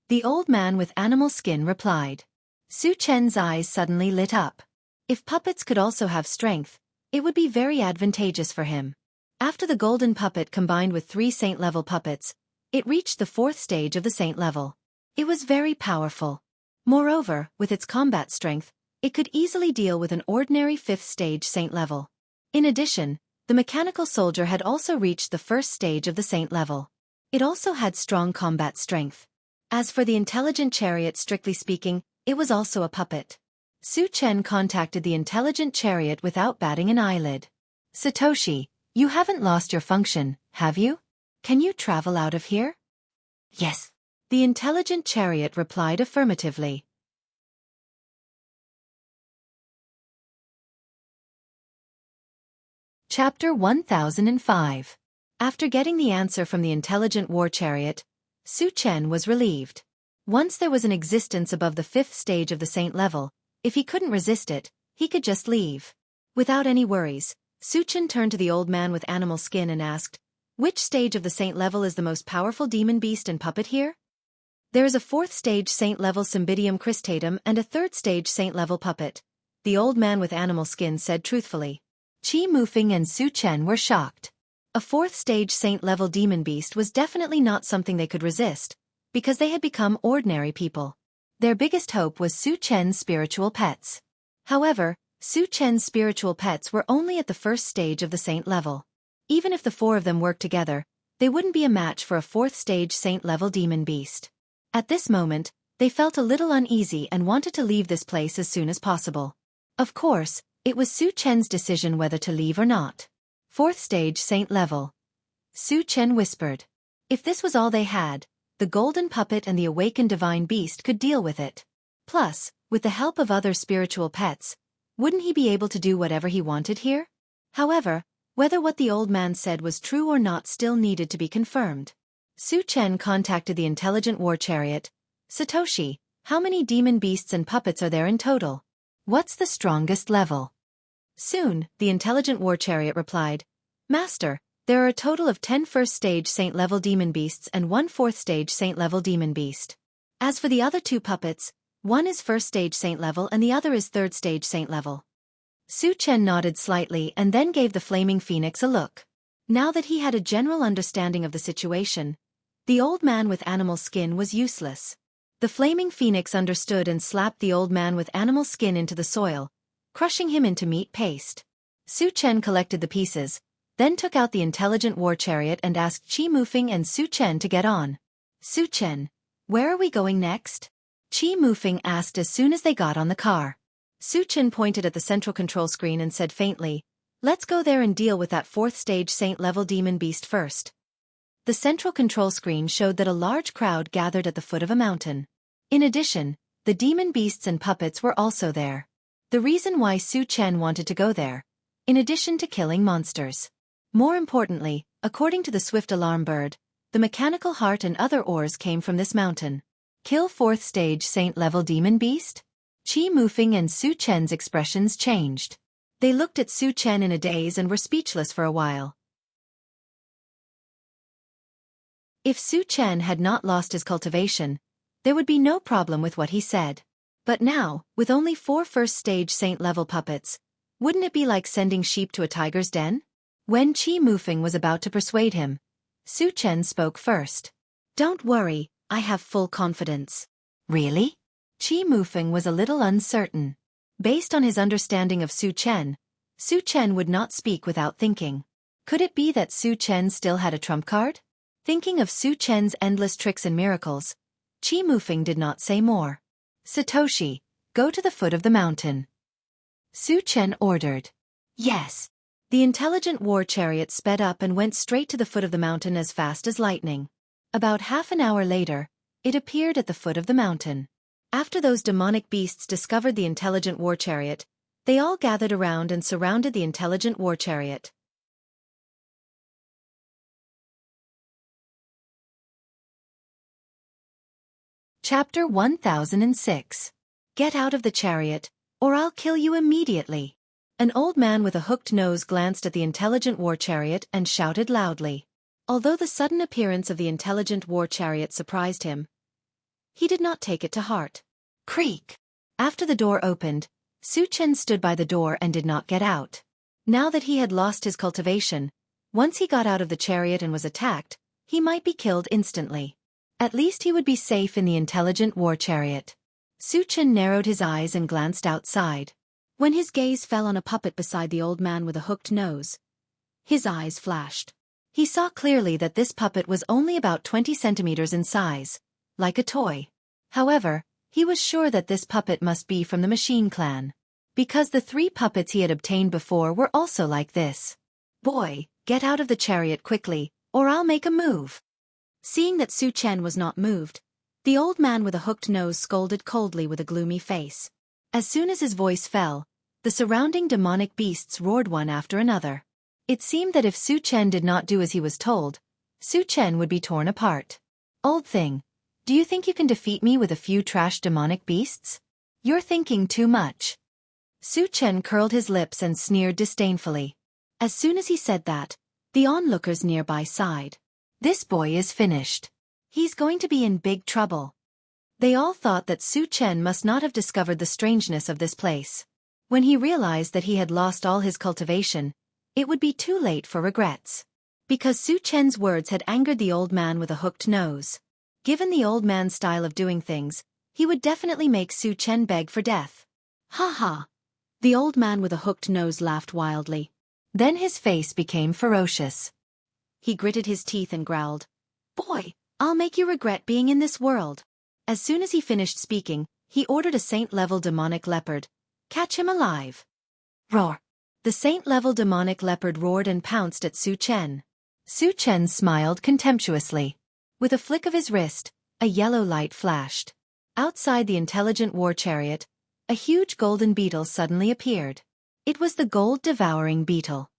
The old man with animal skin replied. Su Chen's eyes suddenly lit up. If puppets could also have strength, it would be very advantageous for him. After the golden puppet combined with 3 saint-level puppets, it reached the 4th stage of the saint level. It was very powerful. Moreover, with its combat strength, it could easily deal with an ordinary 5th stage saint level. In addition, the mechanical soldier had also reached the 1st stage of the saint level. It also had strong combat strength. As for the intelligent chariot, strictly speaking, it was also a puppet. Su Chen contacted the intelligent chariot without batting an eyelid. Satoshi, you haven't lost your function, have you? Can you travel out of here? Yes. The intelligent chariot replied affirmatively. Chapter 1005. After getting the answer from the intelligent war chariot, Su Chen was relieved. Once there was an existence above the 5th stage of the saint level, if he couldn't resist it, he could just leave. Without any worries, Su Chen turned to the old man with animal skin and asked, "Which stage of the saint level is the most powerful demon beast and puppet here?" "There is a 4th stage saint level Cymbidium cristatum and a 3rd stage saint level puppet," the old man with animal skin said truthfully. Qi Mufeng and Su Chen were shocked. A 4th stage saint level demon beast was definitely not something they could resist, because they had become ordinary people. Their biggest hope was Su Chen's spiritual pets. However, Su Chen's spiritual pets were only at the 1st stage of the saint level. Even if the 4 of them worked together, they wouldn't be a match for a 4th stage saint level demon beast. At this moment, they felt a little uneasy and wanted to leave this place as soon as possible. Of course, it was Su Chen's decision whether to leave or not. 4th stage saint level. Su Chen whispered. If this was all they had, the golden puppet and the awakened divine beast could deal with it. Plus, with the help of other spiritual pets, wouldn't he be able to do whatever he wanted here? However, whether what the old man said was true or not still needed to be confirmed. Su Chen contacted the intelligent war chariot. "Satoshi, how many demon beasts and puppets are there in total? What's the strongest level?" Soon, the intelligent war chariot replied, "Master, there are a total of 10 1st stage saint level demon beasts and 1 4th stage saint level demon beast. As for the other 2 puppets, one is 1st stage saint level and the other is 3rd stage saint level." Su Chen nodded slightly and then gave the flaming phoenix a look. Now that he had a general understanding of the situation, the old man with animal skin was useless. The flaming phoenix understood and slapped the old man with animal skin into the soil, crushing him into meat paste. Su Chen collected the pieces, then took out the intelligent war chariot and asked Qi Mufeng and Su Chen to get on. "Su Chen, where are we going next?" Qi Mufeng asked as soon as they got on the car. Su Chen pointed at the central control screen and said faintly, "Let's go there and deal with that 4th stage saint level demon beast first." The central control screen showed that a large crowd gathered at the foot of a mountain. In addition, the demon beasts and puppets were also there. The reason why Su Chen wanted to go there, in addition to killing monsters. More importantly, according to the swift alarm bird, the mechanical heart and other ores came from this mountain. Kill 4th stage saint level demon beast? Qi Mufeng and Su Chen's expressions changed. They looked at Su Chen in a daze and were speechless for a while. If Su Chen had not lost his cultivation, there would be no problem with what he said. But now, with only 4 1st stage saint level puppets, wouldn't it be like sending sheep to a tiger's den? When Qi Mufeng was about to persuade him, Su Chen spoke first. "Don't worry, I have full confidence." "Really?" Qi Mufeng was a little uncertain. Based on his understanding of Su Chen would not speak without thinking. Could it be that Su Chen still had a trump card? Thinking of Su Chen's endless tricks and miracles, Qi Mufeng did not say more. "Satoshi, go to the foot of the mountain," Su Chen ordered. "Yes." The intelligent war chariot sped up and went straight to the foot of the mountain as fast as lightning. About half an hour later, it appeared at the foot of the mountain. After those demonic beasts discovered the intelligent war chariot, they all gathered around and surrounded the intelligent war chariot. Chapter 1006. Get out of the chariot, or I'll kill you immediately. An old man with a hooked nose glanced at the intelligent war chariot and shouted loudly. Although the sudden appearance of the intelligent war chariot surprised him, he did not take it to heart. Creak! After the door opened, Su Chen stood by the door and did not get out. Now that he had lost his cultivation, once he got out of the chariot and was attacked, he might be killed instantly. At least he would be safe in the intelligent war chariot. Su Chen narrowed his eyes and glanced outside. When his gaze fell on a puppet beside the old man with a hooked nose, his eyes flashed. He saw clearly that this puppet was only about 20 centimeters in size, like a toy. However, he was sure that this puppet must be from the Machine Clan, because the 3 puppets he had obtained before were also like this. "Boy, get out of the chariot quickly, or I'll make a move." Seeing that Su Chen was not moved, the old man with a hooked nose scolded coldly with a gloomy face. As soon as his voice fell, the surrounding demonic beasts roared one after another. It seemed that if Su Chen did not do as he was told, Su Chen would be torn apart. Old thing, do you think you can defeat me with a few trash demonic beasts? You're thinking too much. Su Chen curled his lips and sneered disdainfully. As soon as he said that, the onlookers nearby sighed. This boy is finished. He's going to be in big trouble. They all thought that Su Chen must not have discovered the strangeness of this place. When he realized that he had lost all his cultivation, it would be too late for regrets. Because Su Chen's words had angered the old man with a hooked nose. Given the old man's style of doing things, he would definitely make Su Chen beg for death. Ha ha! The old man with a hooked nose laughed wildly. Then his face became ferocious. He gritted his teeth and growled, "Boy, I'll make you regret being in this world." As soon as he finished speaking, he ordered a saint-level demonic leopard. Catch him alive. Roar! The saint-level demonic leopard roared and pounced at Su Chen. Su Chen smiled contemptuously. With a flick of his wrist, a yellow light flashed. Outside the intelligent war chariot, a huge golden beetle suddenly appeared. It was the gold-devouring beetle.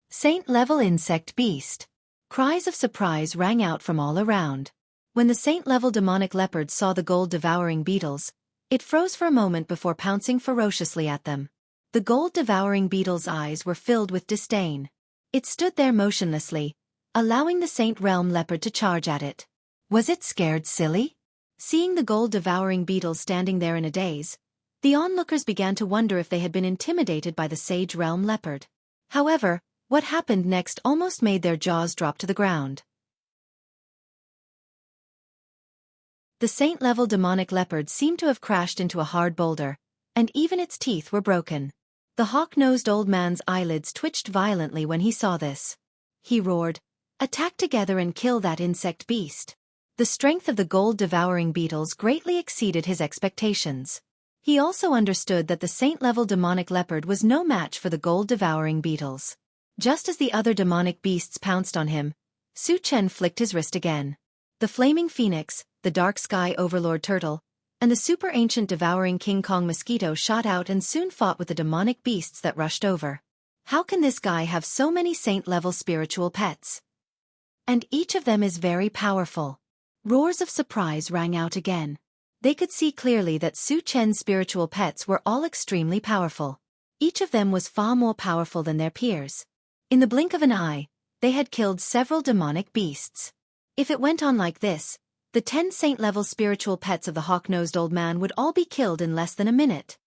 Saint-level insect beast. Cries of surprise rang out from all around. When the saint-level demonic leopard saw the gold-devouring beetles, it froze for a moment before pouncing ferociously at them. The gold-devouring beetle's eyes were filled with disdain. It stood there motionlessly, allowing the Saint Realm leopard to charge at it. Was it scared silly? Seeing the gold-devouring beetle standing there in a daze, the onlookers began to wonder if they had been intimidated by the Sage Realm leopard. However, what happened next almost made their jaws drop to the ground. The saint-level demonic leopard seemed to have crashed into a hard boulder, and even its teeth were broken. The hawk-nosed old man's eyelids twitched violently when he saw this. He roared, "Attack together and kill that insect beast." The strength of the gold-devouring beetles greatly exceeded his expectations. He also understood that the saint-level demonic leopard was no match for the gold-devouring beetles. Just as the other demonic beasts pounced on him, Su Chen flicked his wrist again. The flaming phoenix, the dark sky overlord turtle, and the super-ancient devouring King Kong mosquito shot out and soon fought with the demonic beasts that rushed over. How can this guy have so many saint-level spiritual pets? And each of them is very powerful. Roars of surprise rang out again. They could see clearly that Su Chen's spiritual pets were all extremely powerful. Each of them was far more powerful than their peers. In the blink of an eye, they had killed several demonic beasts. If it went on like this, the 10 saint-level spiritual pets of the hawk-nosed old man would all be killed in less than a minute.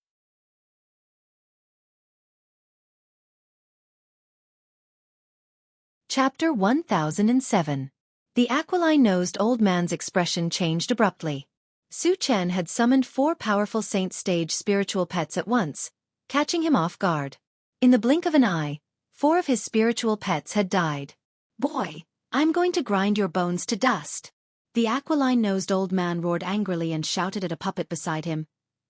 Chapter 1007. The aquiline-nosed old man's expression changed abruptly. Su Chen had summoned 4 powerful saint stage spiritual pets at once, catching him off guard. In the blink of an eye, 4 of his spiritual pets had died. "Boy, I'm going to grind your bones to dust." The aquiline-nosed old man roared angrily and shouted at a puppet beside him,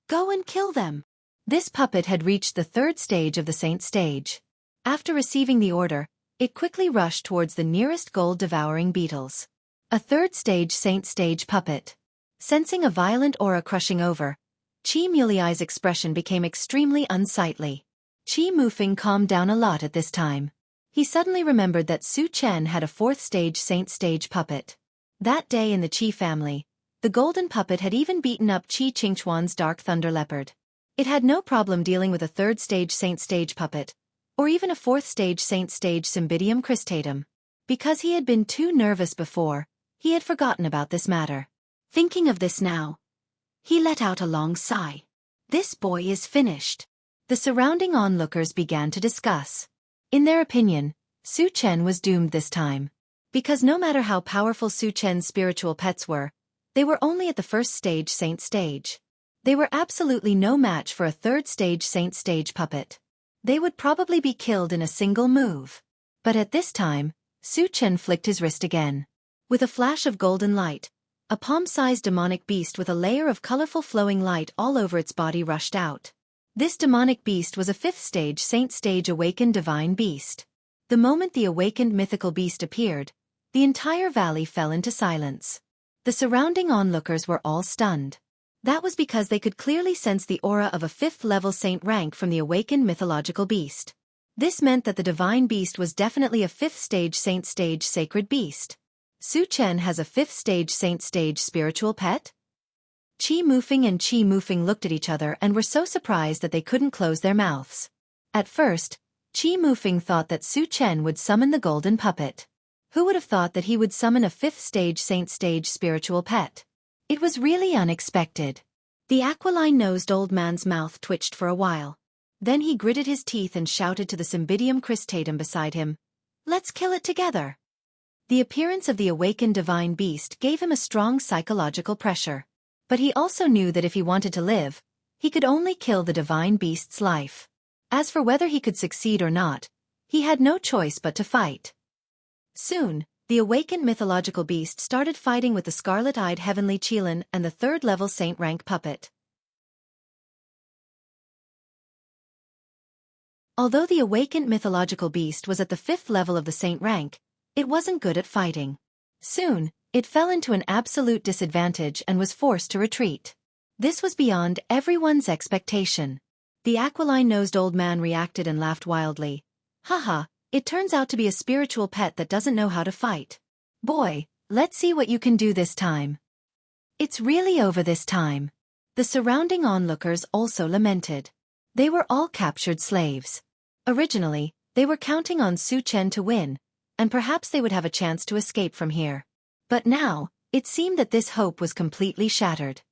"Go and kill them." This puppet had reached the 3rd stage of the saint stage. After receiving the order, it quickly rushed towards the nearest gold-devouring beetles. A 3rd stage saint stage puppet. Sensing a violent aura crushing over, Qi Muliai's expression became extremely unsightly. Qi Mufeng calmed down a lot at this time. He suddenly remembered that Su Chen had a 4th stage saint stage puppet. That day in the Qi family, the golden puppet had even beaten up Qi Qingchuan's dark thunder leopard. It had no problem dealing with a 3rd stage saint stage puppet, or even a 4th stage saint stage Cymbidium cristatum. Because he had been too nervous before, he had forgotten about this matter. Thinking of this now, he let out a long sigh. This boy is finished. The surrounding onlookers began to discuss. In their opinion, Su Chen was doomed this time. Because no matter how powerful Su Chen's spiritual pets were, they were only at the 1st stage saint stage. They were absolutely no match for a 3rd stage saint stage puppet. They would probably be killed in a single move. But at this time, Su Chen flicked his wrist again. With a flash of golden light, a palm-sized demonic beast with a layer of colorful flowing light all over its body rushed out. This demonic beast was a 5th stage saint stage awakened divine beast. The moment the awakened mythical beast appeared, the entire valley fell into silence. The surrounding onlookers were all stunned. That was because they could clearly sense the aura of a 5th level saint rank from the awakened mythological beast. This meant that the divine beast was definitely a 5th stage saint stage sacred beast. Su Chen has a 5th stage saint stage spiritual pet? Qi Mufeng and Qi Mufeng looked at each other and were so surprised that they couldn't close their mouths. At first, Qi Mufeng thought that Su Chen would summon the golden puppet. Who would have thought that he would summon a 5th stage saint stage spiritual pet? It was really unexpected. The aquiline-nosed old man's mouth twitched for a while. Then he gritted his teeth and shouted to the Cymbidium cristatum beside him, "Let's kill it together." The appearance of the awakened divine beast gave him a strong psychological pressure. But he also knew that if he wanted to live, he could only kill the divine beast's life. As for whether he could succeed or not, he had no choice but to fight. Soon, the awakened mythological beast started fighting with the scarlet-eyed heavenly Qilin and the 3rd-level saint rank puppet. Although the awakened mythological beast was at the 5th level of the saint rank, it wasn't good at fighting. Soon, it fell into an absolute disadvantage and was forced to retreat. This was beyond everyone's expectation. The aquiline-nosed old man reacted and laughed wildly. "Haha, it turns out to be a spiritual pet that doesn't know how to fight. Boy, let's see what you can do this time." "It's really over this time." The surrounding onlookers also lamented. They were all captured slaves. Originally, they were counting on Su Chen to win, and perhaps they would have a chance to escape from here. But now, it seemed that this hope was completely shattered.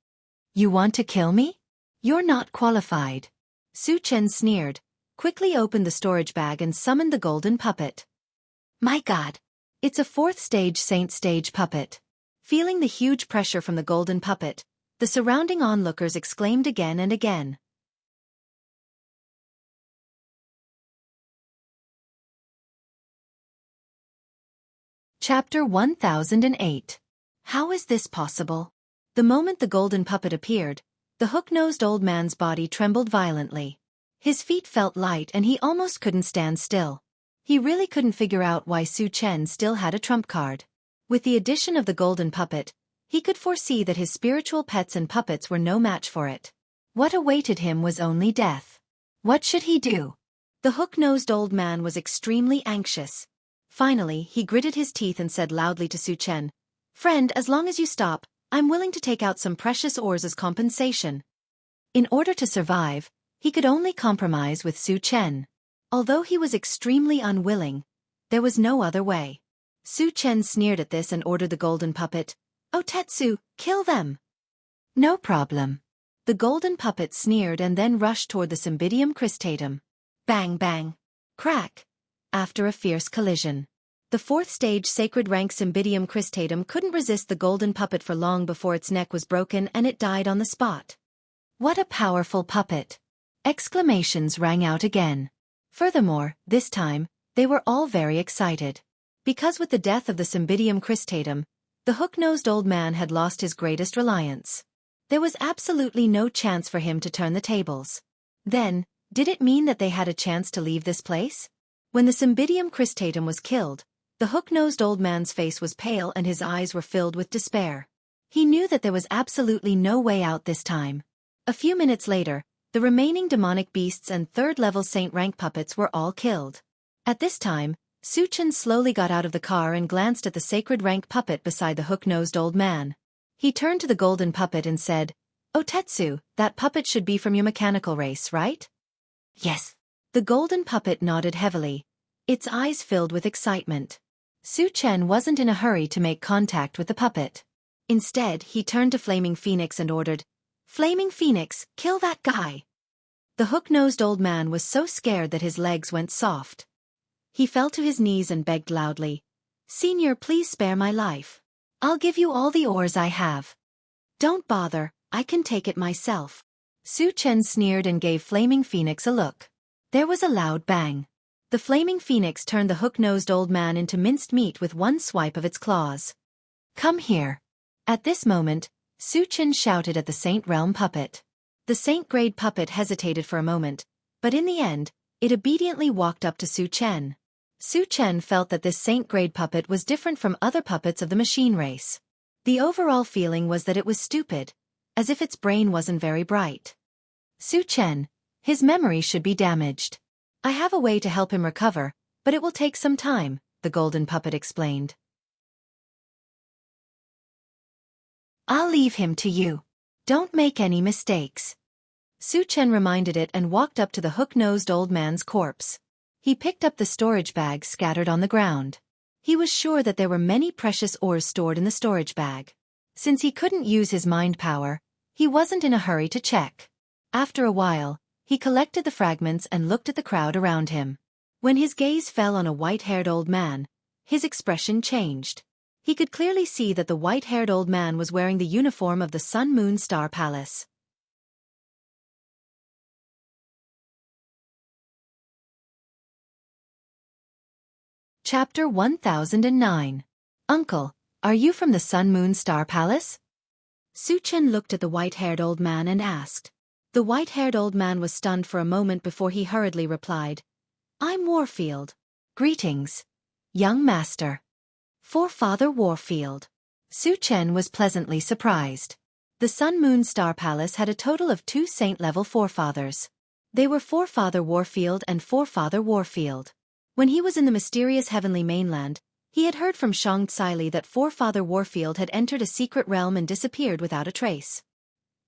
"You want to kill me? You're not qualified." Su Chen sneered, quickly opened the storage bag and summoned the golden puppet. "My God! It's a 4th stage saint stage puppet." Feeling the huge pressure from the golden puppet, the surrounding onlookers exclaimed again and again. Chapter 1008. How is this possible? The moment the golden puppet appeared, the hook-nosed old man's body trembled violently. His feet felt light and he almost couldn't stand still. He really couldn't figure out why Su Chen still had a trump card. With the addition of the golden puppet, he could foresee that his spiritual pets and puppets were no match for it. What awaited him was only death. What should he do? The hook-nosed old man was extremely anxious. Finally, he gritted his teeth and said loudly to Su Chen, "Friend, as long as you stop, I'm willing to take out some precious ores as compensation." In order to survive, he could only compromise with Su Chen. Although he was extremely unwilling, there was no other way. Su Chen sneered at this and ordered the golden puppet, "Oh Tetsu, kill them." "No problem." The golden puppet sneered and then rushed toward the Cymbidium cristatum. Bang bang. Crack. After a fierce collision, the 4th stage sacred rank Cymbidium cristatum couldn't resist the golden puppet for long before its neck was broken and it died on the spot. "What a powerful puppet!" Exclamations rang out again. Furthermore, this time, they were all very excited. Because with the death of the Cymbidium cristatum, the hook-nosed old man had lost his greatest reliance. There was absolutely no chance for him to turn the tables. Then, did it mean that they had a chance to leave this place? When the Cymbidium cristatum was killed, the hook-nosed old man's face was pale and his eyes were filled with despair. He knew that there was absolutely no way out this time. A few minutes later, the remaining demonic beasts and 3rd-level saint rank puppets were all killed. At this time, Su Chen slowly got out of the car and glanced at the sacred rank puppet beside the hook-nosed old man. He turned to the golden puppet and said, "Oh Tetsu, that puppet should be from your mechanical race, right?" "Yes." The golden puppet nodded heavily, its eyes filled with excitement. Su Chen wasn't in a hurry to make contact with the puppet. Instead, he turned to Flaming Phoenix and ordered, "Flaming Phoenix, kill that guy." The hook-nosed old man was so scared that his legs went soft. He fell to his knees and begged loudly, "Senior, please spare my life. I'll give you all the ores I have." "Don't bother, I can take it myself." Su Chen sneered and gave Flaming Phoenix a look. There was a loud bang. The Flaming Phoenix turned the hook-nosed old man into minced meat with one swipe of its claws. "Come here." At this moment, Su Chen shouted at the Saint Realm puppet. The Saint-grade puppet hesitated for a moment, but in the end, it obediently walked up to Su Chen. Su Chen felt that this Saint-grade puppet was different from other puppets of the machine race. The overall feeling was that it was stupid, as if its brain wasn't very bright. Su Chen, his memory should be damaged. I have a way to help him recover, but it will take some time, the golden puppet explained. I'll leave him to you. Don't make any mistakes. Su Chen reminded it and walked up to the hook-nosed old man's corpse. He picked up the storage bag scattered on the ground. He was sure that there were many precious ores stored in the storage bag. Since he couldn't use his mind power, he wasn't in a hurry to check. After a while, he collected the fragments and looked at the crowd around him. When his gaze fell on a white-haired old man, his expression changed. He could clearly see that the white-haired old man was wearing the uniform of the Sun Moon Star Palace. Chapter 1009. Uncle, are you from the Sun Moon Star Palace? Su Chen looked at the white-haired old man and asked. The white-haired old man was stunned for a moment before he hurriedly replied, I'm Warfield. Greetings, young master. Forefather Warfield. Su Chen was pleasantly surprised. The Sun Moon Star Palace had a total of 2 saint-level forefathers. They were Forefather Warfield and Forefather Warfield. When he was in the mysterious heavenly mainland, he had heard from Xianxia that Forefather Warfield had entered a secret realm and disappeared without a trace.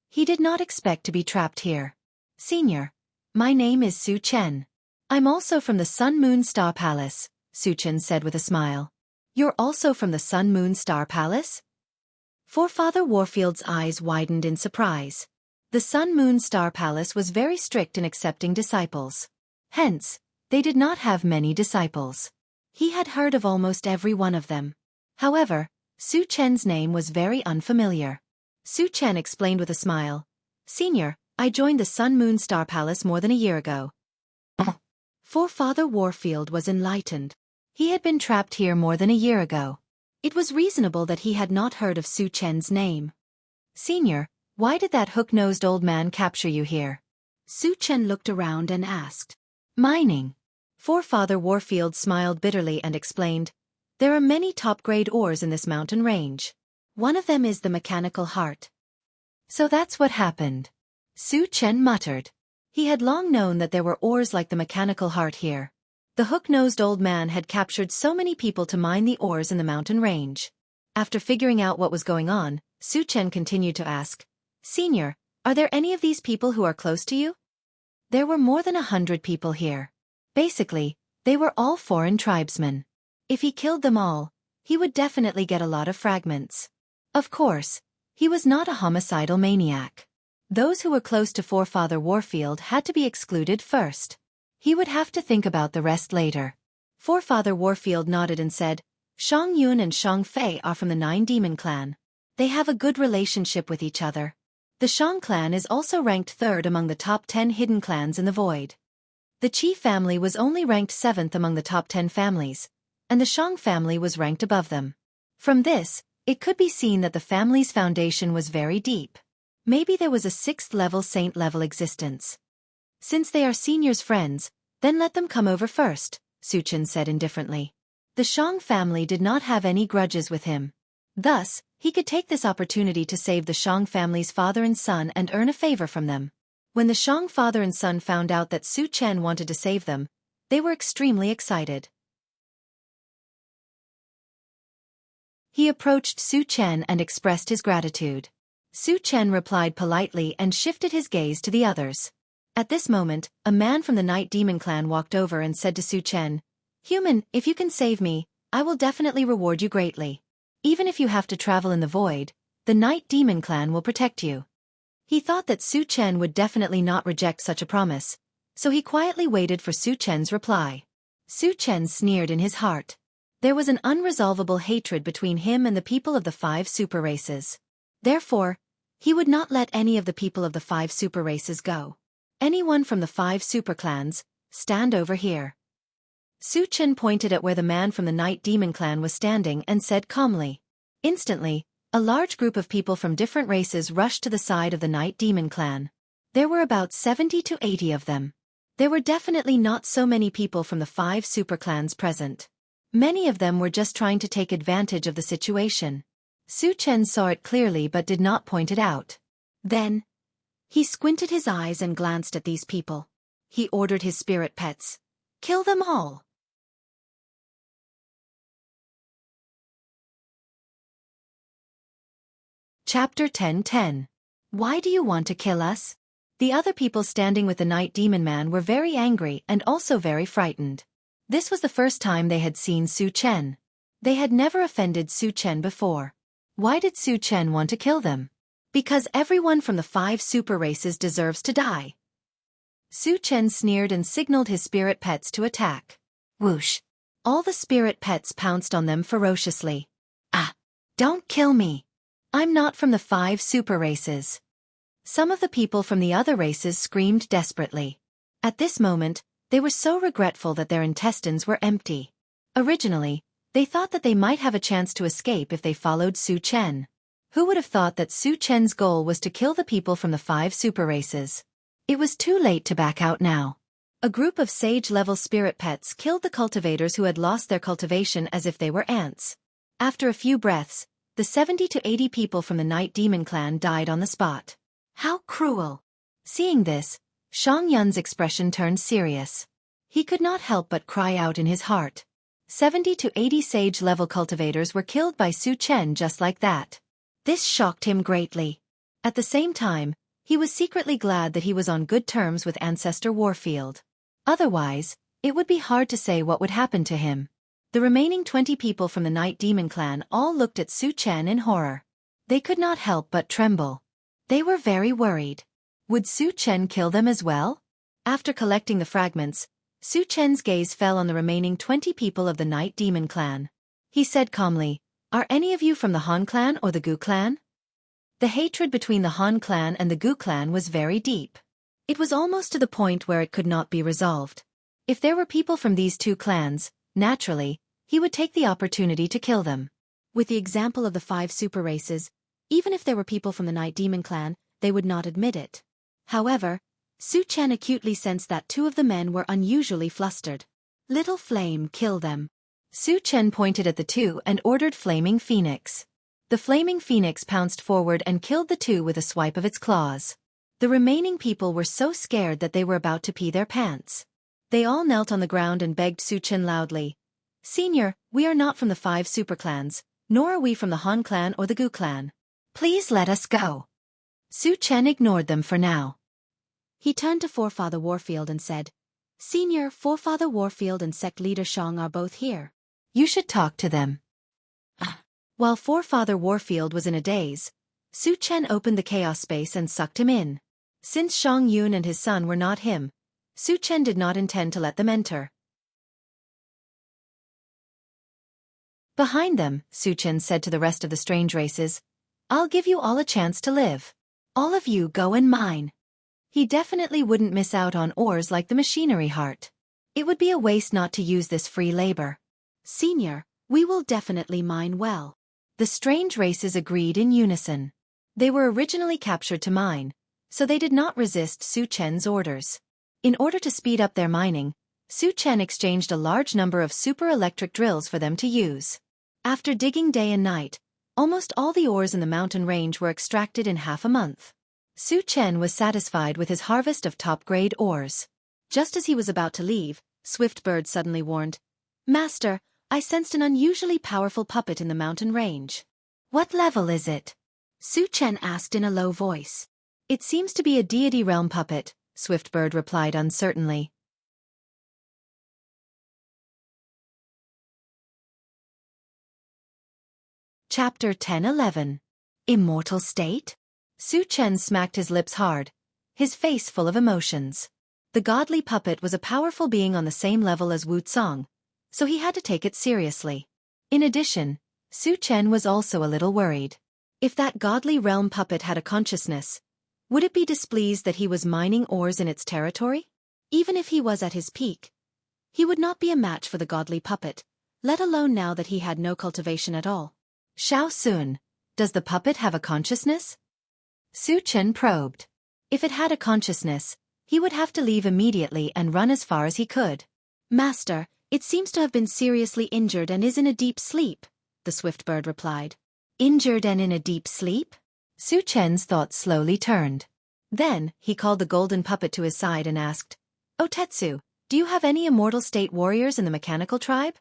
He did not expect to be trapped here. Senior, my name is Su Chen. I'm also from the Sun Moon Star Palace, Su Chen said with a smile. You're also from the Sun Moon Star Palace? Forefather Warfield's eyes widened in surprise. The Sun Moon Star Palace was very strict in accepting disciples. Hence, they did not have many disciples. He had heard of almost every one of them. However, Su Chen's name was very unfamiliar. Su Chen explained with a smile. Senior, I joined the Sun Moon Star Palace more than a year ago. Forefather Warfield was enlightened. He had been trapped here more than a year ago. It was reasonable that he had not heard of Su Chen's name. Senior, why did that hook-nosed old man capture you here? Su Chen looked around and asked. Mining. Forefather Warfield smiled bitterly and explained, there are many top-grade ores in this mountain range. One of them is the mechanical heart. So that's what happened. Su Chen muttered. He had long known that there were ores like the mechanical heart here. The hook-nosed old man had captured so many people to mine the ores in the mountain range. After figuring out what was going on, Su Chen continued to ask, Senior, are there any of these people who are close to you? There were more than 100 people here. Basically, they were all foreign tribesmen. If he killed them all, he would definitely get a lot of fragments. Of course, he was not a homicidal maniac. Those who were close to Forefather Warfield had to be excluded first. He would have to think about the rest later. Forefather Warfield nodded and said, Shang Yun and Shang Fei are from the 9 Demon Clan. They have a good relationship with each other. The Shang clan is also ranked 3rd among the top 10 hidden clans in the void. The Qi family was only ranked 7th among the top 10 families, and the Shang family was ranked above them. From this, it could be seen that the family's foundation was very deep. Maybe there was a 6th-level saint-level existence. Since they are seniors' friends, then let them come over first, Su Chen said indifferently. The Shang family did not have any grudges with him. Thus, he could take this opportunity to save the Shang family's father and son and earn a favor from them. When the Shang father and son found out that Su Chen wanted to save them, they were extremely excited. He approached Su Chen and expressed his gratitude. Su Chen replied politely and shifted his gaze to the others. At this moment, a man from the Night Demon Clan walked over and said to Su Chen, Human, if you can save me, I will definitely reward you greatly. Even if you have to travel in the void, the Night Demon Clan will protect you. He thought that Su Chen would definitely not reject such a promise, so he quietly waited for Su Chen's reply. Su Chen sneered in his heart. There was an unresolvable hatred between him and the people of the 5 super races. Therefore, he would not let any of the people of the 5 super races go. Anyone from the 5 super clans, stand over here. Su Chen pointed at where the man from the Night Demon Clan was standing and said calmly. Instantly, a large group of people from different races rushed to the side of the Night Demon Clan. There were about 70 to 80 of them. There were definitely not so many people from the 5 super clans present. Many of them were just trying to take advantage of the situation. Su Chen saw it clearly but did not point it out. Then, he squinted his eyes and glanced at these people. He ordered his spirit pets, Kill them all. Chapter 10:10. Why do you want to kill us? The other people standing with the Night Demon Man were very angry and also very frightened. This was the first time they had seen Su Chen. They had never offended Su Chen before. Why did Su Chen want to kill them? Because everyone from the 5 super races deserves to die. Su Chen sneered and signaled his spirit pets to attack. Whoosh! All the spirit pets pounced on them ferociously. Ah! Don't kill me! I'm not from the 5 super races. Some of the people from the other races screamed desperately. At this moment, they were so regretful that their intestines were empty. Originally, they thought that they might have a chance to escape if they followed Su Chen. Who would have thought that Su Chen's goal was to kill the people from the 5 super races? It was too late to back out now. A group of sage-level spirit pets killed the cultivators who had lost their cultivation as if they were ants. After a few breaths, the 70 to 80 people from the Night Demon clan died on the spot. How cruel! Seeing this, Xianxia's expression turned serious. He could not help but cry out in his heart. 70 to 80 sage-level cultivators were killed by Su Chen just like that. This shocked him greatly. At the same time, he was secretly glad that he was on good terms with Ancestor Warfield. Otherwise, it would be hard to say what would happen to him. The remaining 20 people from the Night Demon clan all looked at Su Chen in horror. They could not help but tremble. They were very worried. Would Su Chen kill them as well? After collecting the fragments, Su Chen's gaze fell on the remaining 20 people of the Night Demon clan. He said calmly, "Are any of you from the Han clan or the Gu clan?" The hatred between the Han clan and the Gu clan was very deep. It was almost to the point where it could not be resolved. If there were people from these 2 clans, naturally, he would take the opportunity to kill them. With the example of the 5 super races, even if there were people from the Night Demon clan, they would not admit it. However, Su Chen acutely sensed that 2 of the men were unusually flustered. Little Flame, kill them. Su Chen pointed at the 2 and ordered Flaming Phoenix. The Flaming Phoenix pounced forward and killed the 2 with a swipe of its claws. The remaining people were so scared that they were about to pee their pants. They all knelt on the ground and begged Su Chen loudly, "Senior, we are not from the 5 super clans, nor are we from the Han clan or the Gu clan. Please let us go." Su Chen ignored them for now. He turned to Forefather Warfield and said, "Senior, Forefather Warfield and sect leader Shang are both here. You should talk to them." While Forefather Warfield was in a daze, Su Chen opened the chaos space and sucked him in. Since Shang Yun and his son were not him, Su Chen did not intend to let them enter. Behind them, Su Chen said to the rest of the strange races, "I'll give you all a chance to live. All of you go and mine." He definitely wouldn't miss out on ores like the machinery heart. It would be a waste not to use this free labor. "Senior, we will definitely mine well." The strange races agreed in unison. They were originally captured to mine, so they did not resist Su Chen's orders. In order to speed up their mining, Su Chen exchanged a large number of super electric drills for them to use. After digging day and night, almost all the ores in the mountain range were extracted in half a month. Su Chen was satisfied with his harvest of top-grade ores. Just as he was about to leave, Swiftbird suddenly warned, "Master, I sensed an unusually powerful puppet in the mountain range." "What level is it?" Su Chen asked in a low voice. "It seems to be a deity realm puppet," Swiftbird replied uncertainly. Chapter 10:11. Immortal State? Su Chen smacked his lips hard, his face full of emotions. The godly puppet was a powerful being on the same level as Wuxia, so he had to take it seriously. In addition, Su Chen was also a little worried. If that godly realm puppet had a consciousness, would it be displeased that he was mining ores in its territory? Even if he was at his peak, he would not be a match for the godly puppet, let alone now that he had no cultivation at all. "Shao Sun, does the puppet have a consciousness?" Su Chen probed. If it had a consciousness, he would have to leave immediately and run as far as he could. "Master, it seems to have been seriously injured and is in a deep sleep," the Swiftbird replied. "Injured and in a deep sleep?" Su Chen's thoughts slowly turned. Then, he called the golden puppet to his side and asked, "Oh Tetsu, Do you have any immortal state warriors in the mechanical tribe?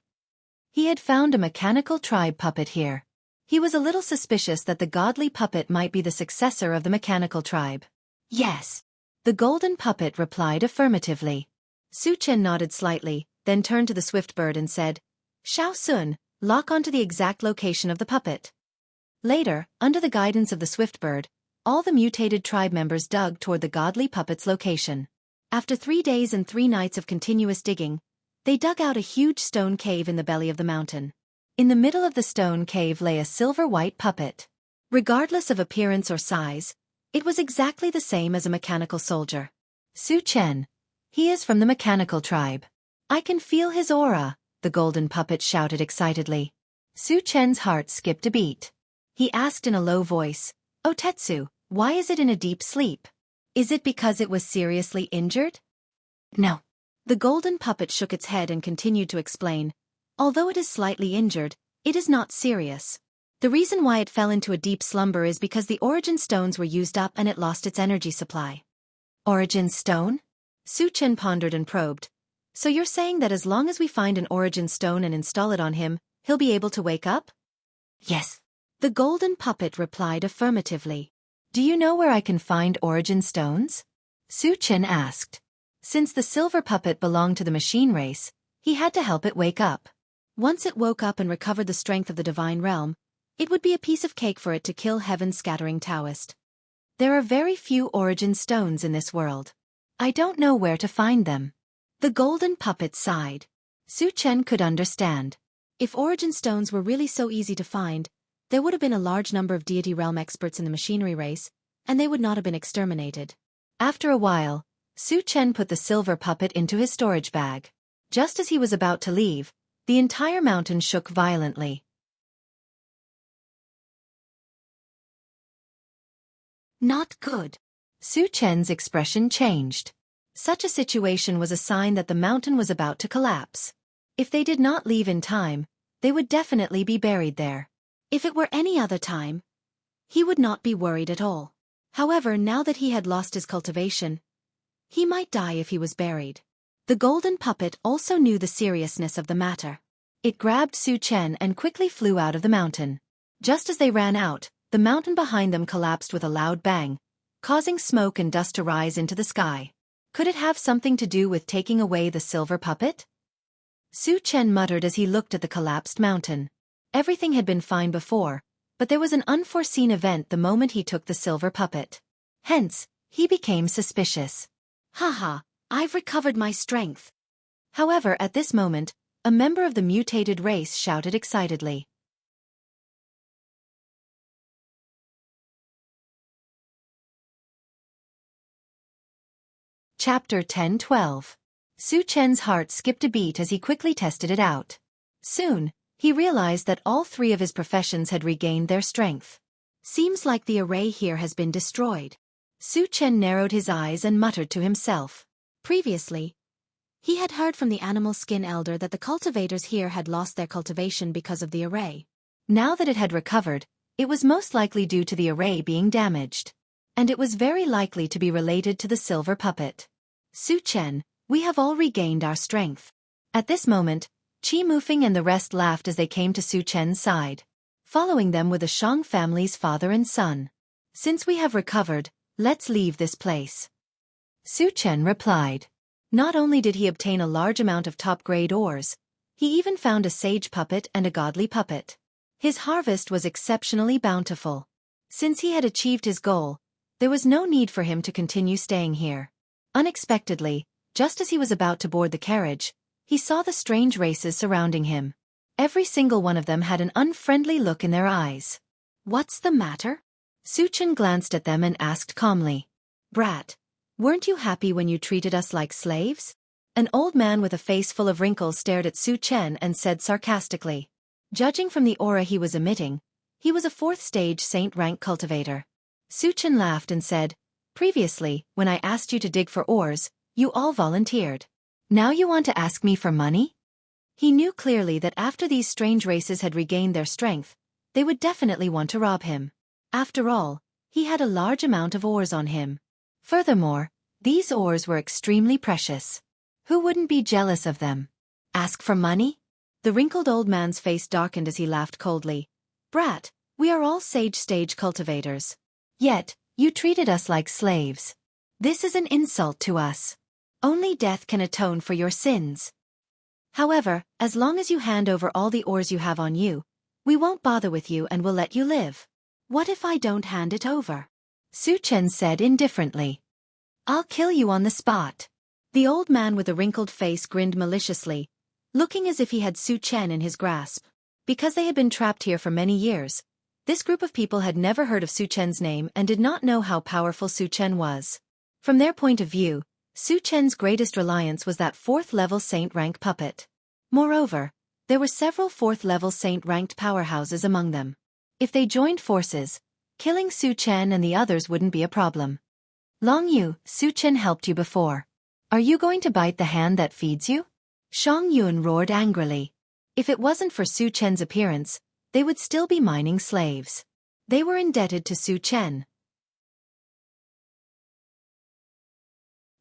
He had found a mechanical tribe puppet here. He was a little suspicious that the godly puppet might be the successor of the mechanical tribe. Yes. The golden puppet replied affirmatively. Su Chen nodded slightly, then turned to the swift bird and said, Shao Sun, lock onto the exact location of the puppet. Later, under the guidance of the swift bird, all the mutated tribe members dug toward the godly puppet's location. After 3 days and 3 nights of continuous digging, they dug out a huge stone cave in the belly of the mountain. In the middle of the stone cave lay a silver-white puppet. Regardless of appearance or size, it was exactly the same as a mechanical soldier. Su Chen. He is from the mechanical tribe. I can feel his aura, the golden puppet shouted excitedly. Su Chen's heart skipped a beat. He asked in a low voice, "Oh Tetsu, why is it in a deep sleep? Is it because it was seriously injured?" No. The golden puppet shook its head and continued to explain, although it is slightly injured, it is not serious. The reason why it fell into a deep slumber is because the origin stones were used up and it lost its energy supply. Origin stone? Su Chen pondered and probed. So you're saying that as long as we find an origin stone and install it on him, he'll be able to wake up? Yes. The golden puppet replied affirmatively. Do you know where I can find origin stones? Su Chen asked. Since the silver puppet belonged to the machine race, he had to help it wake up. Once it woke up and recovered the strength of the divine realm, it would be a piece of cake for it to kill heaven's scattering Taoist. There are very few origin stones in this world. I don't know where to find them. The golden puppet sighed. Su Chen could understand. If origin stones were really so easy to find, there would have been a large number of deity realm experts in the machinery race, and they would not have been exterminated. After a while, Su Chen put the silver puppet into his storage bag. Just as he was about to leave, the entire mountain shook violently. Not good. Su Chen's expression changed. Such a situation was a sign that the mountain was about to collapse. If they did not leave in time, they would definitely be buried there. If it were any other time, he would not be worried at all. However, now that he had lost his cultivation, he might die if he was buried. The golden puppet also knew the seriousness of the matter. It grabbed Su Chen and quickly flew out of the mountain. Just as they ran out, the mountain behind them collapsed with a loud bang, causing smoke and dust to rise into the sky. Could it have something to do with taking away the silver puppet? Su Chen muttered as he looked at the collapsed mountain. Everything had been fine before, but there was an unforeseen event the moment he took the silver puppet. Hence, he became suspicious. Haha, I've recovered my strength. However, at this moment, a member of the mutated race shouted excitedly. Chapter 10-12. Su Chen's heart skipped a beat as he quickly tested it out. Soon, he realized that all 3 of his professions had regained their strength. Seems like the array here has been destroyed. Su Chen narrowed his eyes and muttered to himself. Previously, he had heard from the animal skin elder that the cultivators here had lost their cultivation because of the array. Now that it had recovered, it was most likely due to the array being damaged. And it was very likely to be related to the silver puppet. Su Chen, we have all regained our strength. At this moment, Qi Mufeng and the rest laughed as they came to Su Chen's side. Following them were the Shang family's father and son. Since we have recovered, let's leave this place. Su Chen replied. Not only did he obtain a large amount of top-grade ores, he even found a sage puppet and a godly puppet. His harvest was exceptionally bountiful. Since he had achieved his goal, there was no need for him to continue staying here. Unexpectedly, just as he was about to board the carriage, he saw the strange races surrounding him. Every single one of them had an unfriendly look in their eyes. What's the matter? Su Chen glanced at them and asked calmly. Brat, weren't you happy when you treated us like slaves? An old man with a face full of wrinkles stared at Su Chen and said sarcastically. Judging from the aura he was emitting, he was a 4th stage saint rank cultivator. Su Chen laughed and said, Previously, when I asked you to dig for ores, you all volunteered. Now you want to ask me for money? He knew clearly that after these strange races had regained their strength, they would definitely want to rob him. After all, he had a large amount of ores on him. Furthermore, these ores were extremely precious. Who wouldn't be jealous of them? Ask for money? The wrinkled old man's face darkened as he laughed coldly. Brat, we are all sage cultivators. Yet, you treated us like slaves. This is an insult to us. Only death can atone for your sins. However, as long as you hand over all the ores you have on you, we won't bother with you and will let you live. What if I don't hand it over? Su Chen said indifferently. I'll kill you on the spot. The old man with the wrinkled face grinned maliciously, looking as if he had Su Chen in his grasp. Because they had been trapped here for many years, this group of people had never heard of Su Chen's name and did not know how powerful Su Chen was. From their point of view, Su Chen's greatest reliance was that 4th-level saint rank puppet. Moreover, there were several 4th-level saint-ranked powerhouses among them. If they joined forces, killing Su Chen and the others wouldn't be a problem. Long Yu, Su Chen helped you before. Are you going to bite the hand that feeds you? Shang Yun roared angrily. If it wasn't for Su Chen's appearance, they would still be mining slaves. They were indebted to Su Chen.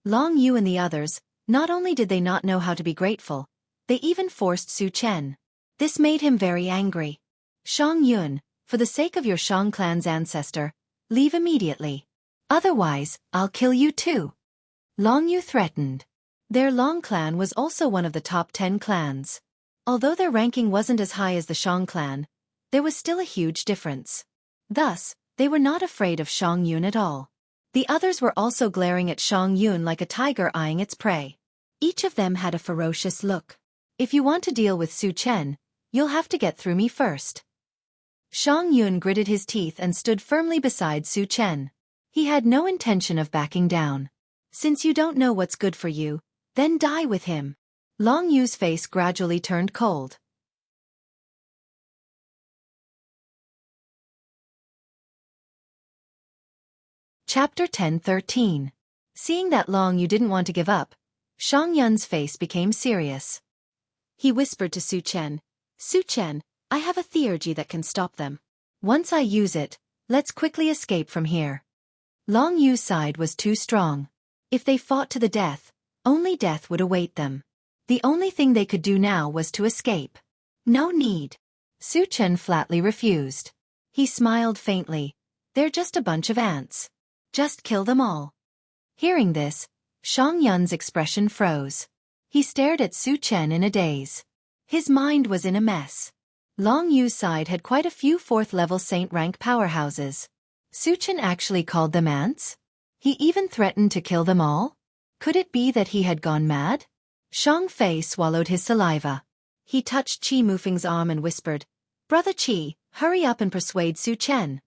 Long Yu and the others, not only did they not know how to be grateful, they even forced Su Chen. This made him very angry. Shang Yun, for the sake of your Shang clan's ancestor, leave immediately. Otherwise, I'll kill you too. Long Yu threatened. Their Long clan was also one of the top 10 clans. Although their ranking wasn't as high as the Shang clan, there was still a huge difference. Thus, they were not afraid of Shang Yun at all. The others were also glaring at Shang Yun like a tiger eyeing its prey. Each of them had a ferocious look. If you want to deal with Su Chen, you'll have to get through me first. Shang Yun gritted his teeth and stood firmly beside Su Chen. He had no intention of backing down. Since you don't know what's good for you, then die with him. Long Yu's face gradually turned cold. Chapter 10:13. Seeing that Long Yu didn't want to give up, Shang Yun's face became serious. He whispered to Su Chen, Su Chen, I have a theurgy that can stop them. Once I use it, let's quickly escape from here. Long Yu's side was too strong. If they fought to the death, only death would await them. The only thing they could do now was to escape. No need. Su Chen flatly refused. He smiled faintly. They're just a bunch of ants. Just kill them all. Hearing this, Shang Yun's expression froze. He stared at Su Chen in a daze. His mind was in a mess. Long Yu's side had quite a few 4th-level saint rank powerhouses. Su Chen actually called them ants? He even threatened to kill them all? Could it be that he had gone mad? Shang Fei swallowed his saliva. He touched Qi Mufeng's arm and whispered, Brother Qi, hurry up and persuade Su Chen.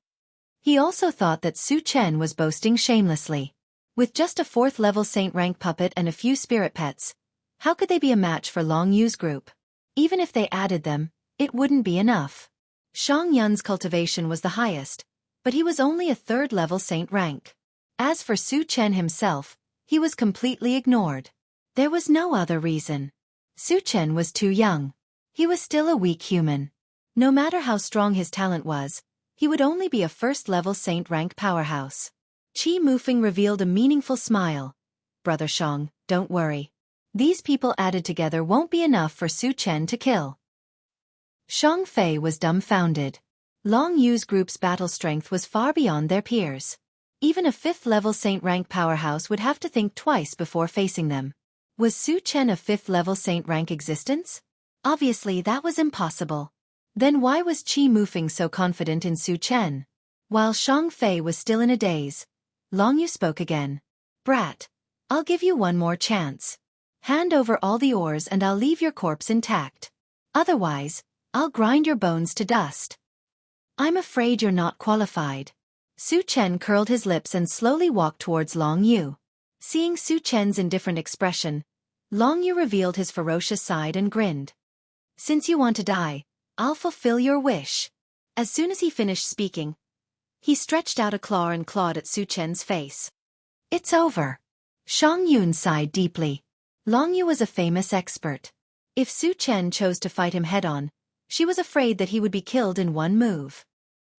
He also thought that Su Chen was boasting shamelessly. With just a 4th-level saint rank puppet and a few spirit pets, how could they be a match for Long Yu's group? Even if they added them, it wouldn't be enough. Shang Yun's cultivation was the highest, but he was only a 3rd-level saint rank. As for Su Chen himself, he was completely ignored. There was no other reason. Su Chen was too young. He was still a weak human. No matter how strong his talent was, he would only be a 1st-level saint rank powerhouse. Qi Mufeng revealed a meaningful smile. Brother Shang, don't worry. These people added together won't be enough for Su Chen to kill. Shang Fei was dumbfounded. Long Yu's group's battle strength was far beyond their peers. Even a 5th-level saint rank powerhouse would have to think twice before facing them. Was Su Chen a 5th-level saint rank existence? Obviously that was impossible. Then why was Qi Mufeng so confident in Su Chen? While Shang Fei was still in a daze, Long Yu spoke again. Brat, I'll give you one more chance. Hand over all the ores and I'll leave your corpse intact. Otherwise, I'll grind your bones to dust. I'm afraid you're not qualified. Su Chen curled his lips and slowly walked towards Long Yu. Seeing Su Chen's indifferent expression, Long Yu revealed his ferocious side and grinned. Since you want to die, I'll fulfill your wish. As soon as he finished speaking, he stretched out a claw and clawed at Su Chen's face. It's over. Shang Yun sighed deeply. Long Yu was a famous expert. If Su Chen chose to fight him head-on, she was afraid that he would be killed in one move.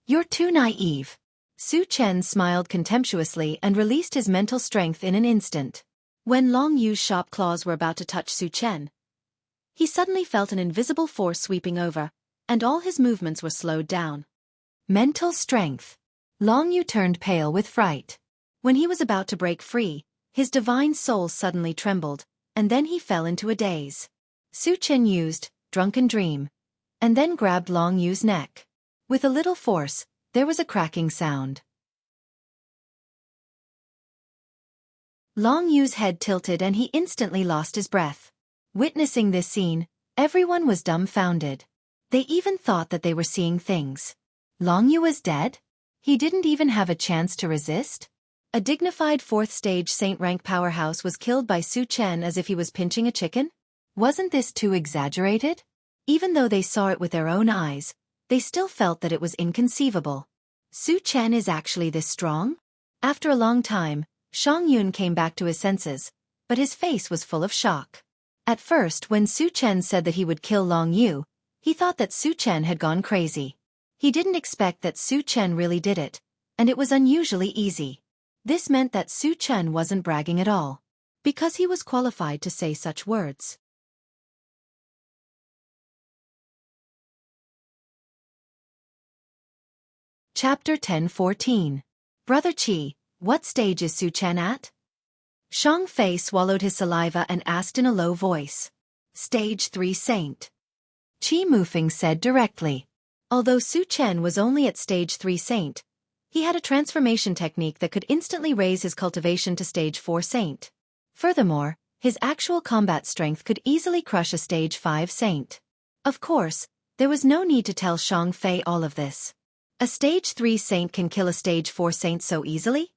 You're too naive. Su Chen smiled contemptuously and released his mental strength in an instant. When Long Yu's sharp claws were about to touch Su Chen, he suddenly felt an invisible force sweeping over, and all his movements were slowed down. Mental strength. Long Yu turned pale with fright. When he was about to break free, his divine soul suddenly trembled, and then he fell into a daze. Su Chen used drunken dream, and then grabbed Long Yu's neck. With a little force, there was a cracking sound. Long Yu's head tilted and he instantly lost his breath. Witnessing this scene, everyone was dumbfounded. They even thought that they were seeing things. Long Yu was dead? He didn't even have a chance to resist? A dignified 4th stage saint rank powerhouse was killed by Su Chen as if he was pinching a chicken? Wasn't this too exaggerated? Even though they saw it with their own eyes, they still felt that it was inconceivable. Su Chen is actually this strong? After a long time, Shang Yun came back to his senses, but his face was full of shock. At first, when Su Chen said that he would kill Long Yu, he thought that Su Chen had gone crazy. He didn't expect that Su Chen really did it, and it was unusually easy. This meant that Su Chen wasn't bragging at all, because he was qualified to say such words. Chapter 10-14. Brother Qi, what stage is Su Chen at? Shang Fei swallowed his saliva and asked in a low voice. Stage 3 Saint. Qi Mufeng said directly. Although Su Chen was only at Stage 3 Saint, he had a transformation technique that could instantly raise his cultivation to Stage 4 Saint. Furthermore, his actual combat strength could easily crush a Stage 5 Saint. Of course, there was no need to tell Shang Fei all of this. A Stage 3 Saint can kill a Stage 4 Saint so easily?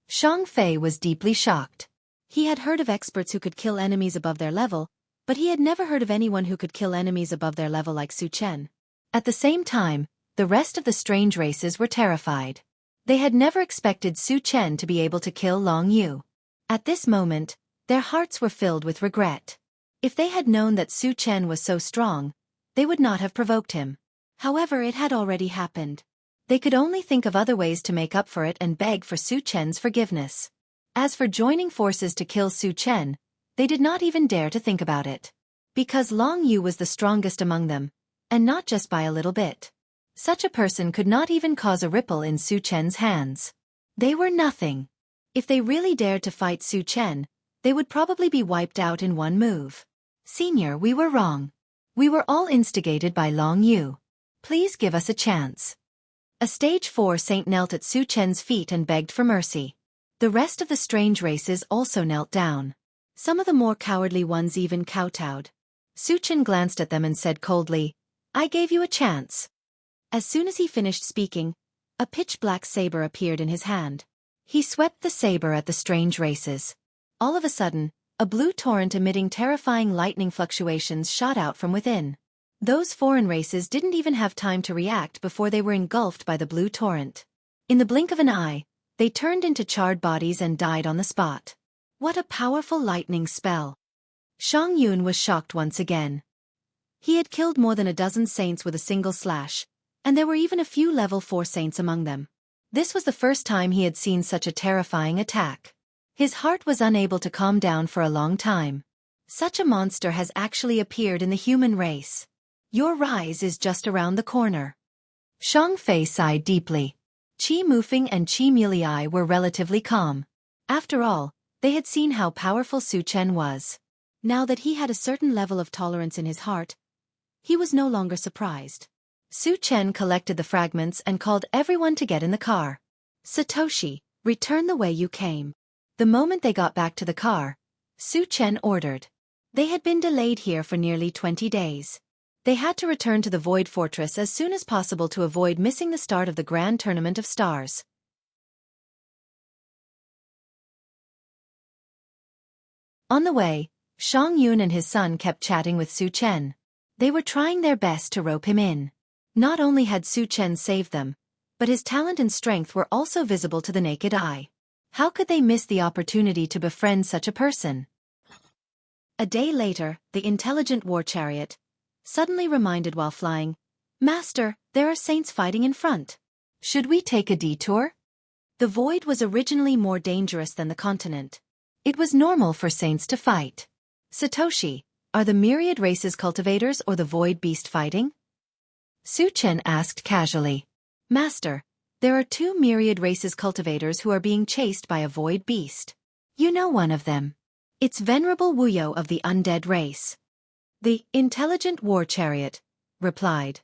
Shang Fei was deeply shocked. He had heard of experts who could kill enemies above their level, but he had never heard of anyone who could kill enemies above their level like Su Chen. At the same time, the rest of the strange races were terrified. They had never expected Su Chen to be able to kill Long Yu. At this moment, their hearts were filled with regret. If they had known that Su Chen was so strong, they would not have provoked him. However, it had already happened. They could only think of other ways to make up for it and beg for Su Chen's forgiveness. As for joining forces to kill Su Chen, they did not even dare to think about it. Because Long Yu was the strongest among them, and not just by a little bit. Such a person could not even cause a ripple in Su Chen's hands. They were nothing. If they really dared to fight Su Chen, they would probably be wiped out in one move. Senior, we were wrong. We were all instigated by Long Yu. Please give us a chance. A Stage 4 Saint knelt at Su Chen's feet and begged for mercy. The rest of the strange races also knelt down. Some of the more cowardly ones even kowtowed. Su Chen glanced at them and said coldly, "I gave you a chance." As soon as he finished speaking, a pitch-black saber appeared in his hand. He swept the saber at the strange races. All of a sudden, a blue torrent emitting terrifying lightning fluctuations shot out from within. Those foreign races didn't even have time to react before they were engulfed by the blue torrent. In the blink of an eye, they turned into charred bodies and died on the spot. What a powerful lightning spell! Shang Yun was shocked once again. He had killed more than a dozen saints with a single slash, and there were even a few level 4 saints among them. This was the first time he had seen such a terrifying attack. His heart was unable to calm down for a long time. Such a monster has actually appeared in the human race. Your rise is just around the corner. Shang Fei sighed deeply. Qi Mufeng and Qi Milei were relatively calm. After all, they had seen how powerful Su Chen was. Now that he had a certain level of tolerance in his heart, he was no longer surprised. Su Chen collected the fragments and called everyone to get in the car. Satoshi, return the way you came. The moment they got back to the car, Su Chen ordered. They had been delayed here for nearly 20 days. They had to return to the Void Fortress as soon as possible to avoid missing the start of the Grand Tournament of Stars. On the way, Shang Yun and his son kept chatting with Su Chen. They were trying their best to rope him in. Not only had Su Chen saved them, but his talent and strength were also visible to the naked eye. How could they miss the opportunity to befriend such a person? A day later, the intelligent war chariot suddenly reminded while flying, "Master, there are saints fighting in front. Should we take a detour?" The void was originally more dangerous than the continent. It was normal for saints to fight. Satoshi, are the myriad races cultivators or the void beast fighting? Su Chen asked casually. Master, there are 2 myriad races cultivators who are being chased by a void beast. You know one of them. It's Venerable Wuyo of the undead race. The intelligent war chariot replied.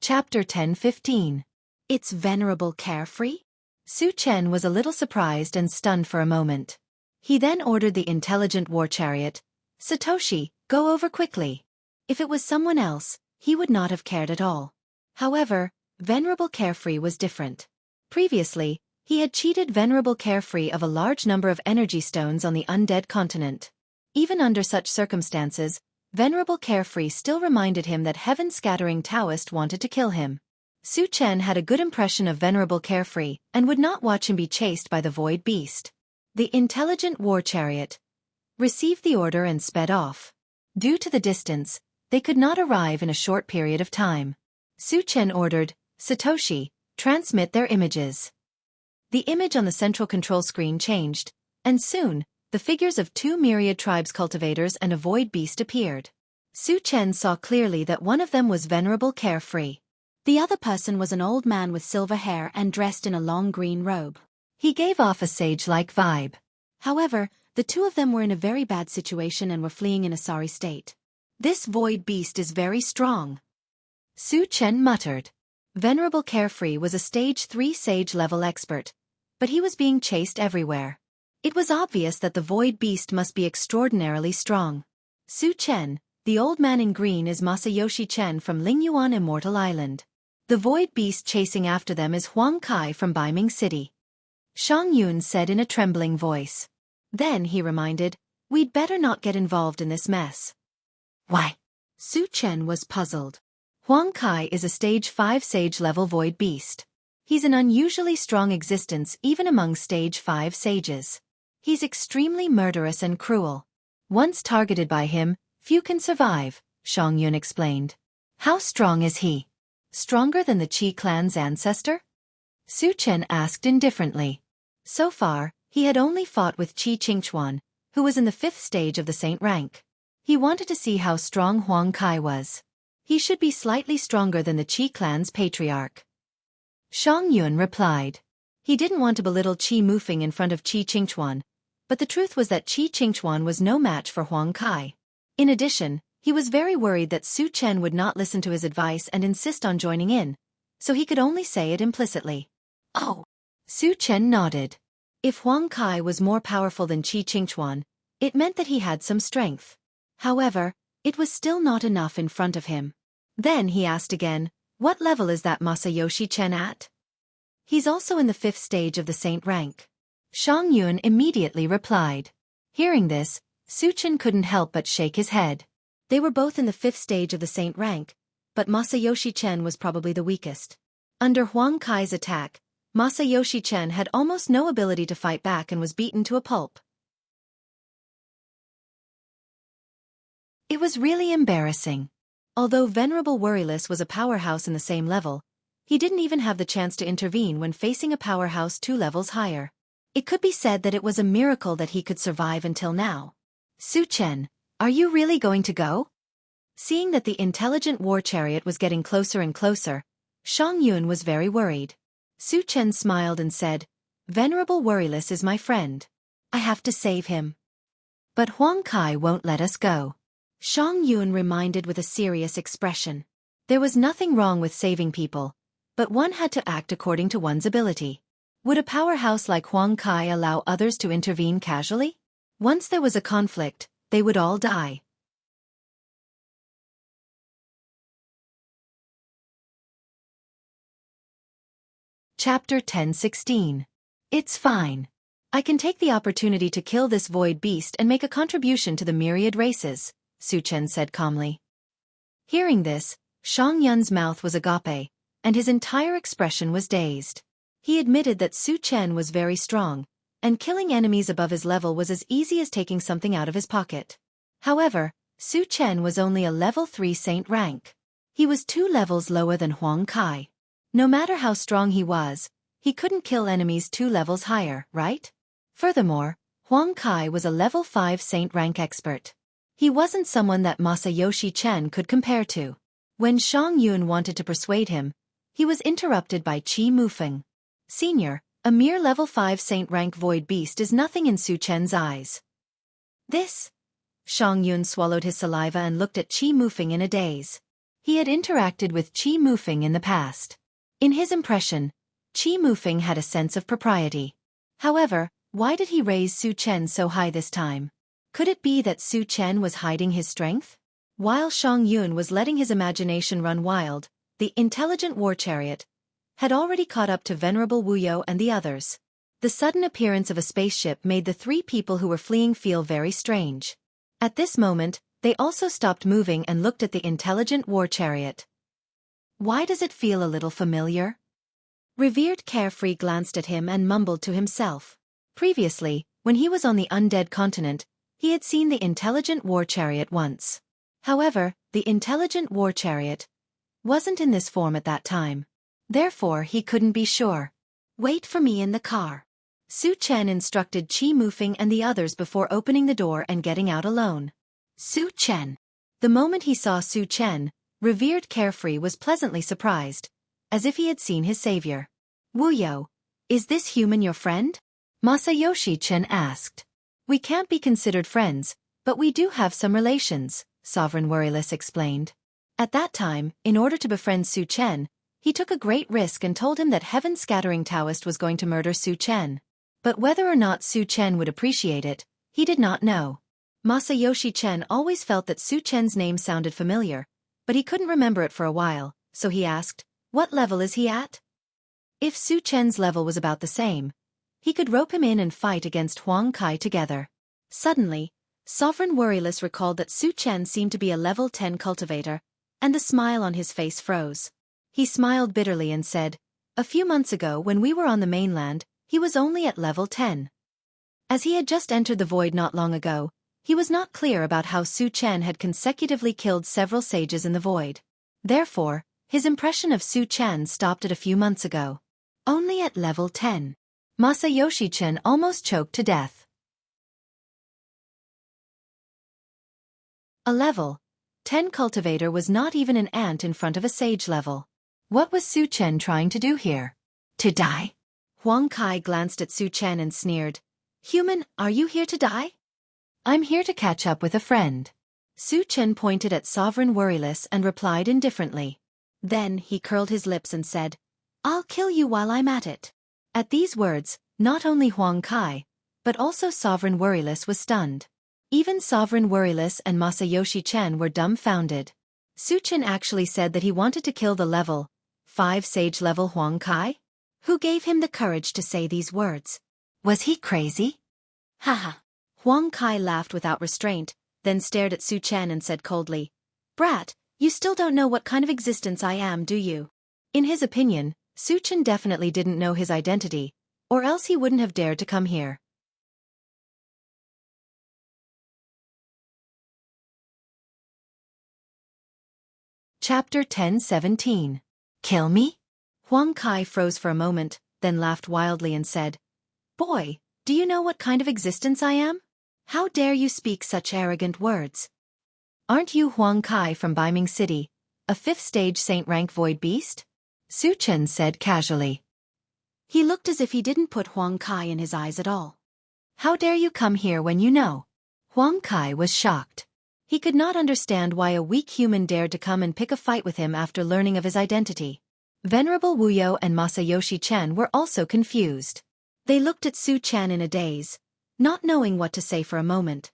Chapter 10:15. It's Venerable Carefree? Su Chen was a little surprised and stunned for a moment. He then ordered the intelligent war chariot, Satoshi, go over quickly. If it was someone else, he would not have cared at all. However, Venerable Carefree was different. Previously, he had cheated Venerable Carefree of a large number of energy stones on the undead continent. Even under such circumstances, Venerable Carefree still reminded him that heaven-scattering Taoist wanted to kill him. Su Chen had a good impression of Venerable Carefree and would not watch him be chased by the void beast. The intelligent war chariot received the order and sped off. Due to the distance, they could not arrive in a short period of time. Su Chen ordered, Satoshi, transmit their images. The image on the central control screen changed, and soon, the figures of 2 myriad tribes cultivators and a void beast appeared. Su Chen saw clearly that one of them was Venerable Carefree. The other person was an old man with silver hair and dressed in a long green robe. He gave off a sage-like vibe. However, the 2 of them were in a very bad situation and were fleeing in a sorry state. This void beast is very strong, Su Chen muttered. Venerable Carefree was a stage 3 sage-level expert, but he was being chased everywhere. It was obvious that the void beast must be extraordinarily strong. Su Chen, the old man in green, is Masayoshi Chen from Lingyuan Immortal Island. The void beast chasing after them is Huang Kai from Baiming City. Shang Yun said in a trembling voice. Then he reminded, we'd better not get involved in this mess. Why? Su Chen was puzzled. Huang Kai is a stage 5 sage-level void beast. He's an unusually strong existence even among stage 5 sages. He's extremely murderous and cruel. Once targeted by him, few can survive, Shang Yun explained. How strong is he? Stronger than the Qi clan's ancestor? Su Chen asked indifferently. So far, he had only fought with Qi Qingchuan, who was in the 5th stage of the saint rank. He wanted to see how strong Huang Kai was. He should be slightly stronger than the Qi clan's patriarch. Shang Yun replied. He didn't want to belittle Qi Mufeng in front of Qi Qingchuan, but the truth was that Qi Qingchuan was no match for Huang Kai. In addition, he was very worried that Su Chen would not listen to his advice and insist on joining in, so he could only say it implicitly. Oh. Su Chen nodded. If Huang Kai was more powerful than Qi Qingchuan, it meant that he had some strength. However, it was still not enough in front of him. Then he asked again, what level is that Masayoshi Chen at? He's also in the 5th stage of the saint rank. Shang Yun immediately replied. Hearing this, Su Chen couldn't help but shake his head. They were both in the 5th stage of the saint rank, but Masayoshi Chen was probably the weakest. Under Huang Kai's attack, Masayoshi Chen had almost no ability to fight back and was beaten to a pulp. It was really embarrassing. Although Venerable Worryless was a powerhouse in the same level, he didn't even have the chance to intervene when facing a powerhouse 2 levels higher. It could be said that it was a miracle that he could survive until now. Su Chen, are you really going to go? Seeing that the intelligent war chariot was getting closer and closer, Shang Yun was very worried. Su Chen smiled and said, Venerable Worryless is my friend. I have to save him. But Huang Kai won't let us go. Shang Yun reminded with a serious expression. There was nothing wrong with saving people, but one had to act according to one's ability. Would a powerhouse like Huang Kai allow others to intervene casually? Once there was a conflict, they would all die. Chapter 10:16. It's fine. I can take the opportunity to kill this void beast and make a contribution to the myriad races, Su Chen said calmly. Hearing this, Shang Yun's mouth was agape, and his entire expression was dazed. He admitted that Su Chen was very strong, and killing enemies above his level was as easy as taking something out of his pocket. However, Su Chen was only a level 3 saint rank. He was 2 levels lower than Huang Kai. No matter how strong he couldn't kill enemies 2 levels higher, right? Furthermore, Huang Kai was a level 5 saint rank expert. He wasn't someone that Masayoshi Chen could compare to. When Shang Yun wanted to persuade him, he was interrupted by Qi Mufeng. Senior, a mere level 5 saint rank void beast is nothing in Su Chen's eyes. This? Shang Yun swallowed his saliva and looked at Qi Mufeng in a daze. He had interacted with Qi Mufeng in the past. In his impression, Qi Mufeng had a sense of propriety. However, why did he raise Su Chen so high this time? Could it be that Su Chen was hiding his strength? While Shang Yun was letting his imagination run wild, the intelligent war chariot had already caught up to Venerable Wuyo and the others. The sudden appearance of a spaceship made the 3 people who were fleeing feel very strange. At this moment, they also stopped moving and looked at the intelligent war chariot. Why does it feel a little familiar? Revered Carefree glanced at him and mumbled to himself. Previously, when he was on the undead continent, he had seen the intelligent war chariot once. However, the intelligent war chariot wasn't in this form at that time. Therefore, he couldn't be sure. Wait for me in the car. Su Chen instructed Qi Mufeng and the others before opening the door and getting out alone. Su Chen. The moment he saw Su Chen, Revered Carefree was pleasantly surprised, as if he had seen his savior. Wuyo, is this human your friend? Masayoshi Chen asked. We can't be considered friends, but we do have some relations, Sovereign Worryless explained. At that time, in order to befriend Su Chen, he took a great risk and told him that Heaven Scattering Taoist was going to murder Su Chen. But whether or not Su Chen would appreciate it, he did not know. Masayoshi Chen always felt that Su Chen's name sounded familiar, but he couldn't remember it for a while, so he asked, what level is he at? If Su Chen's level was about the same, he could rope him in and fight against Huang Kai together. Suddenly, Sovereign Worryless recalled that Su Chen seemed to be a level 10 cultivator, and the smile on his face froze. He smiled bitterly and said, a few months ago when we were on the mainland, he was only at level 10. As he had just entered the void not long ago, he was not clear about how Su Chen had consecutively killed several sages in the void. Therefore, his impression of Su Chen stopped at a few months ago. Only at level 10. Masayoshi Chen almost choked to death. A level 10 cultivator was not even an ant in front of a sage level. What was Su Chen trying to do here? To die? Huang Kai glanced at Su Chen and sneered. Human, are you here to die? I'm here to catch up with a friend. Su Chen pointed at Sovereign Worryless and replied indifferently. Then he curled his lips and said, I'll kill you while I'm at it. At these words, not only Huang Kai, but also Sovereign Worryless was stunned. Even Sovereign Worryless and Masayoshi Chen were dumbfounded. Su Chen actually said that he wanted to kill the level 5 sage level Huang Kai? Who gave him the courage to say these words? Was he crazy? Haha. Huang Kai laughed without restraint, then stared at Su Chen and said coldly, Brat, you still don't know what kind of existence I am, do you? In his opinion, Su Chen definitely didn't know his identity, or else he wouldn't have dared to come here. Chapter 1017. Kill me? Huang Kai froze for a moment, then laughed wildly and said, Boy, do you know what kind of existence I am? How dare you speak such arrogant words? Aren't you Huang Kai from Baiming City, a 5th stage saint rank void beast? Su Chen said casually. He looked as if he didn't put Huang Kai in his eyes at all. How dare you come here when you know? Huang Kai was shocked. He could not understand why a weak human dared to come and pick a fight with him after learning of his identity. Venerable Wuyo and Masayoshi Chen were also confused. They looked at Su Chen in a daze, not knowing what to say for a moment.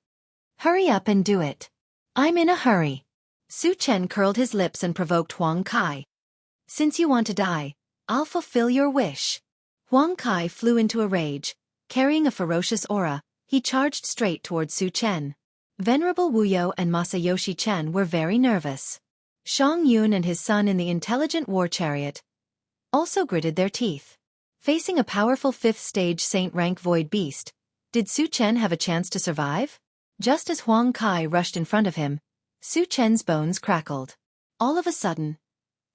Hurry up and do it. I'm in a hurry. Su Chen curled his lips and provoked Huang Kai. Since you want to die, I'll fulfill your wish. Huang Kai flew into a rage. Carrying a ferocious aura, he charged straight towards Su Chen. Venerable Wuyo and Masayoshi Chen were very nervous. Shang Yun and his son in the intelligent war chariot also gritted their teeth. Facing a powerful 5th stage saint rank void beast, did Su Chen have a chance to survive? Just as Huang Kai rushed in front of him, Su Chen's bones crackled. All of a sudden,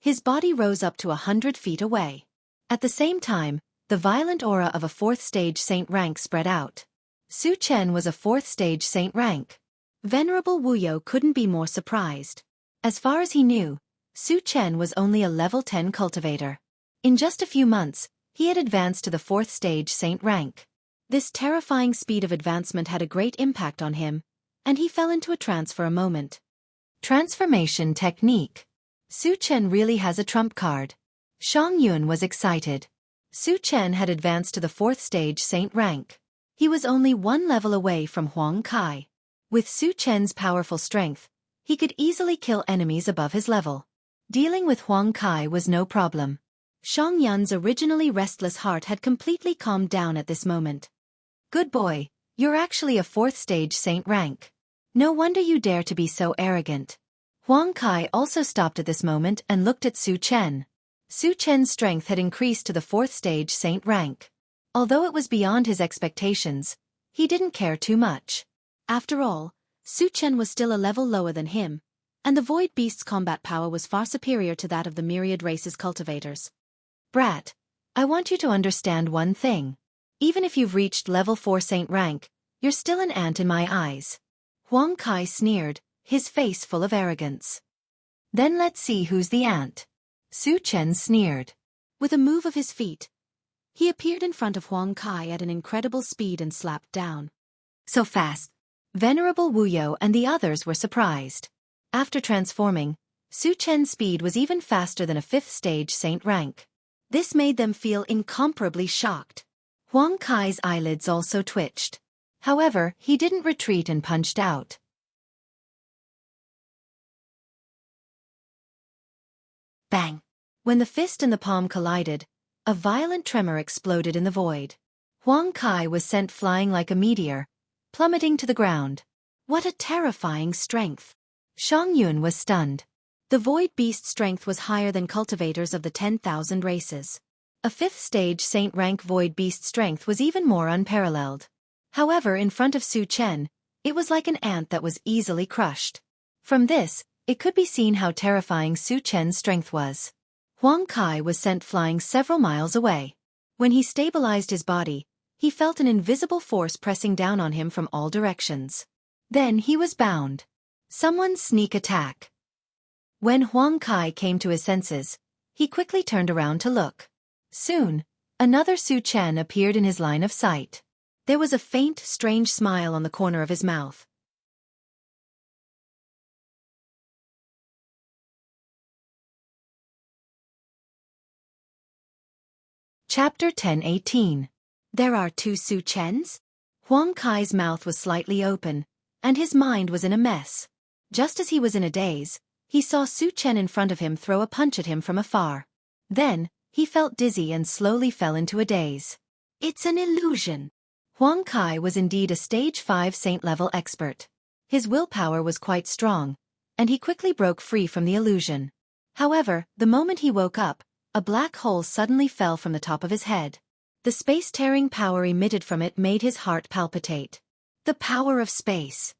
His body rose up to 100 feet away. At the same time, the violent aura of a 4th stage saint rank spread out. Su Chen was a 4th stage saint rank. Venerable Wuyo couldn't be more surprised. As far as he knew, Su Chen was only a level 10 cultivator. In just a few months, he had advanced to the 4th stage saint rank. This terrifying speed of advancement had a great impact on him, and he fell into a trance for a moment. Transformation technique. Su Chen really has a trump card. Shang Yun was excited. Su Chen had advanced to the 4th stage saint rank. He was only one level away from Huang Kai. With Su Chen's powerful strength, he could easily kill enemies above his level. Dealing with Huang Kai was no problem. Shang Yun's originally restless heart had completely calmed down at this moment. Good boy, you're actually a 4th stage saint rank. No wonder you dare to be so arrogant. Huang Kai also stopped at this moment and looked at Su Chen. Su Chen's strength had increased to the 4th stage saint rank. Although it was beyond his expectations, he didn't care too much. After all, Su Chen was still a level lower than him, and the Void Beast's combat power was far superior to that of the myriad race's cultivators. Brat, I want you to understand one thing. Even if you've reached level 4 saint rank, you're still an ant in my eyes. Huang Kai sneered, his face full of arrogance. Then let's see who's the ant. Su Chen sneered. With a move of his feet, he appeared in front of Huang Kai at an incredible speed and slapped down. So fast. Venerable Wuyo and the others were surprised. After transforming, Su Chen's speed was even faster than a 5th stage saint rank. This made them feel incomparably shocked. Huang Kai's eyelids also twitched. However, he didn't retreat and punched out. Bang! When the fist and the palm collided, a violent tremor exploded in the void. Huang Kai was sent flying like a meteor, plummeting to the ground. What a terrifying strength! Shang Yun was stunned. The Void Beast's strength was higher than cultivators of the 10,000 races. A 5th stage saint rank Void Beast strength was even more unparalleled. However, in front of Su Chen, it was like an ant that was easily crushed. From this, it could be seen how terrifying Su Chen's strength was. Huang Kai was sent flying several miles away. When he stabilized his body, he felt an invisible force pressing down on him from all directions. Then he was bound. Someone's sneak attack. When Huang Kai came to his senses, he quickly turned around to look. Soon, another Su Chen appeared in his line of sight. There was a faint, strange smile on the corner of his mouth. Chapter 10:18. There are 2 Su Chens? Huang Kai's mouth was slightly open, and his mind was in a mess. Just as he was in a daze, he saw Su Chen in front of him throw a punch at him from afar. Then, he felt dizzy and slowly fell into a daze. It's an illusion. Huang Kai was indeed a stage 5 saint-level expert. His willpower was quite strong, and he quickly broke free from the illusion. However, the moment he woke up, a black hole suddenly fell from the top of his head. The space-tearing power emitted from it made his heart palpitate. The power of space.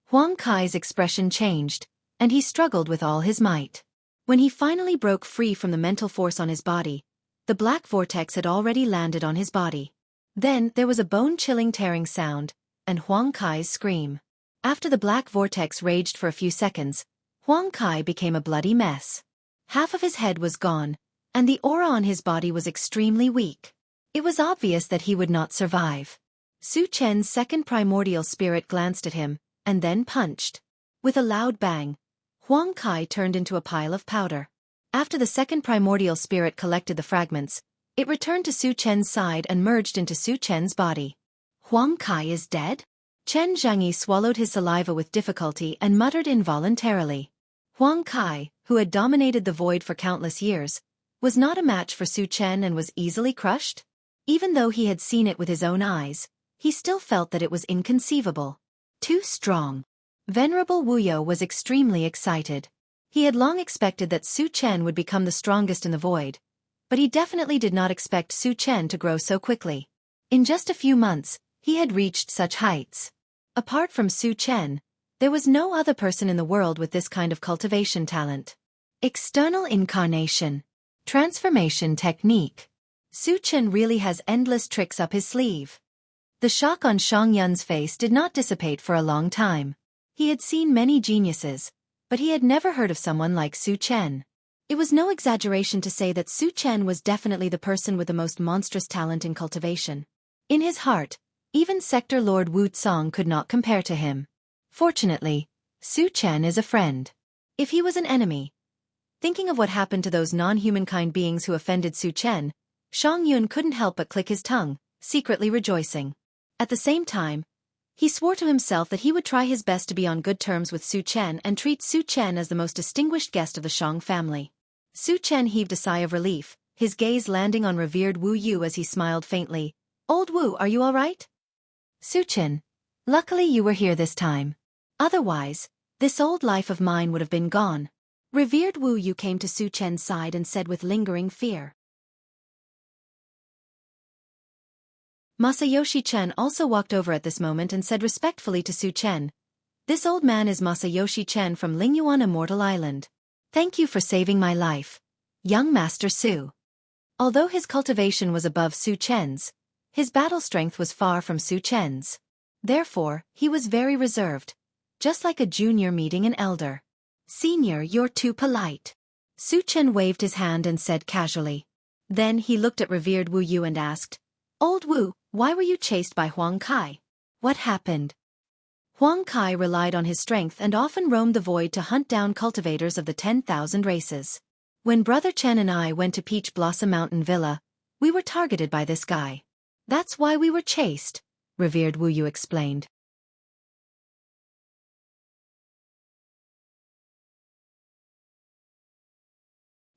Huang Kai's expression changed, and he struggled with all his might. When he finally broke free from the mental force on his body, the black vortex had already landed on his body. Then there was a bone-chilling tearing sound, and Huang Kai's scream. After the black vortex raged for a few seconds, Huang Kai became a bloody mess. Half of his head was gone, and the aura on his body was extremely weak. It was obvious that he would not survive. Su Chen's second primordial spirit glanced at him, and then punched. With a loud bang, Huang Kai turned into a pile of powder. After the second primordial spirit collected the fragments, it returned to Su Chen's side and merged into Su Chen's body. Huang Kai is dead? Chen Jianghu swallowed his saliva with difficulty and muttered involuntarily. Huang Kai, who had dominated the void for countless years, was not a match for Su Chen and was easily crushed? Even though he had seen it with his own eyes, he still felt that it was inconceivable. Too strong. Venerable Wuyo was extremely excited. He had long expected that Su Chen would become the strongest in the void, but he definitely did not expect Su Chen to grow so quickly. In just a few months, he had reached such heights. Apart from Su Chen, there was no other person in the world with this kind of cultivation talent. External incarnation. Transformation technique. Su Chen really has endless tricks up his sleeve. The shock on Shang Yun's face did not dissipate for a long time. He had seen many geniuses, but he had never heard of someone like Su Chen. It was no exaggeration to say that Su Chen was definitely the person with the most monstrous talent in cultivation. In his heart, even Sector Lord Wu Tsong could not compare to him. Fortunately, Su Chen is a friend. If he was an enemy, thinking of what happened to those non-humankind beings who offended Su Chen, Shang Yun couldn't help but click his tongue, secretly rejoicing. At the same time, he swore to himself that he would try his best to be on good terms with Su Chen and treat Su Chen as the most distinguished guest of the Shang family. Su Chen heaved a sigh of relief, his gaze landing on revered Wu Yu as he smiled faintly. "Old Wu, are you all right?" "Su Chen, luckily you were here this time. Otherwise, this old life of mine would have been gone." Revered Wu Yu came to Su Chen's side and said with lingering fear. Masayoshi Chen also walked over at this moment and said respectfully to Su Chen, "This old man is Masayoshi Chen from Lingyuan Immortal Island. Thank you for saving my life, young Master Su." Although his cultivation was above Su Chen's, his battle strength was far from Su Chen's. Therefore, he was very reserved, just like a junior meeting an elder. "Senior, you're too polite." Su Chen waved his hand and said casually. Then he looked at revered Wu Yu and asked, "Old Wu, why were you chased by Huang Kai? What happened?" Huang Kai relied on his strength and often roamed the void to hunt down cultivators of the 10,000 races. When Brother Chen and I went to Peach Blossom Mountain Villa, we were targeted by this guy. That's why we were chased, revered Wu Yu explained.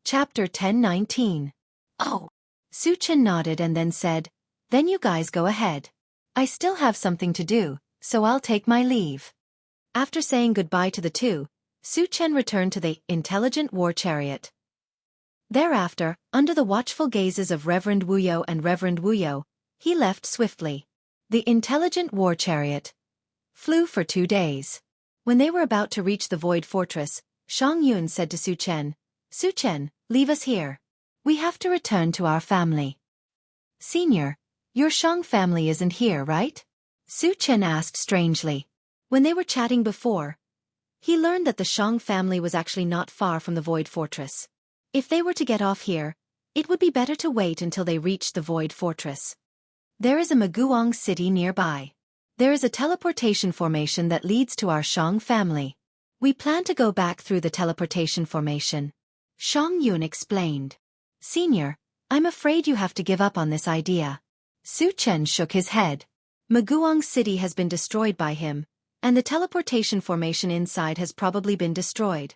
Chapter 1019. Oh. Su Chen nodded and then said, "Then you guys go ahead. I still have something to do, so I'll take my leave." After saying goodbye to the two, Su Chen returned to the intelligent war chariot. Thereafter, under the watchful gazes of Reverend Wu Yo and Reverend Wu Yo, he left swiftly. The intelligent war chariot flew for 2 days. When they were about to reach the Void Fortress, Shang Yun said to Su Chen, "Su Chen, leave us here. We have to return to our family." "Senior, your Shang family isn't here, right?" Su Chen asked strangely. When they were chatting before, he learned that the Shang family was actually not far from the Void Fortress. If they were to get off here, it would be better to wait until they reached the Void Fortress. There is a Maguang city nearby. There is a teleportation formation that leads to our Shang family. We plan to go back through the teleportation formation. Shang Yun explained. "Senior, I'm afraid you have to give up on this idea." Su Chen shook his head. Maguang City has been destroyed by him, and the teleportation formation inside has probably been destroyed.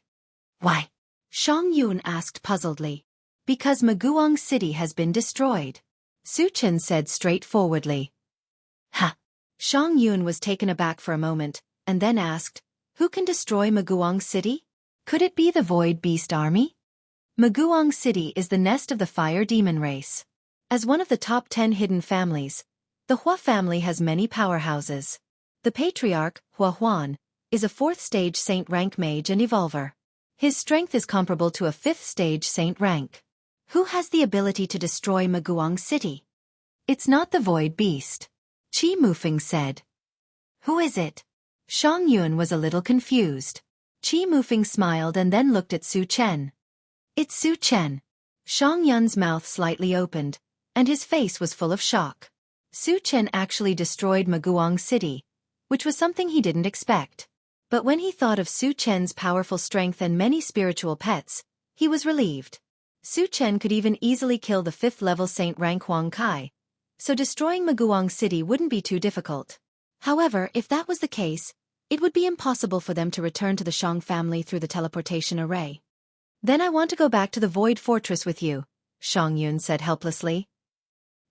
"Why?" Shang Yun asked puzzledly. "Because Maguang City has been destroyed," Su Chen said straightforwardly. "Ha!" Shang Yun was taken aback for a moment, and then asked, "Who can destroy Maguang City? Could it be the Void Beast Army?" Maguang City is the nest of the Fire Demon race. As one of the top 10 hidden families, the Hua family has many powerhouses. The patriarch, Hua Huan, is a 4th stage saint rank mage and evolver. His strength is comparable to a 5th stage saint rank. Who has the ability to destroy Maguang City? "It's not the Void Beast," Qi Mufeng said. "Who is it?" Shang Yun was a little confused. Qi Mufeng smiled and then looked at Su Chen. "It's Su Chen." Shang Yun's mouth slightly opened, and his face was full of shock. Su Chen actually destroyed Maguang City, which was something he didn't expect. But when he thought of Su Chen's powerful strength and many spiritual pets, he was relieved. Su Chen could even easily kill the 5th level saint rank Huang Kai, so destroying Maguang City wouldn't be too difficult. However, if that was the case, it would be impossible for them to return to the Shang family through the teleportation array. "Then I want to go back to the Void Fortress with you," Shang Yun said helplessly.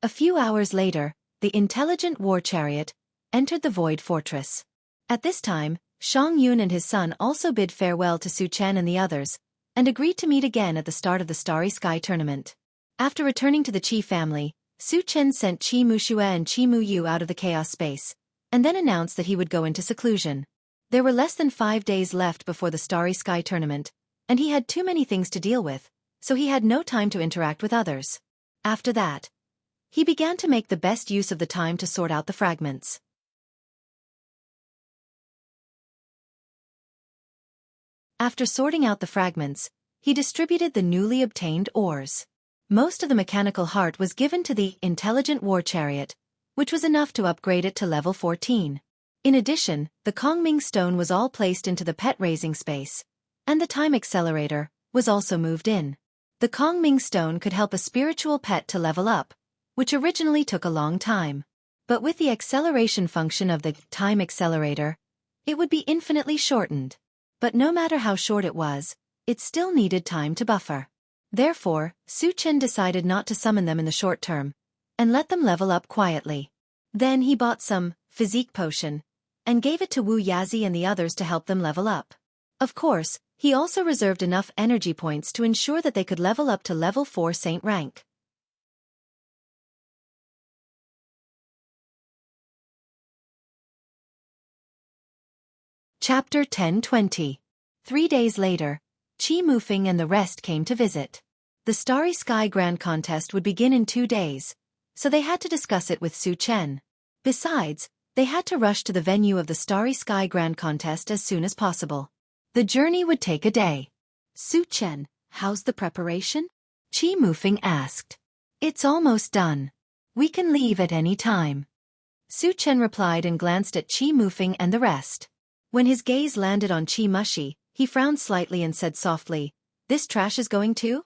A few hours later, the intelligent war chariot entered the Void Fortress. At this time, Shang Yun and his son also bid farewell to Su Chen and the others, and agreed to meet again at the start of the Starry Sky tournament. After returning to the Qi family, Su Chen sent Qi Muxue and Qi Muyu out of the chaos space, and then announced that he would go into seclusion. There were less than 5 days left before the Starry Sky tournament, and he had too many things to deal with, so he had no time to interact with others. After that, he began to make the best use of the time to sort out the fragments. After sorting out the fragments, he distributed the newly obtained ores. Most of the mechanical heart was given to the intelligent war chariot, which was enough to upgrade it to level 14. In addition, the Kongming stone was all placed into the pet raising space, and the time accelerator was also moved in. The Kongming stone could help a spiritual pet to level up, which originally took a long time. But with the acceleration function of the time accelerator, it would be infinitely shortened. But no matter how short it was, it still needed time to buffer. Therefore, Su Chen decided not to summon them in the short term, and let them level up quietly. Then he bought some physique potion, and gave it to Wu Yazi and the others to help them level up. Of course, he also reserved enough energy points to ensure that they could level up to level 4 saint rank. Chapter 10:20. 3 days later, Qi Mufeng and the rest came to visit. The Starry Sky Grand Contest would begin in 2 days, so they had to discuss it with Su Chen. Besides, they had to rush to the venue of the Starry Sky Grand Contest as soon as possible. The journey would take a day. Su Chen, how's the preparation? Qi Mufeng asked. It's almost done. We can leave at any time. Su Chen replied and glanced at Qi Mufeng and the rest. When his gaze landed on Qi Mushi, he frowned slightly and said softly, "This trash is going too?"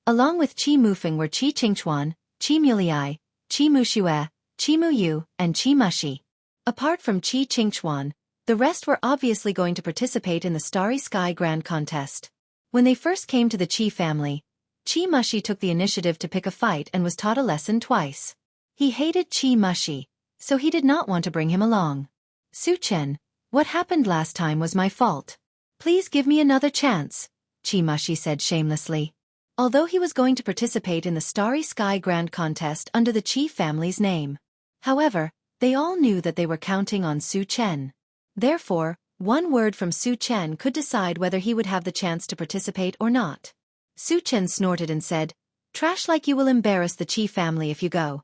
Along with Qi Mufeng were Qi Qingchuan, Qi Muliai, Qi Muxue, Qi Muyu, and Qi Mushi. Apart from Qi Qingchuan, the rest were obviously going to participate in the Starry Sky Grand Contest. When they first came to the Qi family, Qi Mushi took the initiative to pick a fight and was taught a lesson twice. He hated Qi Mushi, so he did not want to bring him along. Su Chen, what happened last time was my fault. Please give me another chance, Qi Mushi said shamelessly. Although he was going to participate in the Starry Sky Grand Contest under the Qi family's name. However, they all knew that they were counting on Su Chen. Therefore, one word from Su Chen could decide whether he would have the chance to participate or not. Su Chen snorted and said, "Trash like you will embarrass the Qi family if you go."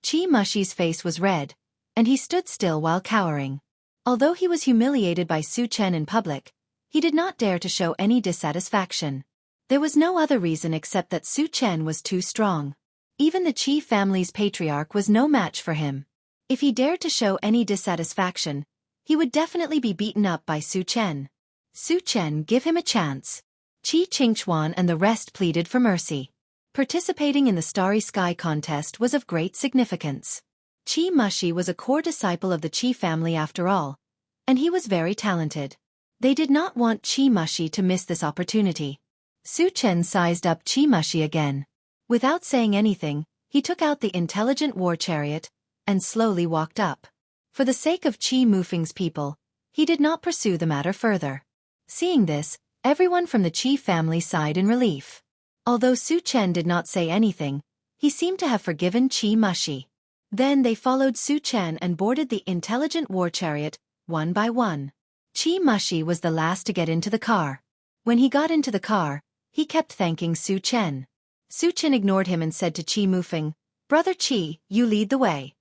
Qi Mushi's face was red, and he stood still while cowering. Although he was humiliated by Su Chen in public, he did not dare to show any dissatisfaction. There was no other reason except that Su Chen was too strong. Even the Qi family's patriarch was no match for him. If he dared to show any dissatisfaction, he would definitely be beaten up by Su Chen. Su Chen, give him a chance. Qi Qingchuan and the rest pleaded for mercy. Participating in the Starry Sky contest was of great significance. Qi Mushi was a core disciple of the Qi family after all, and he was very talented. They did not want Qi Mushi to miss this opportunity. Su Chen sized up Qi Mushi again. Without saying anything, he took out the intelligent war chariot and slowly walked up. For the sake of Qi Mufeng's people, he did not pursue the matter further. Seeing this, everyone from the Qi family sighed in relief. Although Su Chen did not say anything, he seemed to have forgiven Qi Mushi. Then they followed Su Chen and boarded the intelligent war chariot, one by one. Qi Mushi was the last to get into the car. When he got into the car, he kept thanking Su Chen. Su Chen ignored him and said to Qi Mufeng, "Brother Qi, you lead the way."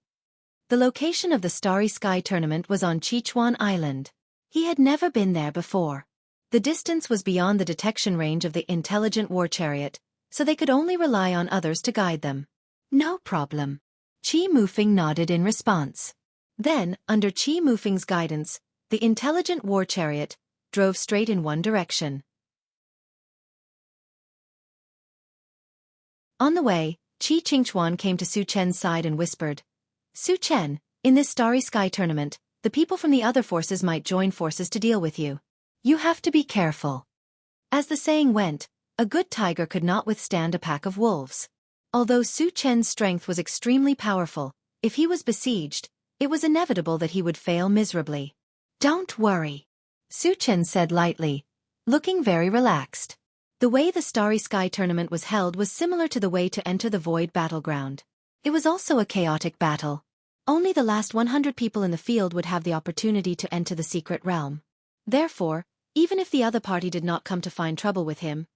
The location of the Starry Sky tournament was on Qichuan Island. He had never been there before. The distance was beyond the detection range of the intelligent war chariot, so they could only rely on others to guide them. "No problem." Qi Mufeng nodded in response. Then, under Qi Mufeng's guidance, the intelligent war chariot drove straight in one direction. On the way, Qi Qingchuan came to Su Chen's side and whispered, "Su Chen, in this Starry Sky tournament, the people from the other forces might join forces to deal with you. You have to be careful." As the saying went, a good tiger could not withstand a pack of wolves. Although Su Chen's strength was extremely powerful, if he was besieged, it was inevitable that he would fail miserably. "Don't worry," Su Chen said lightly, looking very relaxed. The way the Starry Sky tournament was held was similar to the way to enter the Void battleground. It was also a chaotic battle. Only the last 100 people in the field would have the opportunity to enter the secret realm. Therefore, Even if the other party did not come to find trouble with him,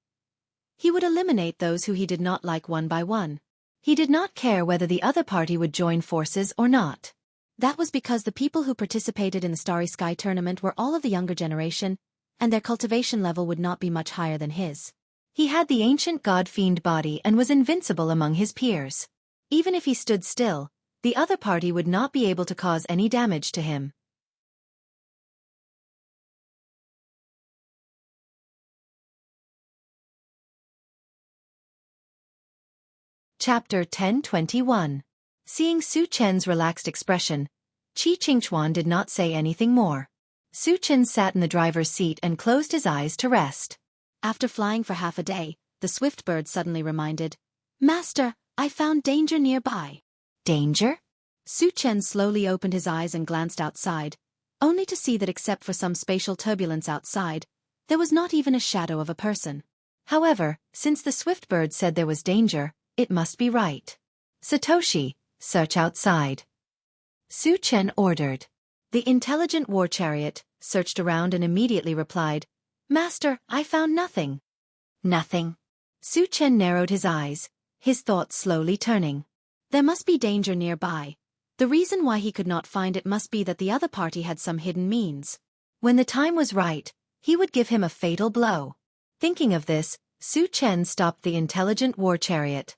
he would eliminate those who he did not like one by one. He did not care whether the other party would join forces or not. That was because the people who participated in the Starry Sky tournament were all of the younger generation, and their cultivation level would not be much higher than his. He had the ancient god-fiend body and was invincible among his peers. Even if he stood still, the other party would not be able to cause any damage to him. Chapter 1021. Seeing Su Chen's relaxed expression, Xianxia did not say anything more. Su Chen sat in the driver's seat and closed his eyes to rest. After flying for half a day, the swift bird suddenly reminded, "Master, I found danger nearby." Danger? Su Chen slowly opened his eyes and glanced outside, only to see that except for some spatial turbulence outside, there was not even a shadow of a person. However, since the swift bird said there was danger, it must be right. "Satoshi, search outside," Su Chen ordered. The intelligent war chariot searched around and immediately replied, "Master, I found nothing." Nothing? Su Chen narrowed his eyes, his thoughts slowly turning. There must be danger nearby. The reason why he could not find it must be that the other party had some hidden means. When the time was right, he would give him a fatal blow. Thinking of this, Su Chen stopped the intelligent war chariot.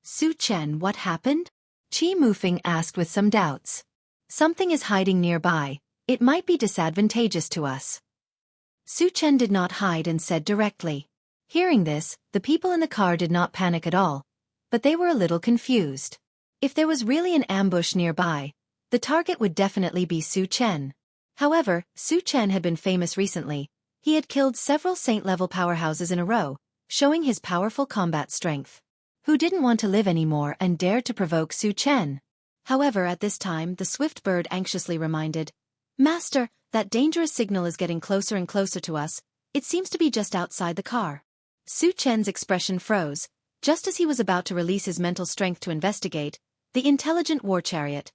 "Su Chen, what happened?" Qi Mufeng asked with some doubts. "Something is hiding nearby. It might be disadvantageous to us." Su Chen did not hide and said directly. Hearing this, the people in the car did not panic at all, but they were a little confused. If there was really an ambush nearby, the target would definitely be Su Chen. However, Su Chen had been famous recently. He had killed several saint-level powerhouses in a row, showing his powerful combat strength. Who didn't want to live anymore and dared to provoke Su Chen? However, at this time, the swift bird anxiously reminded, "Master, that dangerous signal is getting closer and closer to us. It seems to be just outside the car." Su Chen's expression froze. Just as he was about to release his mental strength to investigate, the intelligent war chariot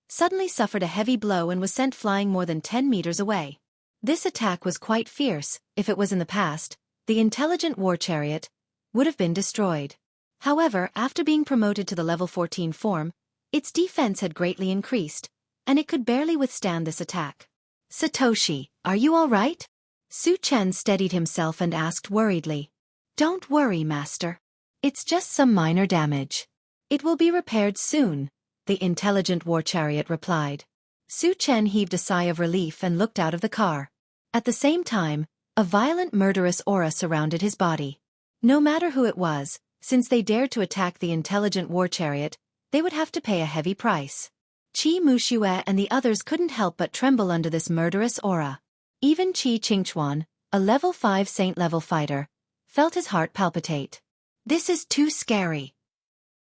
suddenly suffered a heavy blow and was sent flying more than 10 meters away. This attack was quite fierce. If it was in the past, the intelligent war chariot would have been destroyed. However, after being promoted to the level 14 form, its defense had greatly increased, and it could barely withstand this attack. "Satoshi, are you all right?" Su Chen steadied himself and asked worriedly. "Don't worry, Master. It's just some minor damage. It will be repaired soon," the intelligent war chariot replied. Su Chen heaved a sigh of relief and looked out of the car. At the same time, a violent murderous aura surrounded his body. No matter who it was, since they dared to attack the intelligent war chariot, they would have to pay a heavy price. Qi Muxue and the others couldn't help but tremble under this murderous aura. Even Xianxia, a level 5 saint-level fighter, felt his heart palpitate. "This is too scary."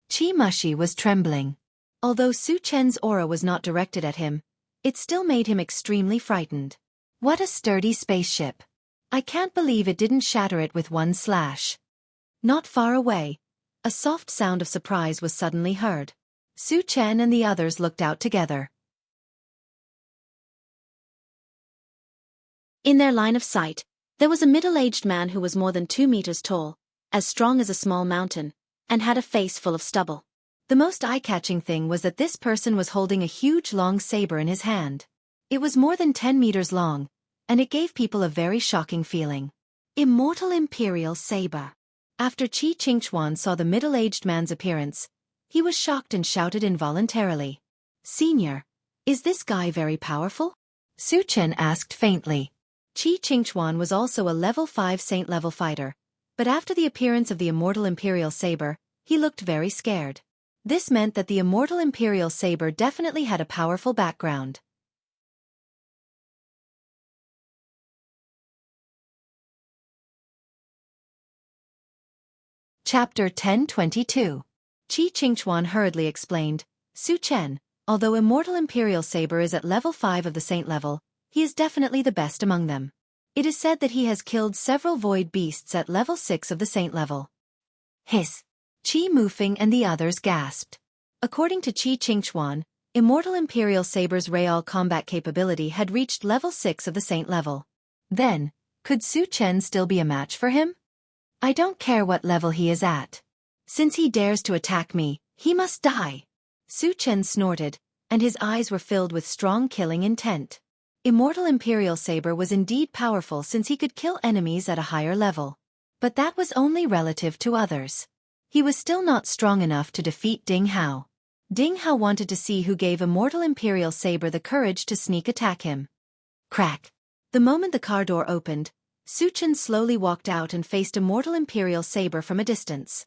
Qi Muxi was trembling. Although Su Chen's aura was not directed at him, it still made him extremely frightened. What a sturdy spaceship. I can't believe it didn't shatter it with one slash. Not far away, a soft sound of surprise was suddenly heard. Su Chen and the others looked out together. In their line of sight, there was a middle-aged man who was more than 2 meters tall, as strong as a small mountain, and had a face full of stubble. The most eye-catching thing was that this person was holding a huge long saber in his hand. It was more than 10 meters long, and it gave people a very shocking feeling. Immortal Imperial Saber. After Xianxia saw the middle-aged man's appearance, he was shocked and shouted involuntarily. "Senior, is this guy very powerful?" Su Chen asked faintly. Xianxia was also a level 5 saint-level fighter, but after the appearance of the immortal Imperial Saber, he looked very scared. This meant that the immortal Imperial Saber definitely had a powerful background. Chapter 1022. Xianxia hurriedly explained, "Su Chen, although immortal Imperial Saber is at level 5 of the saint level, he is definitely the best among them. It is said that he has killed several void beasts at level 6 of the saint level." Hiss! Qi Mufeng and the others gasped. According to Xianxia, immortal Imperial Saber's real combat capability had reached level 6 of the saint level. Then, could Su Chen still be a match for him? I don't care what level he is at. Since he dares to attack me, he must die. Su Chen snorted, and his eyes were filled with strong killing intent. Immortal Imperial Saber was indeed powerful since he could kill enemies at a higher level. But that was only relative to others. He was still not strong enough to defeat Ding Hao. Ding Hao wanted to see who gave Immortal Imperial Saber the courage to sneak attack him. Crack! The moment the car door opened, Su Chen slowly walked out and faced Immortal Imperial Saber from a distance.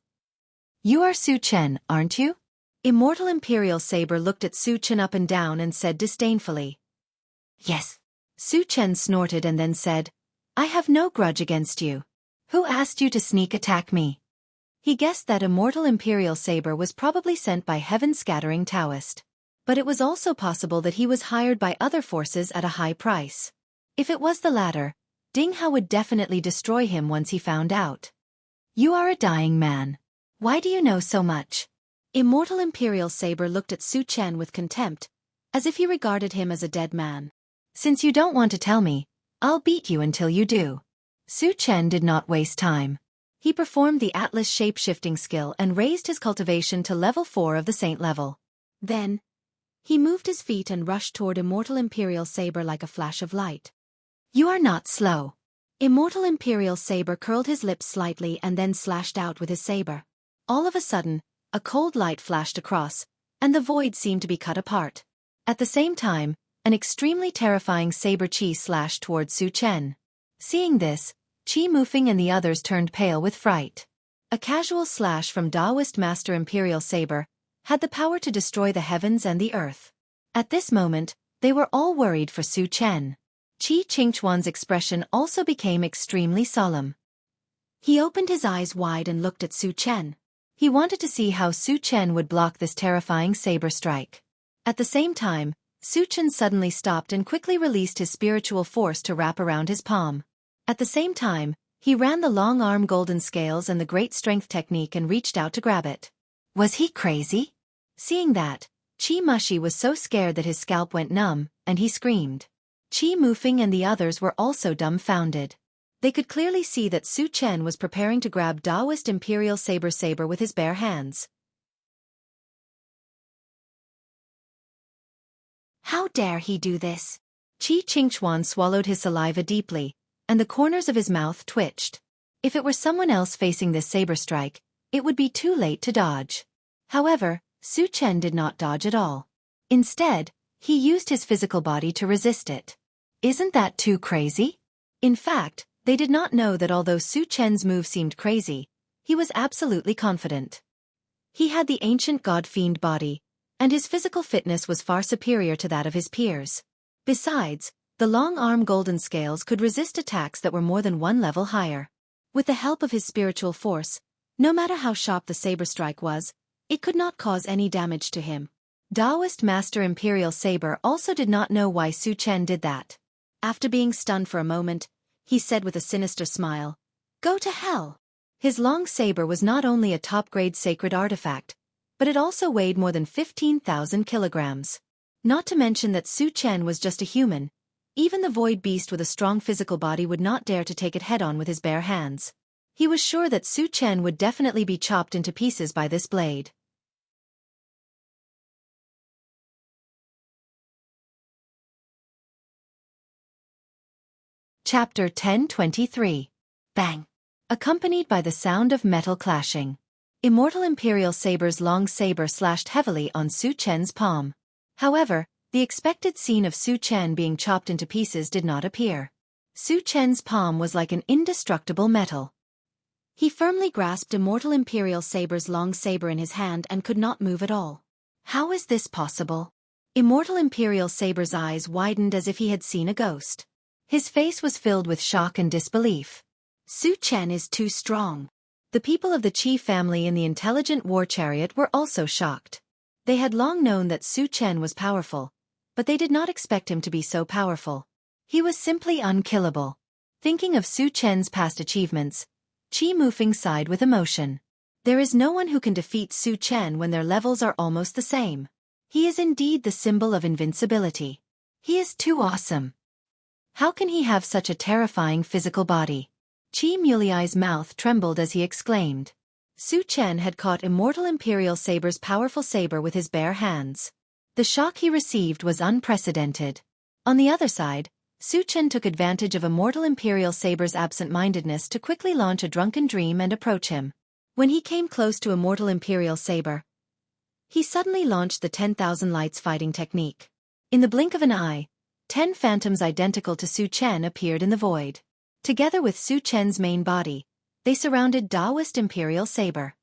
You are Su Chen, aren't you? Immortal Imperial Saber looked at Su Chen up and down and said disdainfully. Yes. Su Chen snorted and then said, I have no grudge against you. Who asked you to sneak attack me? He guessed that Immortal Imperial Saber was probably sent by heaven-scattering Taoist. But it was also possible that he was hired by other forces at a high price. If it was the latter, Ding Hao would definitely destroy him once he found out. You are a dying man. Why do you know so much? Immortal Imperial Saber looked at Su Chen with contempt, as if he regarded him as a dead man. Since you don't want to tell me, I'll beat you until you do. Su Chen did not waste time. He performed the Atlas shape-shifting skill and raised his cultivation to level 4 of the Saint level. Then, he moved his feet and rushed toward Immortal Imperial Saber like a flash of light. You are not slow. Immortal Imperial Saber curled his lips slightly and then slashed out with his saber. All of a sudden, a cold light flashed across, and the void seemed to be cut apart. At the same time, an extremely terrifying saber chi slashed toward Su Chen. Seeing this, Chi Mufeng and the others turned pale with fright. A casual slash from Taoist Master Imperial Saber had the power to destroy the heavens and the earth. At this moment, they were all worried for Su Chen. Qi Qingchuan's expression also became extremely solemn. He opened his eyes wide and looked at Su Chen. He wanted to see how Su Chen would block this terrifying saber strike. At the same time, Su Chen suddenly stopped and quickly released his spiritual force to wrap around his palm. At the same time, he ran the long arm golden scales and the great strength technique and reached out to grab it. Was he crazy? Seeing that, Qi Mushi was so scared that his scalp went numb, and he screamed. Qi Mufeng and the others were also dumbfounded. They could clearly see that Su Chen was preparing to grab Taoist Imperial Saber with his bare hands. How dare he do this? Qi Qingchuan swallowed his saliva deeply, and the corners of his mouth twitched. If it were someone else facing this saber strike, it would be too late to dodge. However, Su Chen did not dodge at all. Instead, he used his physical body to resist it. Isn't that too crazy? In fact, they did not know that although Su Chen's move seemed crazy, he was absolutely confident. He had the ancient god-fiend body, and his physical fitness was far superior to that of his peers. Besides, the long-arm golden scales could resist attacks that were more than one level higher. With the help of his spiritual force, no matter how sharp the saber strike was, it could not cause any damage to him. Taoist Master Imperial Saber also did not know why Su Chen did that. After being stunned for a moment, he said with a sinister smile, "Go to hell." His long saber was not only a top-grade sacred artifact, but it also weighed more than 15,000 kilograms. Not to mention that Su Chen was just a human. Even the void beast with a strong physical body would not dare to take it head-on with his bare hands. He was sure that Su Chen would definitely be chopped into pieces by this blade. Chapter 1023. Bang! Accompanied by the sound of metal clashing. Immortal Imperial Saber's long saber slashed heavily on Su Chen's palm. However, the expected scene of Su Chen being chopped into pieces did not appear. Su Chen's palm was like an indestructible metal. He firmly grasped Immortal Imperial Saber's long saber in his hand and could not move at all. How is this possible? Immortal Imperial Saber's eyes widened as if he had seen a ghost. His face was filled with shock and disbelief. Su Chen is too strong. The people of the Qi family in the intelligent war chariot were also shocked. They had long known that Su Chen was powerful, but they did not expect him to be so powerful. He was simply unkillable. Thinking of Su Chen's past achievements, Qi Mufeng sighed with emotion. There is no one who can defeat Su Chen when their levels are almost the same. He is indeed the symbol of invincibility. He is too awesome. How can he have such a terrifying physical body? Qi Mulei's mouth trembled as he exclaimed. Su Chen had caught Immortal Imperial Saber's powerful saber with his bare hands. The shock he received was unprecedented. On the other side, Su Chen took advantage of Immortal Imperial Saber's absent-mindedness to quickly launch a drunken dream and approach him. When he came close to Immortal Imperial Saber, he suddenly launched the 10,000 Lights fighting technique. In the blink of an eye, 10 phantoms identical to Su Chen appeared in the void. Together with Su Chen's main body, they surrounded Daoist Imperial Saber.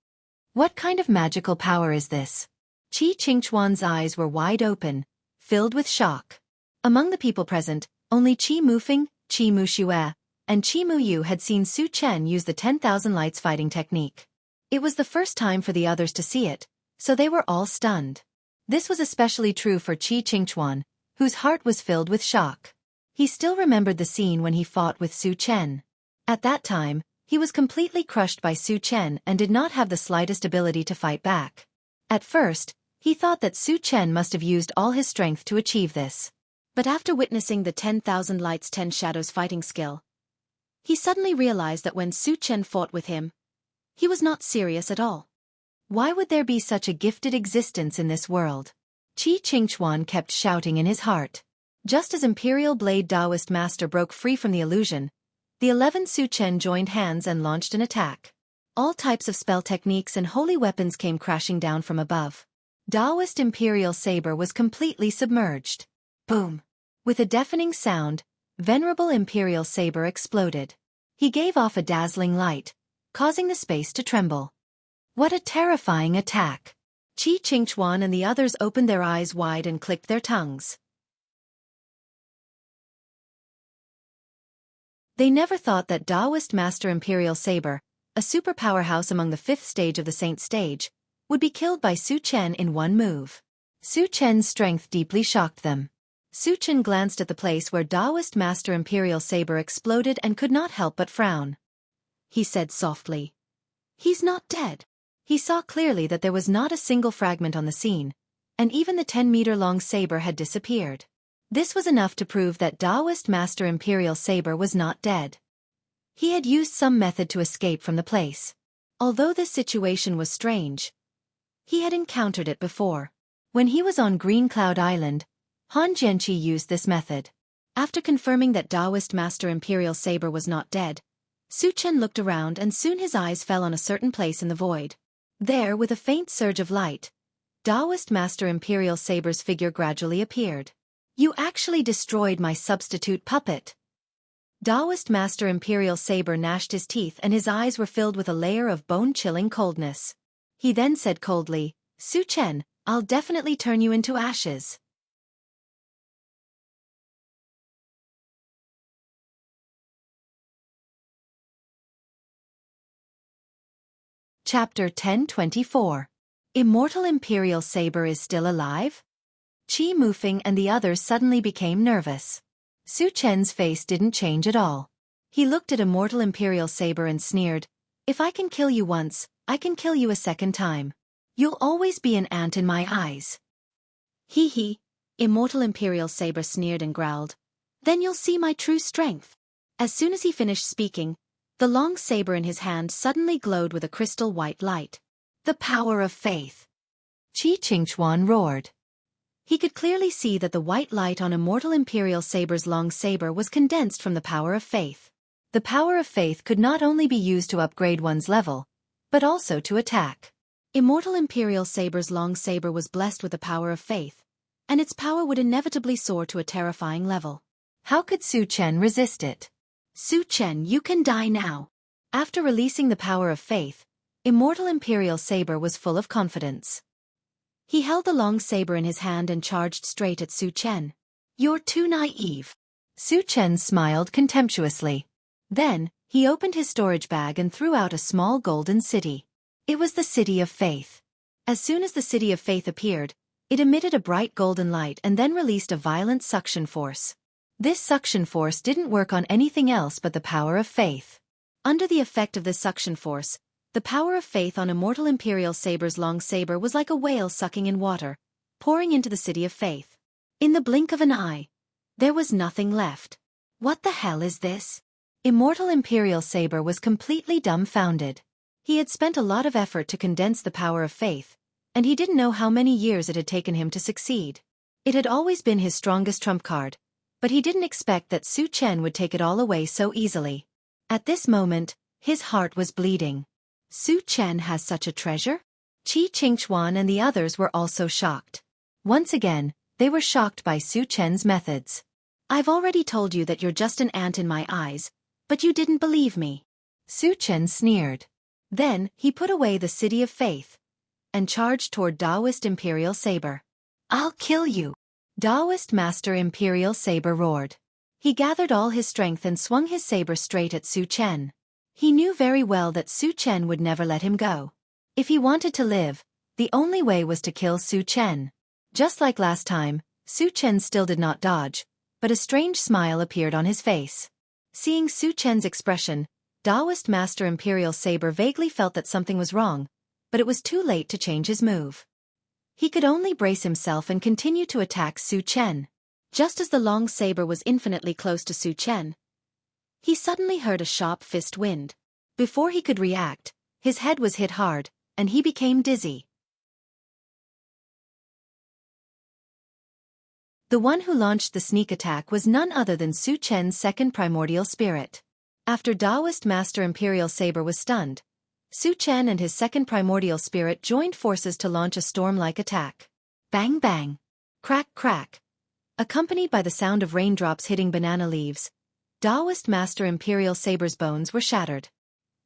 What kind of magical power is this? Qi Qingchuan's eyes were wide open, filled with shock. Among the people present, only Qi Mufeng, Qi Muxue, and Qi Muyu had seen Su Chen use the 10,000 Lights fighting technique. It was the first time for the others to see it, so they were all stunned. This was especially true for Qi Qingchuan, whose heart was filled with shock. He still remembered the scene when he fought with Su Chen. At that time, he was completely crushed by Su Chen and did not have the slightest ability to fight back. At first, he thought that Su Chen must have used all his strength to achieve this. But after witnessing the 10,000 Lights 10 Shadows fighting skill, he suddenly realized that when Su Chen fought with him, he was not serious at all. Why would there be such a gifted existence in this world? Qi Qingchuan kept shouting in his heart. Just as Imperial Blade Daoist Master broke free from the illusion, the 11 Su Chen joined hands and launched an attack. All types of spell techniques and holy weapons came crashing down from above. Daoist Imperial Saber was completely submerged. Boom! With a deafening sound, Venerable Imperial Saber exploded. He gave off a dazzling light, causing the space to tremble. What a terrifying attack! Qi Qingchuan and the others opened their eyes wide and clicked their tongues. They never thought that Daoist Master Imperial Saber, a super powerhouse among the 5th stage of the Saint stage, would be killed by Su Chen in one move. Su Chen's strength deeply shocked them. Su Chen glanced at the place where Daoist Master Imperial Saber exploded and could not help but frown. He said softly, "He's not dead." He saw clearly that there was not a single fragment on the scene, and even the 10-meter-long saber had disappeared. This was enough to prove that Daoist Master Imperial Saber was not dead. He had used some method to escape from the place. Although this situation was strange, he had encountered it before. When he was on Green Cloud Island, Han Jianqi used this method. After confirming that Daoist Master Imperial Saber was not dead, Su Chen looked around and soon his eyes fell on a certain place in the void. There, with a faint surge of light, Daoist Master Imperial Saber's figure gradually appeared. "You actually destroyed my substitute puppet." Daoist Master Imperial Saber gnashed his teeth and his eyes were filled with a layer of bone-chilling coldness. He then said coldly, "Su Chen, I'll definitely turn you into ashes." Chapter 1024. Immortal Imperial Saber is still alive? Qi Mufeng and the others suddenly became nervous. Su Chen's face didn't change at all. He looked at Immortal Imperial Saber and sneered, "If I can kill you once, I can kill you a second time. You'll always be an ant in my eyes." "Hee hee," Immortal Imperial Saber sneered and growled. "Then you'll see my true strength." As soon as he finished speaking, the long saber in his hand suddenly glowed with a crystal white light. "The power of faith!" Qi Qingchuan roared. He could clearly see that the white light on Immortal Imperial Saber's long saber was condensed from the power of faith. The power of faith could not only be used to upgrade one's level, but also to attack. Immortal Imperial Saber's long saber was blessed with the power of faith, and its power would inevitably soar to a terrifying level. How could Su Chen resist it? "Su Chen, you can die now." After releasing the power of faith, Immortal Imperial Saber was full of confidence. He held the long saber in his hand and charged straight at Su Chen. "You're too naive." Su Chen smiled contemptuously. Then, he opened his storage bag and threw out a small golden city. It was the City of Faith. As soon as the City of Faith appeared, it emitted a bright golden light and then released a violent suction force. This suction force didn't work on anything else but the power of faith. Under the effect of this suction force, the power of faith on Immortal Imperial Saber's long saber was like a whale sucking in water, pouring into the City of Faith. In the blink of an eye, there was nothing left. What the hell is this? Immortal Imperial Saber was completely dumbfounded. He had spent a lot of effort to condense the power of faith, and he didn't know how many years it had taken him to succeed. It had always been his strongest trump card, but he didn't expect that Su Chen would take it all away so easily. At this moment, his heart was bleeding. Su Chen has such a treasure? Qi Qingchuan and the others were also shocked. Once again, they were shocked by Su Chen's methods. I've already told you that you're just an ant in my eyes, but you didn't believe me. Su Chen sneered. Then, he put away the City of Faith and charged toward Taoist Imperial Saber. I'll kill you! Taoist Master Imperial Saber roared. He gathered all his strength and swung his saber straight at Su Chen. He knew very well that Su Chen would never let him go. If he wanted to live, the only way was to kill Su Chen. Just like last time, Su Chen still did not dodge, but a strange smile appeared on his face. Seeing Su Chen's expression, Taoist Master Imperial Saber vaguely felt that something was wrong, but it was too late to change his move. He could only brace himself and continue to attack Su Chen. Just as the long saber was infinitely close to Su Chen, he suddenly heard a sharp fist wind. Before he could react, his head was hit hard, and he became dizzy. The one who launched the sneak attack was none other than Su Chen's second primordial spirit. After Taoist Master Imperial Saber was stunned, Su Chen and his second primordial spirit joined forces to launch a storm-like attack. Bang bang! Crack crack! Accompanied by the sound of raindrops hitting banana leaves, Taoist Master Imperial Saber's bones were shattered.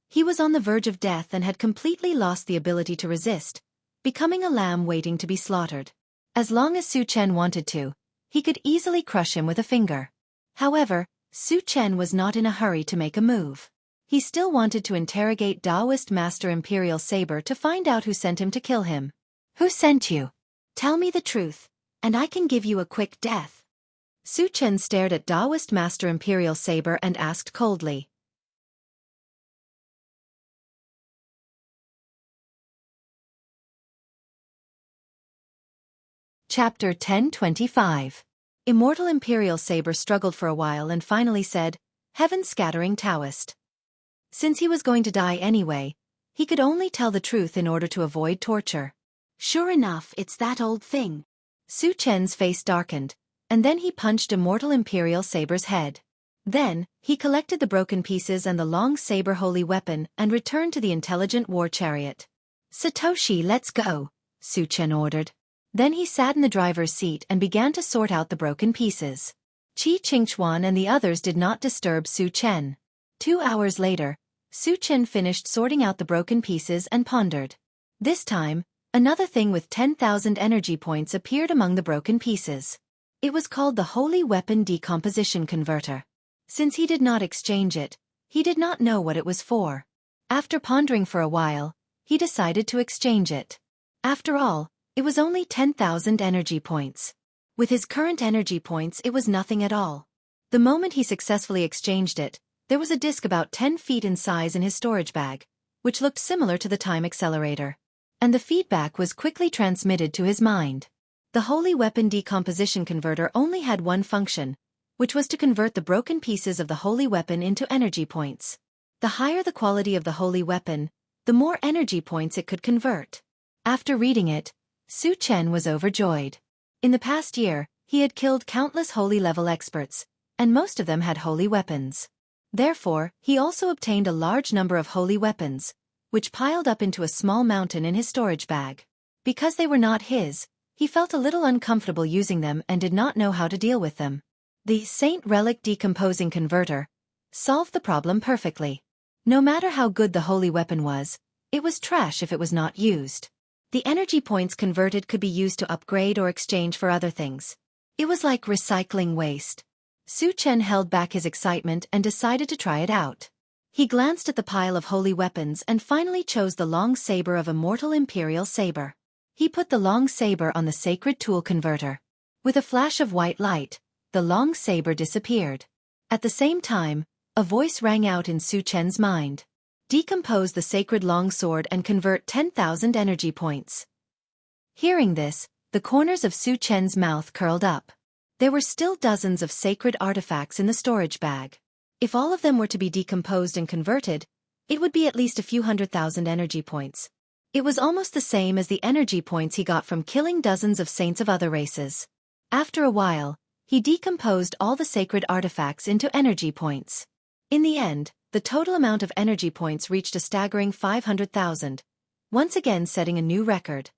He was on the verge of death and had completely lost the ability to resist, becoming a lamb waiting to be slaughtered. As long as Su Chen wanted to, he could easily crush him with a finger. However, Su Chen was not in a hurry to make a move. He still wanted to interrogate Taoist Master Imperial Saber to find out who sent him to kill him. Who sent you? Tell me the truth, and I can give you a quick death. Su Chen stared at Taoist Master Imperial Saber and asked coldly. Chapter 1025. Immortal Imperial Saber struggled for a while and finally said, Heaven-scattering Taoist. Since he was going to die anyway, he could only tell the truth in order to avoid torture. Sure enough, it's that old thing. Su Chen's face darkened, and then he punched Immortal Imperial Saber's head. Then, he collected the broken pieces and the long saber holy weapon and returned to the intelligent war chariot. Satoshi, let's go, Su Chen ordered. Then he sat in the driver's seat and began to sort out the broken pieces. Qi Qingchuan and the others did not disturb Su Chen. 2 hours later, Su Chen finished sorting out the broken pieces and pondered. This time, another thing with 10,000 energy points appeared among the broken pieces. It was called the Holy Weapon Decomposition Converter. Since he did not exchange it, he did not know what it was for. After pondering for a while, he decided to exchange it. After all, it was only 10,000 energy points. With his current energy points, it was nothing at all. The moment he successfully exchanged it, there was a disc about 10 feet in size in his storage bag, which looked similar to the time accelerator. And the feedback was quickly transmitted to his mind. The Holy Weapon Decomposition Converter only had one function, which was to convert the broken pieces of the holy weapon into energy points. The higher the quality of the holy weapon, the more energy points it could convert. After reading it, Su Chen was overjoyed. In the past year, he had killed countless holy-level experts, and most of them had holy weapons. Therefore, he also obtained a large number of holy weapons, which piled up into a small mountain in his storage bag. Because they were not his, he felt a little uncomfortable using them and did not know how to deal with them. The Saint Relic Decomposing Converter solved the problem perfectly. No matter how good the holy weapon was, it was trash if it was not used. The energy points converted could be used to upgrade or exchange for other things. It was like recycling waste. Su Chen held back his excitement and decided to try it out. He glanced at the pile of holy weapons and finally chose the long saber of Immortal Imperial Saber. He put the long saber on the Sacred Tool Converter. With a flash of white light, the long saber disappeared. At the same time, a voice rang out in Su Chen's mind. Decompose the sacred longsword and convert 10,000 energy points. Hearing this, the corners of Su Chen's mouth curled up. There were still dozens of sacred artifacts in the storage bag. If all of them were to be decomposed and converted, it would be at least a few 100,000 energy points. It was almost the same as the energy points he got from killing dozens of saints of other races. After a while, he decomposed all the sacred artifacts into energy points. In the end, the total amount of energy points reached a staggering 500,000, once again setting a new record.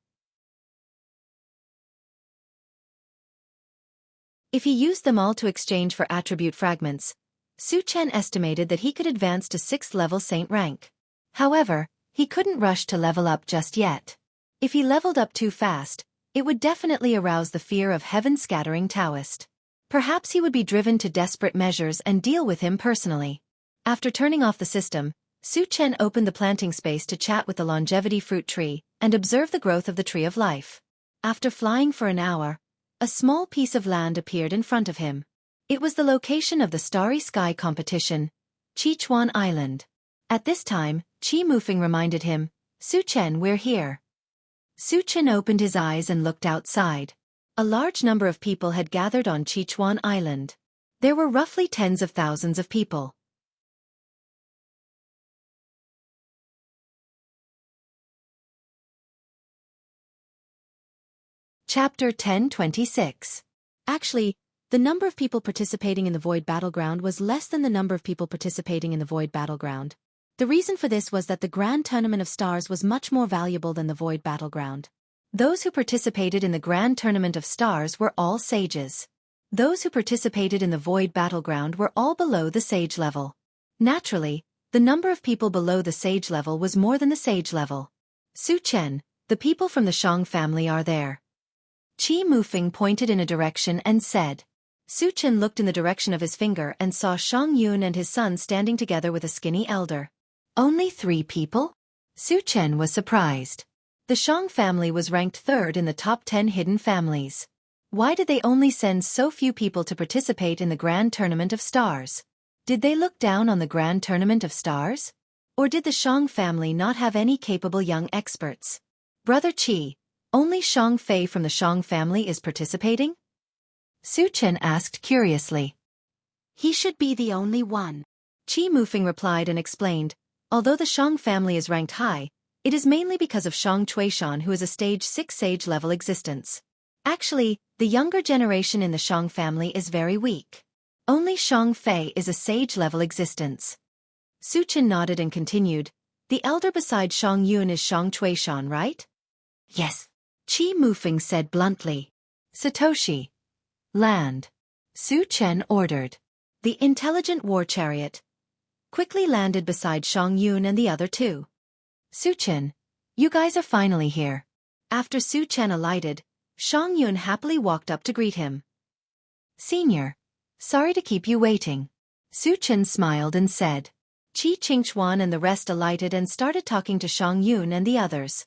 If he used them all to exchange for attribute fragments, Su Chen estimated that he could advance to 6th level saint rank. However, he couldn't rush to level up just yet. If he leveled up too fast, it would definitely arouse the fear of heaven-scattering Taoist. Perhaps he would be driven to desperate measures and deal with him personally. After turning off the system, Su Chen opened the planting space to chat with the longevity fruit tree and observe the growth of the tree of life. After flying for an hour, a small piece of land appeared in front of him. It was the location of the Starry Sky competition, Qichuan Island. At this time, Qi Mufeng reminded him, "Su Chen, we're here." Su Chen opened his eyes and looked outside. A large number of people had gathered on Qichuan Island. There were roughly tens of thousands of people. Chapter 10:26. Actually, the number of people participating in the Void Battleground was less than the number of people participating in the Void Battleground. The reason for this was that the Grand Tournament of Stars was much more valuable than the Void Battleground. Those who participated in the Grand Tournament of Stars were all sages. Those who participated in the Void Battleground were all below the sage level. Naturally, the number of people below the sage level was more than the sage level. Su Chen, the people from the Shang family are there. Qi Mufeng pointed in a direction and said. Su Chen looked in the direction of his finger and saw Shang Yun and his son standing together with a skinny elder. Only 3 people? Su Chen was surprised. The Shang family was ranked 3rd in the top 10 hidden families. Why did they only send so few people to participate in the Grand Tournament of Stars? Did they look down on the Grand Tournament of Stars? Or did the Shang family not have any capable young experts? Brother Qi, only Shang Fei from the Shang family is participating? Su Chen asked curiously. He should be the only one. Qi Mufeng replied and explained, although the Shang family is ranked high, it is mainly because of Shang Chuishan, who is a stage 6 sage level existence. Actually, the younger generation in the Shang family is very weak. Only Shang Fei is a sage level existence. Su Chen nodded and continued, the elder beside Shang Yun is Shang Chuishan, right? Yes. Qi Mufeng said bluntly. Satoshi. Land. Su Chen ordered. The intelligent war chariot quickly landed beside Shang Yun and the other 2. Su Chen, you guys are finally here. After Su Chen alighted, Shang Yun happily walked up to greet him. Senior, sorry to keep you waiting. Su Chen smiled and said. Qi Qingchuan and the rest alighted and started talking to Shang Yun and the others.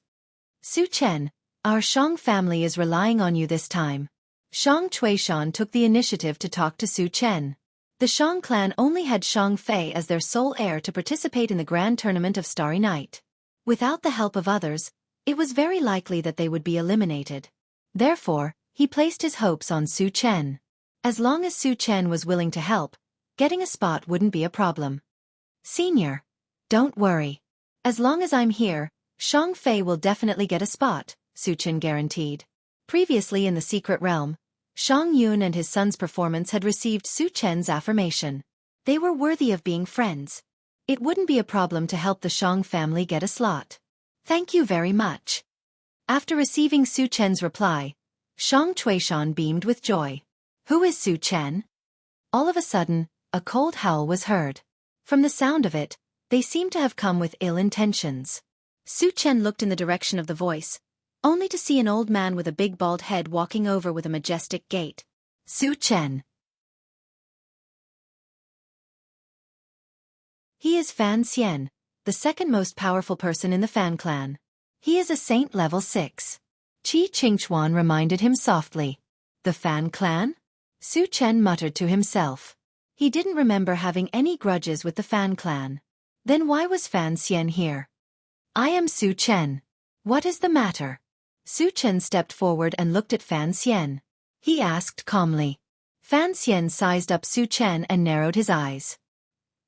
Su Chen, our Shang family is relying on you this time. Shang Chuishan took the initiative to talk to Su Chen. The Shang clan only had Shang Fei as their sole heir to participate in the Grand Tournament of Starry Night. Without the help of others, it was very likely that they would be eliminated. Therefore, he placed his hopes on Su Chen. As long as Su Chen was willing to help, getting a spot wouldn't be a problem. Senior, don't worry. As long as I'm here, Shang Fei will definitely get a spot, Su Chen guaranteed. Previously in the Secret Realm, Shang Yun and his son's performance had received Su Chen's affirmation. They were worthy of being friends. It wouldn't be a problem to help the Shang family get a slot. Thank you very much. After receiving Su Chen's reply, Shang Chuishan beamed with joy. Who is Su Chen? All of a sudden, a cold howl was heard. From the sound of it, they seemed to have come with ill intentions. Su Chen looked in the direction of the voice, only to see an old man with a big bald head walking over with a majestic gait. Su Chen. He is Fan Xian, the second most powerful person in the Fan clan. He is a saint level 6. Qi Qingchuan reminded him softly. The Fan clan? Su Chen muttered to himself. He didn't remember having any grudges with the Fan clan. Then why was Fan Xian here? I am Su Chen. What is the matter? Su Chen stepped forward and looked at Fan Xian. He asked calmly. Fan Xian sized up Su Chen and narrowed his eyes.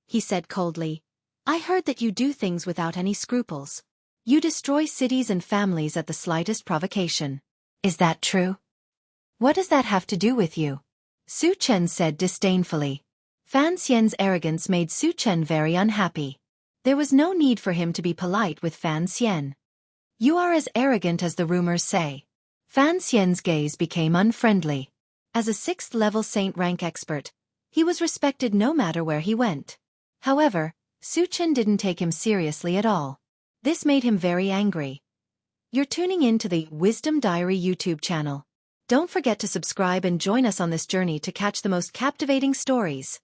He said coldly, I heard that you do things without any scruples. You destroy cities and families at the slightest provocation. Is that true? What does that have to do with you? Su Chen said disdainfully. Fan Xian's arrogance made Su Chen very unhappy. There was no need for him to be polite with Fan Xian. You are as arrogant as the rumors say. Fan Xian's gaze became unfriendly. As a 6th-level saint rank expert, he was respected no matter where he went. However, Su Chen didn't take him seriously at all. This made him very angry. You're tuning in to the Wisdom Diary YouTube channel. Don't forget to subscribe and join us on this journey to catch the most captivating stories.